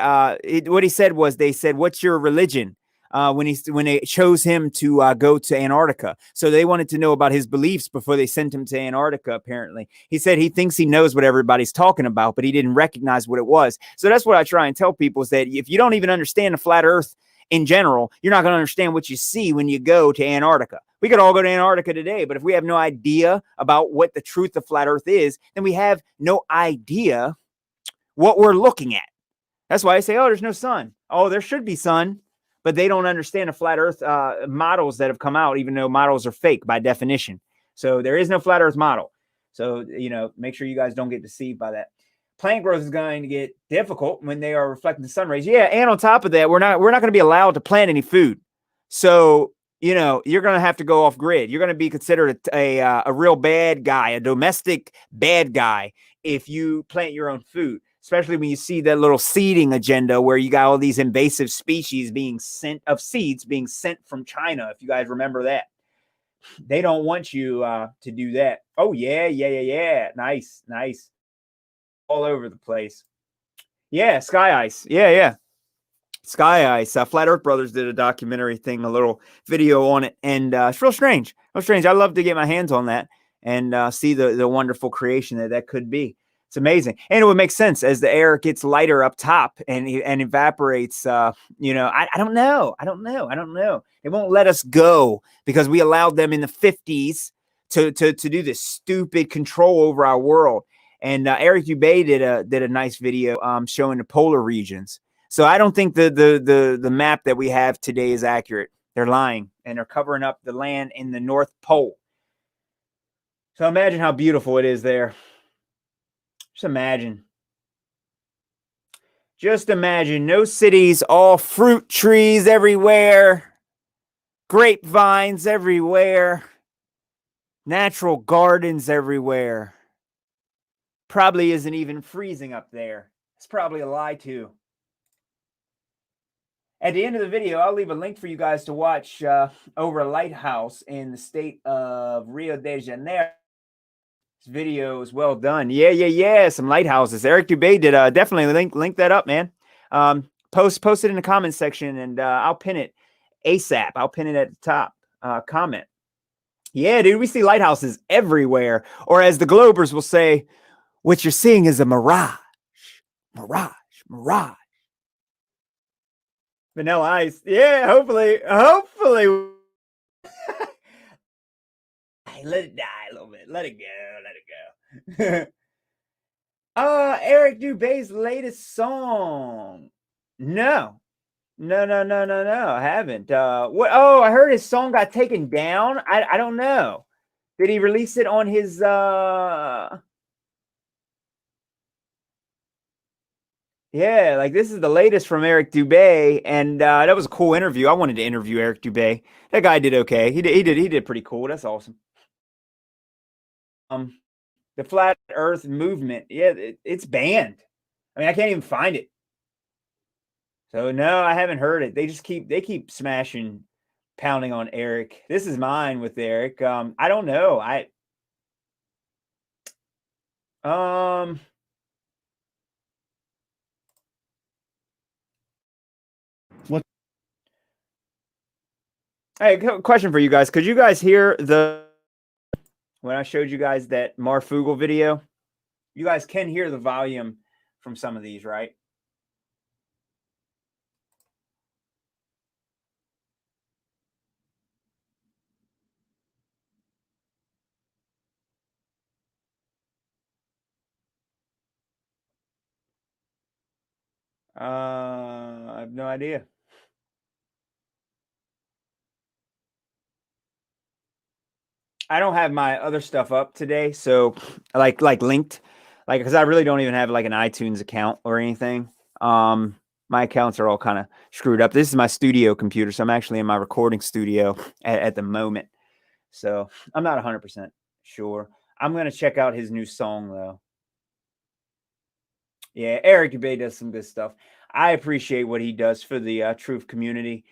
what he said was, they said, "What's your religion?" When they chose him to go to Antarctica. So they wanted to know about his beliefs before they sent him to Antarctica, apparently. He said he thinks he knows what everybody's talking about, but he didn't recognize what it was. So that's what I try and tell people, is that if you don't even understand the flat earth in general, you're not going to understand what you see when you go to Antarctica. We could all go to Antarctica today, but if we have no idea about what the truth of flat earth is, then we have no idea what we're looking at. That's why I say, oh, there's no sun. Oh, there should be sun. But they don't understand the flat earth models that have come out, even though models are fake by definition. So there is no flat earth model. So, make sure you guys don't get deceived by that. Plant growth is going to get difficult when they are reflecting the sun rays. Yeah, and on top of that, we're not going to be allowed to plant any food. So, you're going to have to go off grid. You're going to be considered a real bad guy, a domestic bad guy, if you plant your own food, especially when you see that little seeding agenda where you got all these invasive species being sent from China. If you guys remember that, they don't want you to do that. Oh, yeah. Nice. All over the place. Yeah, Sky Ice. Yeah. Sky Ice. Flat Earth Brothers did a documentary thing, a little video on it, and it's real strange. I love to get my hands on that and see the wonderful creation that could be. It's amazing, and it would make sense as the air gets lighter up top and evaporates. I don't know. They won't let us go because we allowed them in the 50s to do this stupid control over our world. And Eric Dubay did a nice video showing the polar regions. So I don't think the map that we have today is accurate. They're lying, and they're covering up the land in the North Pole. So imagine how beautiful it is there. Just imagine no cities, all fruit trees everywhere, grapevines everywhere, natural gardens everywhere. Probably isn't even freezing up there. It's probably a lie too. At the end of the video, I'll leave a link for you guys to watch over a lighthouse in the state of Rio de Janeiro. This video is well done. Yeah. Some lighthouses. Eric Dubay did definitely link that up, man. Post it in the comment section, and I'll pin it ASAP. I'll pin it at the top comment. Yeah, dude, we see lighthouses everywhere. Or as the Globers will say, what you're seeing is a mirage. Vanilla Ice. Yeah, hopefully. Let it die a little bit. Let it go. Eric Dubay's latest song. No. I haven't. What? Oh, I heard his song got taken down. I don't know. Did he release it on his Yeah, like this is the latest from Eric Dubay, and that was a cool interview. I wanted to interview Eric Dubay. That guy did okay. He did pretty cool. That's awesome. The Flat Earth movement, yeah, it's banned. I mean, I can't even find it. So no, I haven't heard it. They keep smashing, pounding on Eric. This is mine with Eric. I don't know. What? Hey, question for you guys. Could you guys hear when I showed you guys that Marfugal video? You guys can hear the volume from some of these, right? I have no idea. I don't have my other stuff up today, so like linked, like because I really don't even have like an iTunes account or anything. My accounts are all kind of screwed up. This is my studio computer, so I'm actually in my recording studio at the moment. So I'm not 100% sure. I'm gonna check out his new song though. Yeah, Eric Dubay does some good stuff. I appreciate what he does for the truth community.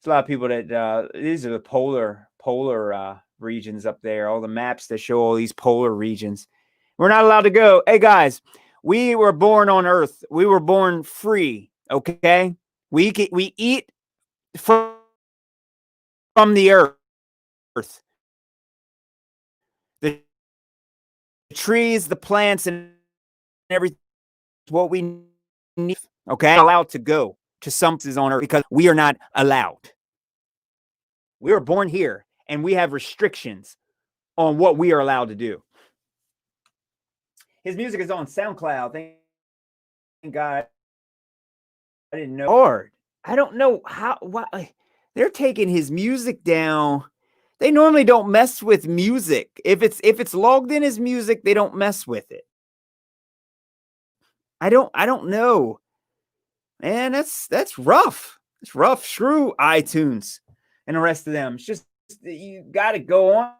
There's a lot of people that these are the polar regions up there, all the maps that show all these polar regions. We're not allowed to go. Hey guys, we were born on Earth. We were born free. Okay, we eat from the earth, the trees, the plants, and everything. What we need. Okay, allowed to go to some places on Earth because we are not allowed. We were born here, and we have restrictions on what we are allowed to do. His music is on SoundCloud. Thank God. I didn't know. Hard. I don't know why they're taking his music down. They normally don't mess with music. If it's logged in as music, they don't mess with it. I don't know. Man, that's rough. It's rough. Screw iTunes. and the rest of them. It's just you got to go on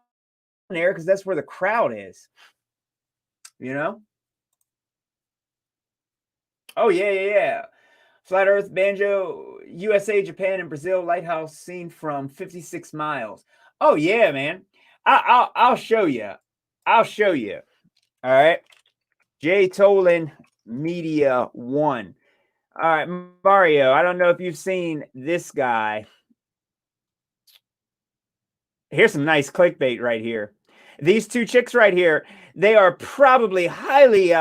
there because that's where the crowd is. You know? Oh yeah. Flat Earth, Banjo, USA, Japan, and Brazil lighthouse seen from 56 miles. Oh yeah, man. I'll show you. I'll show you. All right. Jay Tolan Media One. All right, Mario. I don't know if you've seen this guy. Here's some nice clickbait right here. These two chicks right here, they are probably highly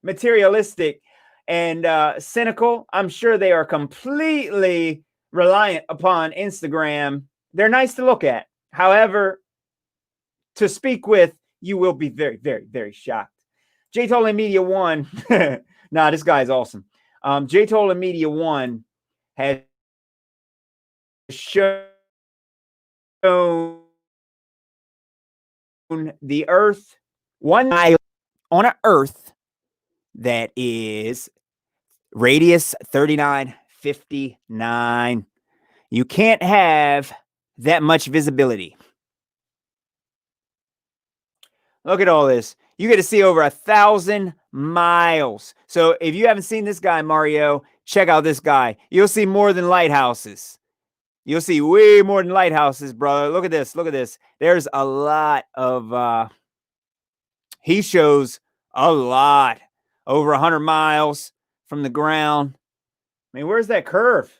materialistic and cynical. I'm sure they are completely reliant upon Instagram. They're nice to look at. However, to speak with, you will be very, very, very shocked. Jay Tolan Media One. Nah, this guy's awesome. Jay Tolan Media One has shown the Earth 1 mile on an Earth that is radius 3959. You can't have that much visibility. Look at all this. You get to see over 1,000 miles. So if you haven't seen this guy, Mario, check out this guy. You'll see more than lighthouses. You'll see way more than lighthouses, brother. Look at this. Look at this. There's a lot of, he shows a lot. Over 100 miles from the ground. I mean, where's that curve?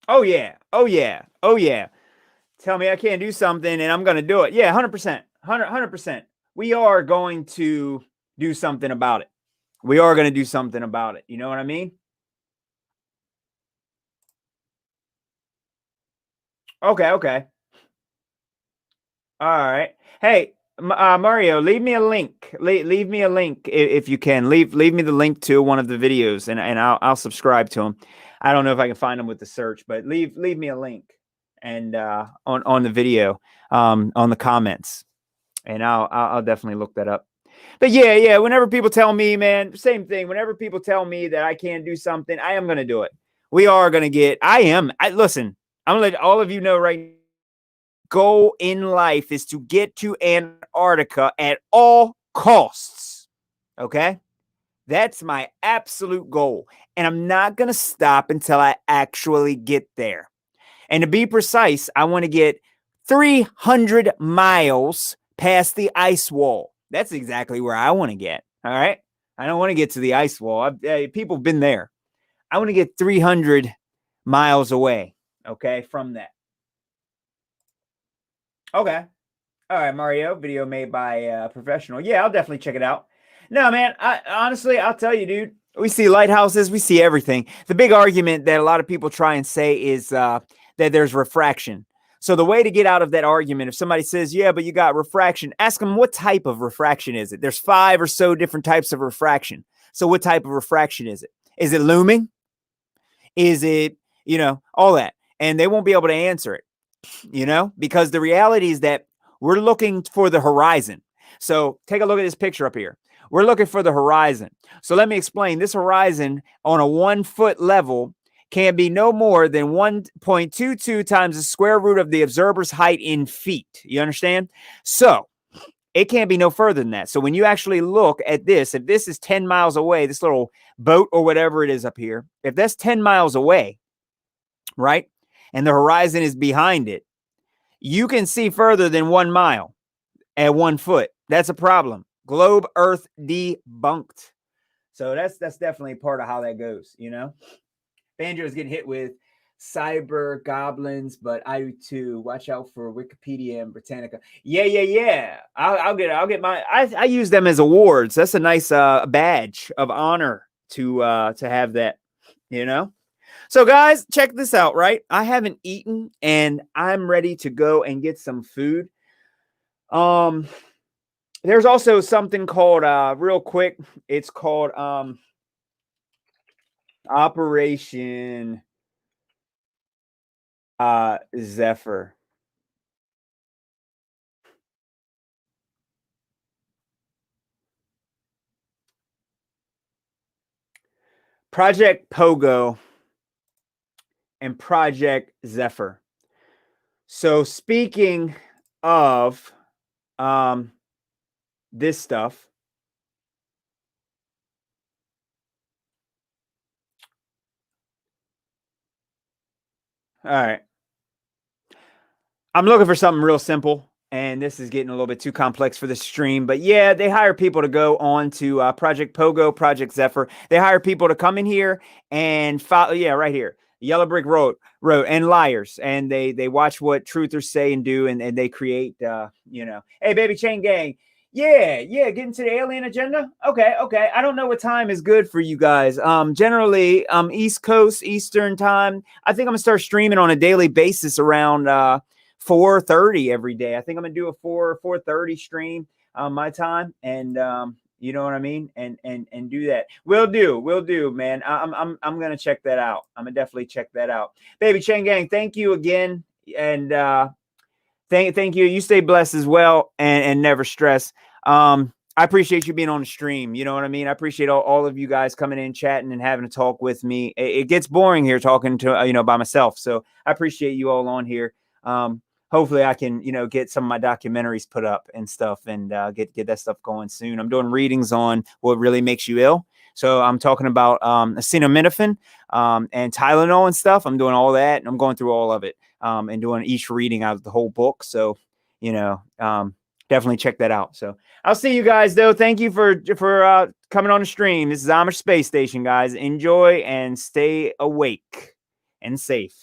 Oh, yeah. Oh, yeah. Oh, yeah. Tell me I can't do something and I'm going to do it. Yeah, 100%. 100%. We are going to do something about it. We are going to do something about it. You know what I mean? Okay. All right. Hey, Mario, leave me a link. Leave me a link if you can. Leave me the link to one of the videos and I'll subscribe to them. I don't know if I can find them with the search, but leave me a link and on the video on the comments, and I'll definitely look that up. But yeah. Whenever people tell me, man, same thing. Whenever people tell me that I can't do something, I am gonna do it. We are gonna get. Listen. I'm gonna let all of you know right. Goal in life is to get to Antarctica at all costs. Okay, that's my absolute goal, and I'm not gonna stop until I actually get there. And to be precise, I want to get 300 miles past the ice wall. That's exactly where I want to get. All right. I don't want to get to the ice wall. People have been there. I want to get 300 miles away. Okay. From that. Okay. All right, Mario. Video made by a professional. Yeah, I'll definitely check it out. No, man. Honestly, I'll tell you, dude. We see lighthouses. We see everything. The big argument that a lot of people try and say is that there's refraction. So the way to get out of that argument, if somebody says, yeah, but you got refraction, ask them what type of refraction is it? There's 5 or so different types of refraction. So what type of refraction is it? Is it looming? Is it, all that? And they won't be able to answer it, because the reality is that we're looking for the horizon. So take a look at this picture up here. We're looking for the horizon. So let me explain. This horizon on a 1 foot level can be no more than 1.22 times the square root of the observer's height in feet. You understand? So it can't be no further than that. So when you actually look at this, if this is 10 miles away, this little boat or whatever it is up here, if that's 10 miles away, right, and the horizon is behind it, you can see further than 1 mile at 1 foot. That's a problem. Globe Earth debunked. So that's definitely part of how that goes, Banjo is getting hit with cyber goblins, but I do too. Watch out for Wikipedia and Britannica. Yeah. I'll get my. I use them as awards. That's a nice badge of honor to have that. So guys, check this out. Right, I haven't eaten, and I'm ready to go and get some food. There's also something called real quick. It's called Operation Zephyr. Project Pogo and Project Zephyr. So speaking of this stuff, all right, I'm looking for something real simple, and this is getting a little bit too complex for the stream. But yeah, they hire people to go on to Project Pogo, Project Zephyr. They hire people to come in here and follow. Yeah, right here, Yellow Brick Road, and Liars, and they watch what truthers say and do, and they create. Hey, Baby Chain Gang. Yeah, getting to the alien agenda. Okay. I don't know what time is good for you guys. Generally, East Coast, Eastern time. I think I'm gonna start streaming on a daily basis around 4:30 every day. I think I'm gonna do a 4:30 stream my time, and you know what I mean, and do that. Will do, man. I'm gonna check that out. I'm gonna definitely check that out. Baby Chain Gang, thank you again, and thank you. You stay blessed as well, and never stress. I appreciate you being on the stream. You know what I mean? I appreciate all of you guys coming in, chatting, and having a talk with me. It gets boring here talking to by myself, so I appreciate you all on here. Hopefully I can, get some of my documentaries put up and stuff, and get that stuff going soon. I'm doing readings on what really makes you ill. So I'm talking about acetaminophen and Tylenol and stuff. I'm doing all that, and I'm going through all of it and doing each reading out of the whole book. So, definitely check that out. So I'll see you guys, though. Thank you for coming on the stream. This is Amish Space Station, guys. Enjoy and stay awake and safe.